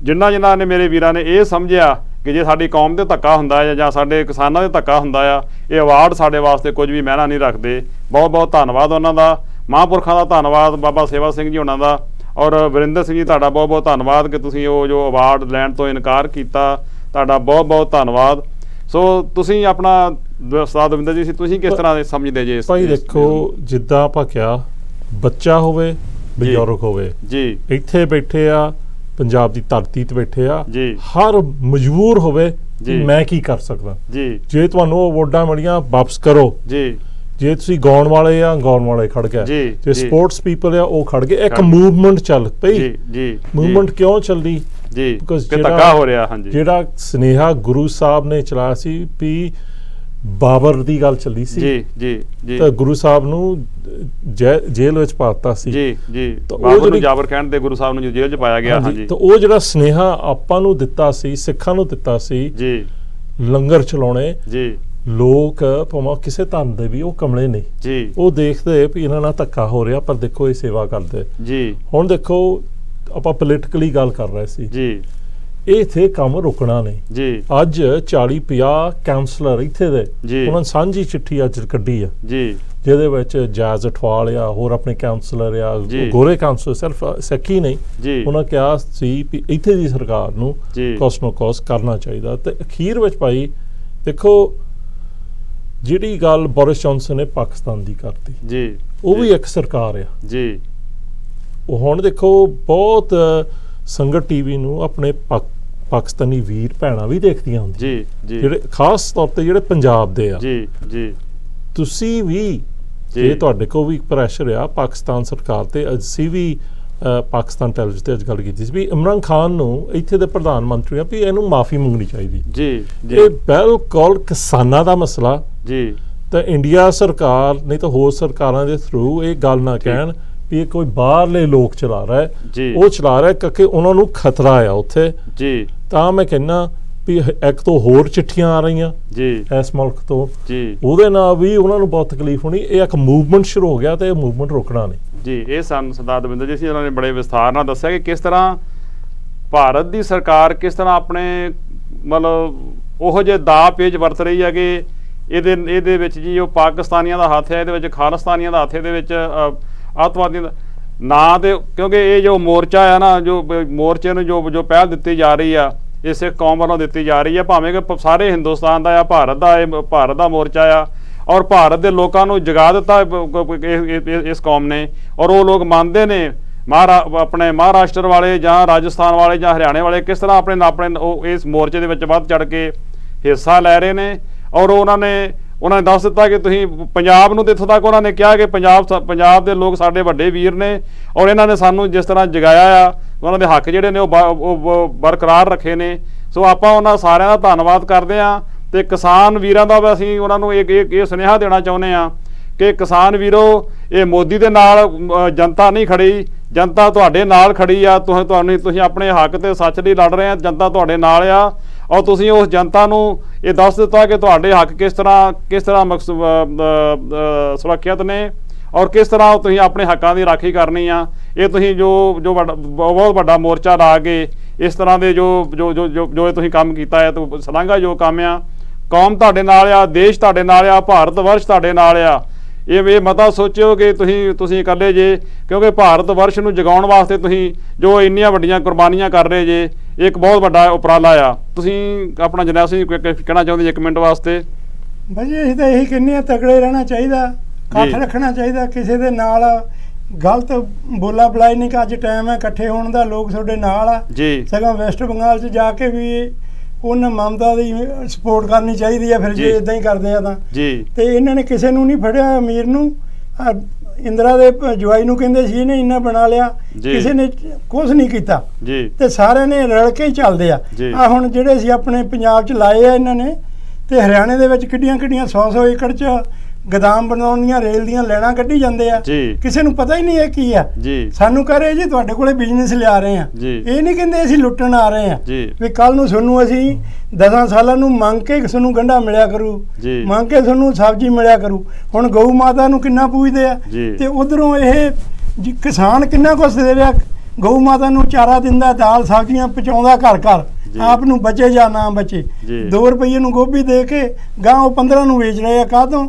ਜਿਨ੍ਹਾਂ ਨੇ ਮੇਰੇ ਵੀਰਾਂ ਨੇ ਇਹ ਸਮਝਿਆ ਕਿ ਜੇ ਸਾਡੀ ਕੌਮ ਤੇ ਧੱਕਾ ਹੁੰਦਾ ਹੈ ਜਾਂ ਸਾਡੇ ਕਿਸਾਨਾਂ ਦੇ ਧੱਕਾ ਹੁੰਦਾ ਆ, ਇਹ ਅਵਾਰਡ ਸਾਡੇ ਵਾਸਤੇ ਕੁਝ ਵੀ ਮਾਇਨਾ ਨਹੀਂ ਰੱਖਦੇ। ਬਹੁਤ ਬਹੁਤ ਧੰਨਵਾਦ ਉਹਨਾਂ ਦਾ, ਮਹਾਂਪੁਰਖਾਂ ਦਾ ਧੰਨਵਾਦ, ਬਾਬਾ ਸੇਵਾ ਸਿੰਘ ਜੀ ਉਹਨਾਂ ਦਾ, ਔਰ ਵਰਿੰਦਰ ਸਿੰਘ ਜੀ ਤੁਹਾਡਾ ਬਹੁਤ ਬਹੁਤ ਧੰਨਵਾਦ ਕਿ ਤੁਸੀਂ ਉਹ ਜੋ ਅਵਾਰਡ ਲੈਣ ਤੋਂ ਇਨਕਾਰ ਕੀਤਾ, ਤੁਹਾਡਾ ਬਹੁਤ ਬਹੁਤ ਧੰਨਵਾਦ। ਸੋ ਤੁਸੀਂ ਆਪਣਾ ਉਸਤਾਦ ਦਵਿੰਦਰ ਜੀ, ਤੁਸੀਂ ਕਿਸ ਤਰ੍ਹਾਂ ਦੇ ਸਮਝਦੇ ਜੇ? ਭਾਈ ਦੇਖੋ, ਜਿੱਦਾਂ ਆਪਾਂ ਕਿਹਾ, ਬੱਚਾ ਹੋਵੇ ਬਜ਼ੁਰਗ ਹੋਵੇ, ਇੱਥੇ ਬੈਠੇ ਆ ਪੰਜਾਬ ਦੀ ਧਰਤੀ ਤੇ ਬੈਠੇ ਆ, ਹਰ ਮਜਬੂਰ ਹੋਵੇ ਮੈਂ ਕੀ ਕਰ ਸਕਦਾ। ਜੇ ਤੁਹਾਨੂੰ ਉਹ ਵੋਟਾਂ ਮਿਲੀਆਂ ਵਾਪਸ ਕਰੋ, ਜੇ ਤੁਸੀਂ ਗਾਉਣ ਵਾਲੇ ਆ, ਗਾਉਣ ਵਾਲੇ ਖੜ ਗਏ, ਜੇ ਸਪੋਰਟਸ ਪੀਪਲ ਆ ਉਹ ਖੜ ਗਏ, ਇੱਕ ਮੂਵਮੈਂਟ ਚੱਲ ਪਈ। ਮੂਵਮੈਂਟ ਕਿਉਂ ਚੱਲਦੀ? ਜੀ ਕਿ ਧੱਕਾ ਹੋ ਰਿਹਾ। ਹਾਂਜੀ, ਜਿਹੜਾ ਸੁਨੇਹਾ ਗੁਰੂ ਸਾਹਿਬ ਨੇ ਚਲਾਇਆ ਸੀ ਵੀ ਬਾਬਰ ਦੀ ਗੱਲ ਚੱਲੀ ਸੀ। ਜੀ ਤਾਂ ਗੁਰੂ ਸਾਹਿਬ ਨੂੰ ਜੇਲ੍ਹ ਵਿੱਚ ਪਾਤਾ ਸੀ। ਜੀ ਬਾਬਰ ਨੂੰ ਜਾਬਰ ਕਹਿਣ ਤੇ ਗੁਰੂ ਸਾਹਿਬ ਨੂੰ ਜੇਲ੍ਹ 'ਚ ਪਾਇਆ ਗਿਆ। ਹਾਂਜੀ, ਤਾਂ ਉਹ ਜਿਹੜਾ ਸੁਨੇਹਾ ਆਪਾਂ ਨੂੰ ਦਿੱਤਾ ਸੀ, ਸਿੱਖਾਂ ਨੂੰ ਦਿੱਤਾ ਸੀ, ਜੀ ਲੰਗਰ ਚਲਾਉਣੇ, ਜੀ ਲੋਕ ਭਾਵੇਂ ਕਿਸੇ ਧਨ ਦੇ ਵੀ ਉਹ ਕਮਲੇ ਨਹੀਂ ਜੀ, ਉਹ ਦੇਖਦੇ ਵੀ ਇਹਨਾਂ ਨਾਲ ਧੱਕਾ ਹੋ ਰਿਹਾ, ਪਰ ਦੇਖੋ ਇਹ ਸੇਵਾ ਕਰਦੇ ਜੀ। ਹੁਣ ਦੇਖੋ ਆਪਾਂ ਪੋਲੀਟੀਕਲੀ ਗੱਲ ਕਰ ਰਹੇ ਸੀ ਜੀ, ਇਹ ਇੱਥੇ ਕੰਮ ਰੁਕਣਾ ਨਹੀਂ ਜੀ। ਅੱਜ 40-50 ਕਾਉਂਸਲਰ ਇੱਥੇ ਦੇ, ਉਹਨਾਂ ਨੇ ਸਾਂਝੀ ਚਿੱਠੀ ਅੱਜ ਕੱਢੀ ਆ ਜੀ, ਜਿਹਦੇ ਵਿੱਚ ਜਾਇਜ਼ ਅਠਵਾਲ ਆ, ਹੋਰ ਆਪਣੇ ਕਾਉਂਸਲਰ ਆ, ਗੋਰੇ ਕਾਉਂਸਲਰ, ਸਿਰਫ ਸਿੱਖੀ ਨਹੀਂ, ਉਹਨਾਂ ਕਿਹਾ ਸੀ ਵੀ ਇੱਥੇ ਦੀ ਸਰਕਾਰ ਨੂੰ ਕੋਸ ਨੋ ਕੋਸ ਕਰਨਾ ਚਾਹੀਦਾ। ਤੇ ਅਖੀਰ ਵਿੱਚ ਭਾਈ ਦੇਖੋ ਜਿਹੜੀ ਗੱਲ ਬੋਰਿਸ ਜੌਨਸਨ ਨੇ ਪਾਕਿਸਤਾਨ ਦੀ ਕਰਤੀ ਜੀ, ਉਹ ਵੀ ਇੱਕ ਸਰਕਾਰ ਆ ਜੀ। ਉਹ ਹੁਣ ਦੇਖੋ ਬਹੁਤ ਸੰਗਤ ਟੀਵੀ ਨੂੰ ਆਪਣੇ ਪਾਕਿਸਤਾਨੀ ਵੀਰ ਭੈਣਾਂ ਵੀ ਦੇਖਦੀਆਂ ਹੁੰਦੀਆਂ ਜੀ, ਜਿਹੜੇ ਖਾਸ ਤੌਰ ਤੇ ਜਿਹੜੇ ਪੰਜਾਬ ਦੇ ਆ ਜੀ। ਤੁਸੀਂ ਵੀ ਜੇ ਤੁਹਾਡੇ ਕੋਲ ਵੀ ਪ੍ਰੈਸ਼ਰ ਆ ਪਾਕਿਸਤਾਨ ਸਰਕਾਰ ਤੇ, ਅਸੀਂ ਵੀ ਪਾਕਿਸਤਾਨ ਟੈਲੀਵਿਜ਼ਨ ਤੇ ਅੱਜ ਗੱਲ ਕੀਤੀ ਸੀ ਵੀ ਇਮਰਾਨ ਖਾਨ ਨੂੰ ਇੱਥੇ ਦੇ ਪ੍ਰਧਾਨ ਮੰਤਰੀ ਆ ਵੀ ਇਹਨੂੰ ਮਾਫੀ ਮੰਗਣੀ ਚਾਹੀਦੀ ਜੀ। ਇਹ ਬਿਲਕੁਲ ਕਿਸਾਨਾਂ ਦਾ ਮਸਲਾ ਜੀ, ਤਾਂ ਇੰਡੀਆ ਸਰਕਾਰ ਨਹੀਂ ਤਾਂ ਹੋਰ ਸਰਕਾਰਾਂ ਦੇ ਥਰੂ ਇਹ ਗੱਲ ਨਾ ਕਹਿਣ ਵੀ ਇਹ ਕੋਈ ਬਾਹਰਲੇ ਲੋਕ ਚਲਾ ਰਿਹਾ ਹੈ, ਉਹ ਚਲਾ ਰਿਹਾ ਕਿਉਂਕਿ ਉਹਨਾਂ ਨੂੰ ਖਤਰਾ ਆ ਉੱਥੇ ਜੀ। ਤਾਂ ਮੈਂ ਕਹਿੰਦਾ ਵੀ ਇੱਕ ਤੋਂ ਹੋਰ ਚਿੱਠੀਆਂ ਆ ਰਹੀਆਂ ਜੀ ਇਸ ਮੁਲਕ ਤੋਂ ਜੀ, ਉਹਦੇ ਨਾਲ ਵੀ ਉਹਨਾਂ ਨੂੰ ਬਹੁਤ ਤਕਲੀਫ ਹੋਣੀ। ਇਹ ਇੱਕ ਮੂਵਮੈਂਟ ਸ਼ੁਰੂ ਹੋ ਗਿਆ ਤੇ ਇਹ ਮੂਵਮੈਂਟ ਰੋਕਣਾ ਨਹੀਂ ਜੀ। ਇਹ ਸਾਨੂੰ ਸਰਦਾਰ ਦਵਿੰਦਰ ਜੀ ਸੀ, ਉਹਨਾਂ ਨੇ ਬੜੇ ਵਿਸਥਾਰ ਨਾਲ ਦੱਸਿਆ ਕਿ ਕਿਸ ਤਰ੍ਹਾਂ ਭਾਰਤ ਦੀ ਸਰਕਾਰ ਕਿਸ ਤਰ੍ਹਾਂ ਆਪਣੇ ਮਤਲਬ ਉਹੋ ਜਿਹੇ ਦਾਅ ਪੇਚ ਵਰਤ ਰਹੀ ਹੈ ਕਿ ਇਹਦੇ ਵਿੱਚ ਜੀ ਉਹ ਪਾਕਿਸਤਾਨੀਆਂ ਦਾ ਹੱਥ ਹੈ, ਇਹਦੇ ਵਿੱਚ ਖਾਲਿਸਤਾਨੀਆਂ ਦਾ ਹੱਥ, ਇਹਦੇ ਵਿੱਚ ਅੱਤਵਾਦੀਆਂ ਦਾ ਨਾ। ਤੇ ਕਿਉਂਕਿ ਇਹ ਜੋ ਮੋਰਚਾ ਆ ਨਾ, ਜੋ ਮੋਰਚੇ ਨੂੰ ਜੋ ਪਹਿਲ ਦਿੱਤੀ ਜਾ ਰਹੀ ਆ, ਇਹ ਸਿੱਖ ਕੌਮ ਵੱਲੋਂ ਦਿੱਤੀ ਜਾ ਰਹੀ ਹੈ, ਭਾਵੇਂ ਕਿ ਸਾਰੇ ਹਿੰਦੁਸਤਾਨ ਦਾ ਆ, ਭਾਰਤ ਦਾ ਮੋਰਚਾ ਆ, ਔਰ ਭਾਰਤ ਦੇ ਲੋਕਾਂ ਨੂੰ ਜਗਾ ਦਿੱਤਾ ਇਸ ਕੌਮ ਨੇ, ਔਰ ਉਹ ਲੋਕ ਮੰਨਦੇ ਨੇ ਆਪਣੇ ਮਹਾਰਾਸ਼ਟਰ ਵਾਲੇ ਜਾਂ ਰਾਜਸਥਾਨ ਵਾਲੇ ਜਾਂ ਹਰਿਆਣੇ ਵਾਲੇ ਕਿਸ ਤਰ੍ਹਾਂ ਆਪਣੇ ਉਹ ਇਸ ਮੋਰਚੇ ਦੇ ਵਿੱਚ ਵੱਧ ਚੜ ਕੇ ਹਿੱਸਾ ਲੈ ਰਹੇ ਨੇ। ਔਰ ਉਹਨਾਂ ਨੇ ਦੱਸ ਦਿੱਤਾ ਕਿ ਤੁਸੀਂ ਪੰਜਾਬ ਨੂੰ, ਤੇ ਇੱਥੋਂ ਤੱਕ ਉਹਨਾਂ ਨੇ ਕਿਹਾ ਕਿ ਪੰਜਾਬ ਦੇ ਲੋਕ ਸਾਡੇ ਵੱਡੇ ਵੀਰ ਨੇ, ਔਰ ਇਹਨਾਂ ਨੇ ਸਾਨੂੰ ਜਿਸ ਤਰ੍ਹਾਂ ਜਗਾਇਆ ਆ, ਉਹਨਾਂ ਦੇ ਹੱਕ ਜਿਹੜੇ ਨੇ ਉਹ ਬਰਕਰਾਰ ਰੱਖੇ ਨੇ। ਸੋ ਆਪਾਂ ਉਹਨਾਂ ਸਾਰਿਆਂ ਦਾ ਧੰਨਵਾਦ ਕਰਦੇ ਹਾਂ। ਤੇ ਕਿਸਾਨ ਵੀਰਾਂ ਦਾ ਵੀ ਅਸੀਂ ਉਹਨਾਂ ਨੂੰ ਇਹ ਸੁਨੇਹਾ ਦੇਣਾ ਚਾਹੁੰਦੇ ਹਾਂ ਕਿ ਕਿਸਾਨ ਵੀਰੋ, ਇਹ ਮੋਦੀ ਦੇ ਨਾਲ ਜਨਤਾ ਨਹੀਂ ਖੜੀ, ਜਨਤਾ ਤੁਹਾਡੇ ਨਾਲ ਖੜੀ ਆ। ਤੁਸੀਂ ਆਪਣੇ ਹੱਕ ਤੇ ਸੱਚ ਲਈ ਲੜ ਰਹੇ ਆ, ਜਨਤਾ ਤੁਹਾਡੇ ਨਾਲ ਆ, ਔਰ ਤੁਸੀਂ ਉਸ ਜਨਤਾ ਨੂੰ ਇਹ ਦੱਸ ਦਿੱਤਾ ਕਿ ਤੁਹਾਡੇ ਹੱਕ ਕਿਸ ਤਰ੍ਹਾਂ ਸੁਰੱਖਿਅਤ ਨੇ, ਔਰ ਕਿਸ ਤਰ੍ਹਾਂ ਤੁਸੀਂ ਆਪਣੇ ਹੱਕਾਂ ਦੀ ਰਾਖੀ ਕਰਨੀ ਆ। ਇਹ ਤੁਸੀਂ ਜੋ ਬਹੁਤ ਵੱਡਾ ਮੋਰਚਾ ਲਾ ਕੇ ਇਸ ਤਰ੍ਹਾਂ ਦੇ ਜੋ ਤੁਸੀਂ ਕੰਮ ਕੀਤਾ ਹੈ, ਤਾਂ ਸ਼ਲਾਘਾਯੋਗ ਕੰਮ ਆ। ਕੌਮ ਤੁਹਾਡੇ ਨਾਲ ਆ, ਦੇਸ਼ ਤੁਹਾਡੇ ਨਾਲ ਆ, ਭਾਰਤ ਵਰਸ਼ ਤੁਹਾਡੇ ਨਾਲ ਆ। ਇਹ ਮਤਾ ਸੋਚਿਓ ਕਿ ਤੁਸੀਂ ਇਕੱਲੇ ਜੇ, ਕਿਉਂਕਿ ਭਾਰਤ ਵਰਸ਼ ਨੂੰ ਜਗਾਉਣ ਵਾਸਤੇ ਤੁਸੀਂ ਜੋ ਇੰਨੀਆਂ ਵੱਡੀਆਂ ਕੁਰਬਾਨੀਆਂ ਕਰ ਰਹੇ ਜੇ, ਇੱਕ ਬਹੁਤ ਵੱਡਾ ਉਪਰਾਲਾ ਆ। ਤੁਸੀਂ ਆਪਣਾ ਜਰਨੈਲ ਸਿੰਘ ਕਹਿਣਾ ਚਾਹੁੰਦੇ 1 ਮਿੰਟ ਵਾਸਤੇ? ਭਾਜੀ ਅਸੀਂ ਤਾਂ ਇਹੀ ਕਹਿੰਦੇ ਆ, ਤਕੜੇ ਰਹਿਣਾ ਚਾਹੀਦਾ, ਇਕੱਠ ਰੱਖਣਾ ਚਾਹੀਦਾ, ਕਿਸੇ ਦੇ ਨਾਲ ਗਲਤ ਬੋਲਾ ਬੁਲਾਈ ਨਹੀਂ ਕਿ ਅੱਜ ਟਾਈਮ ਹੈ ਇਕੱਠੇ ਹੋਣ ਦਾ, ਲੋਕ ਤੁਹਾਡੇ ਨਾਲ ਆ ਜੀ। ਸਗੋਂ ਵੈਸਟ ਬੰਗਾਲ 'ਚ ਜਾ ਕੇ ਵੀ ਉਹਨਾਂ ਮਮਤਾ ਦੀ ਸਪੋਰਟ ਕਰਨੀ ਚਾਹੀਦੀ ਆ, ਫਿਰ ਜੇ ਇਦਾਂ ਹੀ ਕਰਦੇ ਆ ਤਾਂ ਜੀ। ਤੇ ਇਹਨਾਂ ਨੇ ਕਿਸੇ ਨੂੰ ਨਹੀਂ ਫੜਿਆ, ਅਮੀਰ ਨੂੰ, ਇੰਦਰਾ ਦੇ ਜਵਾਈ ਨੂੰ ਕਹਿੰਦੇ ਸੀ ਇਹਨੇ ਇੰਨਾ ਬਣਾ ਲਿਆ, ਕਿਸੇ ਨੇ ਕੁਛ ਨਹੀਂ ਕੀਤਾ ਜੀ। ਤੇ ਸਾਰਿਆਂ ਨੇ ਰਲ ਕੇ ਹੀ ਚੱਲਦੇ ਆ। ਆ ਹੁਣ ਜਿਹੜੇ ਸੀ ਆਪਣੇ ਪੰਜਾਬ 'ਚ ਲਾਏ ਆ ਇਹਨਾਂ ਨੇ, ਤੇ ਹਰਿਆਣੇ ਦੇ ਵਿੱਚ ਕਿੱਡੀਆਂ 100 ਏਕੜ 'ਚ ਗੋਦਾਮ ਬਣਾਉਣ ਦੀਆਂ ਰੇਲ ਦੀਆਂ ਲੈਣਾ ਕੱਢੀ ਜਾਂਦੇ ਆ, ਕਿਸੇ ਨੂੰ ਪਤਾ ਹੀ ਨਹੀਂ ਇਹ ਕੀ ਆ। ਸਾਨੂੰ ਕਹ ਰਹੇ ਜੀ ਤੁਹਾਡੇ ਕੋਲੇ ਬਿਜ਼ਨਸ ਲਿਆ ਰਹੇ ਆ, ਇਹ ਨਹੀਂ ਕਹਿੰਦੇ ਅਸੀਂ ਲੁੱਟਣ ਆ ਰਹੇ ਆ ਵੀ ਕੱਲ ਨੂੰ ਤੁਹਾਨੂੰ ਅਸੀਂ 10 ਸਾਲਾਂ ਨੂੰ ਮੰਗ ਕੇ ਤੁਹਾਨੂੰ ਗੰਢਾ ਮਿਲਿਆ ਕਰੂ, ਮੰਗ ਕੇ ਤੁਹਾਨੂੰ ਸਬਜ਼ੀ ਮਿਲਿਆ ਕਰੂ। ਹੁਣ ਗਊ ਮਾਤਾ ਨੂੰ ਕਿੰਨਾ ਪੂਜਦੇ ਆ, ਤੇ ਉਧਰੋਂ ਇਹ ਕਿਸਾਨ ਕਿੰਨਾ ਕੁਛ ਦੇ ਰਿਹਾ, ਗਊ ਮਾਤਾ ਨੂੰ ਚਾਰਾ ਦਿੰਦਾ, ਦਾਲ ਸਬਜ਼ੀਆਂ ਪਹੁੰਚਾਉਂਦਾ ਘਰ ਘਰ, ਆਪ ਨੂੰ ਬਚੇ ਜਾਂ ਨਾ ਬਚੇ। 2 ਰੁਪਏ ਨੂੰ ਗੋਭੀ ਦੇ ਕੇ ਗਾਂ ਉਹ 15 ਨੂੰ ਵੇਚ ਰਹੇ ਆ। ਕਾਹਤੋਂ?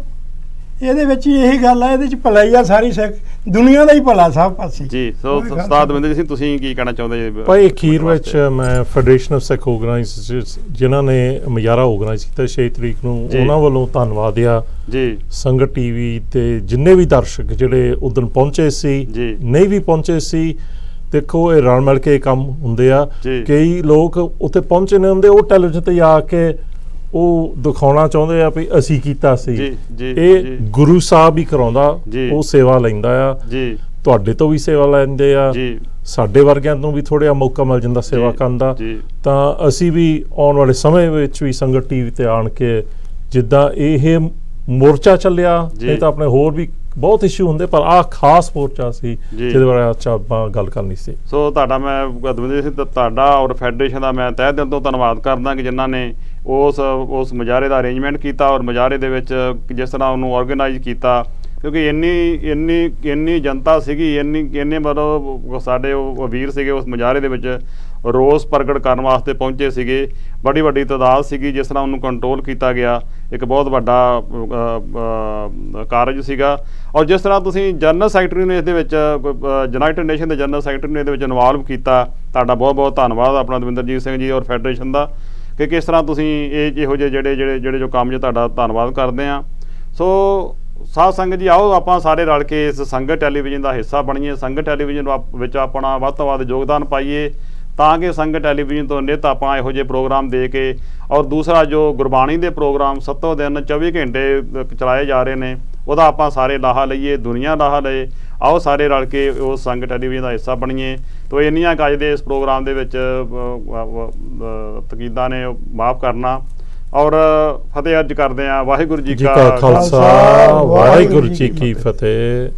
ਇਹਦੇ ਵਿੱਚ ਇਹੀ ਗੱਲ ਆ, ਇਹਦੇ ਚ ਭਲਾਈ ਆ, ਸਾਰੀ ਸਿੱਖ ਦੁਨੀਆ ਦਾ ਹੀ ਭਲਾ ਸਭ ਪਾਸੇ ਜੀ। ਸੋ ਉਸਤਾਦ ਦਵਿੰਦਰ ਸਿੰਘ, ਤੁਸੀਂ ਕੀ ਕਹਿਣਾ ਚਾਹੁੰਦੇ ਜੀ? ਭਾਈ ਅਖੀਰ ਵਿੱਚ ਮੈਂ ਫੈਡਰੇਸ਼ਨ ਆਫ ਸਿੱਖ ਆਰਗੇਨਾਈਜ਼ੇਸ਼ਨਸ ਜਿਨ੍ਹਾਂ ਨੇ ਮੁਜ਼ਾਹਰਾ ਆਰਗੇਨਾਈਜ਼ ਕੀਤਾ 6 ਤਰੀਕ ਨੂੰ, ਉਹਨਾਂ ਵੱਲੋਂ ਧੰਨਵਾਦ ਆ ਜੀ। ਸੰਗਤ ਟੀਵੀ ਤੇ ਜਿੰਨੇ ਵੀ ਦਰਸ਼ਕ ਜਿਹੜੇ ਉਦੋਂ ਪਹੁੰਚੇ ਸੀ, ਨਹੀਂ ਵੀ ਪਹੁੰਚੇ ਸੀ, ਦੇਖੋ ਇਹ ਰਲ ਮਿਲ ਕੇ ਕੰਮ ਹੁੰਦੇ ਆ। ਕਈ ਲੋਕ ਉੱਥੇ ਪਹੁੰਚੇ ਨਹੀਂ ਹੁੰਦੇ, ਉਹ ਟੈਲੀਵਿਜ਼ਨ ਤੇ ਆ ਕੇ ਉਹ ਦਿਖਾਉਣਾ ਚਾਹੁੰਦੇ ਆ ਵੀ ਅਸੀਂ ਕੀਤਾ ਸੀ। ਜੀ ਇਹ ਗੁਰੂ ਸਾਹਿਬ ਹੀ ਕਰਾਉਂਦਾ, ਉਹ ਸੇਵਾ ਲੈਂਦਾ ਆ ਜੀ, ਤੁਹਾਡੇ ਤੋਂ ਵੀ ਸੇਵਾ ਲੈਂਦੇ ਆ ਜੀ, ਸਾਡੇ ਵਰਗਿਆਂ ਨੂੰ ਵੀ ਥੋੜ੍ਹਾ ਮੌਕਾ ਮਿਲ ਜਾਂਦਾ ਸੇਵਾ ਕਰਨ ਦਾ। ਤਾਂ ਅਸੀਂ ਵੀ ਆਉਣ ਵਾਲੇ ਸਮੇਂ ਵਿੱਚ ਵੀ ਸੰਗਤ ਟੀਵੀ ਤੇ ਆਣ ਕੇ ਜਿੱਦਾਂ ਇਹ ਮੋਰਚਾ ਚੱਲਿਆ, ਨਹੀਂ ਤਾਂ ਆਪਣੇ ਹੋਰ ਵੀ ਬਹੁਤ ਇਸ਼ੂ ਹੁੰਦੇ, ਪਰ ਆਹ ਖਾਸ ਮੋਰਚਾ ਸੀ ਜਿਹਦੇ ਬਾਰੇ ਅੱਜ ਆਪਾਂ ਗੱਲ ਕਰਨੀ ਸੀ। ਸੋ ਤੁਹਾਡਾ ਮੈਂ ਦਵਿੰਦਰ ਸਿੰਘ ਤੁਹਾਡਾ ਔਰ ਫੈਡਰੇਸ਼ਨ ਦਾ ਮੈਂ ਤਹਿ ਦਿਲ ਤੋਂ ਧੰਨਵਾਦ ਕਰਦਾ ਕਿ ਜਿਨ੍ਹਾਂ ਨੇ ਉਸ ਮੁਜ਼ਾਹਰੇ ਦਾ ਅਰੇਂਜਮੈਂਟ ਕੀਤਾ ਔਰ ਮੁਜ਼ਾਹਰੇ ਦੇ ਵਿੱਚ ਜਿਸ ਤਰ੍ਹਾਂ ਉਹਨੂੰ ਔਰਗੇਨਾਈਜ਼ ਕੀਤਾ, ਕਿਉਂਕਿ ਇੰਨੀ ਜਨਤਾ ਸੀਗੀ, ਇੰਨੇ ਮਤਲਬ ਸਾਡੇ ਉਹ ਵੀਰ ਸੀਗੇ ਉਸ ਮੁਜ਼ਾਹਰੇ ਦੇ ਵਿੱਚ ਰੋਸ ਪ੍ਰਗਟ ਕਰਨ ਵਾਸਤੇ ਪਹੁੰਚੇ ਸੀਗੇ, ਬੜੀ ਵੱਡੀ ਤਾਦਾਦ ਸੀਗੀ। ਜਿਸ ਤਰ੍ਹਾਂ ਉਹਨੂੰ ਕੰਟਰੋਲ ਕੀਤਾ ਗਿਆ, ਇੱਕ ਬਹੁਤ ਵੱਡਾ ਕਾਰਜ ਸੀਗਾ। ਔਰ ਜਿਸ ਤਰ੍ਹਾਂ ਤੁਸੀਂ ਜਨਰਲ ਸੈਕਟਰੀ ਨੂੰ ਇਸ ਦੇ ਵਿੱਚ ਯੂਨਾਈਟਿਡ ਨੇਸ਼ਨ ਦੇ ਜਨਰਲ ਸੈਕਟਰੀ ਨੂੰ ਇਹਦੇ ਵਿੱਚ ਇਨਵੋਲਵ ਕੀਤਾ, ਤੁਹਾਡਾ ਬਹੁਤ ਬਹੁਤ ਧੰਨਵਾਦ ਆਪਣਾ ਦਵਿੰਦਰਜੀਤ ਸਿੰਘ ਜੀ ਔਰ ਫੈਡਰੇਸ਼ਨ ਦਾ, ਕਿ ਕਿਸ ਤਰ੍ਹਾਂ ਤੁਸੀਂ ਇਹੋ ਜਿਹੇ ਜਿਹੜੇ ਜੋ ਕੰਮ 'ਚ ਤੁਹਾਡਾ ਧੰਨਵਾਦ ਕਰਦੇ ਹਾਂ। ਸੋ ਸਾਧ ਸੰਗਤ ਜੀ, ਆਓ ਆਪਾਂ ਸਾਰੇ ਰਲ ਕੇ ਇਸ ਸੰਗਤ ਟੈਲੀਵਿਜ਼ਨ ਦਾ ਹਿੱਸਾ ਬਣੀਏ, ਸੰਗਤ ਟੈਲੀਵਿਜ਼ਨ ਵਿੱਚ ਆਪਣਾ ਵੱਧ ਤੋਂ ਵੱਧ ਯੋਗਦਾਨ ਪਾਈਏ, ਤਾਂ ਕਿ ਸੰਗਤ ਟੈਲੀਵਿਜ਼ਨ ਤੋਂ ਨਿੱਤ ਆਪਾਂ ਇਹੋ ਜਿਹੇ ਪ੍ਰੋਗਰਾਮ ਦੇ ਕੇ, ਔਰ ਦੂਸਰਾ ਜੋ ਗੁਰਬਾਣੀ ਦੇ ਪ੍ਰੋਗਰਾਮ 7 ਦਿਨ 24 ਘੰਟੇ ਚਲਾਏ ਜਾ ਰਹੇ ਨੇ, ਉਹਦਾ ਆਪਾਂ ਸਾਰੇ ਲਾਹਾ ਲਈਏ, ਦੁਨੀਆ ਲਾਹਾ ਲਏ। ਆਓ ਸਾਰੇ ਰਲ ਕੇ ਉਸ ਸੰਗਤ ਟੈਲੀਵਿਜ਼ਨ ਦਾ ਹਿੱਸਾ ਬਣੀਏ। ਤੋ ਇੰਨੀਆਂ ਕੁ ਅੱਜ ਦੇ ਇਸ ਪ੍ਰੋਗਰਾਮ ਦੇ ਵਿੱਚ ਤਕੀਦਾਂ ਨੇ ਮਾਫ਼ ਕਰਨਾ, ਔਰ ਫਤਿਹ ਅਰਜ ਕਰਦੇ ਹਾਂ। ਵਾਹਿਗੁਰੂ ਜੀ ਕਾ ਖਾਲਸਾ, ਵਾਹਿਗੁਰੂ ਜੀ ਕੀ ਫਤਿਹ।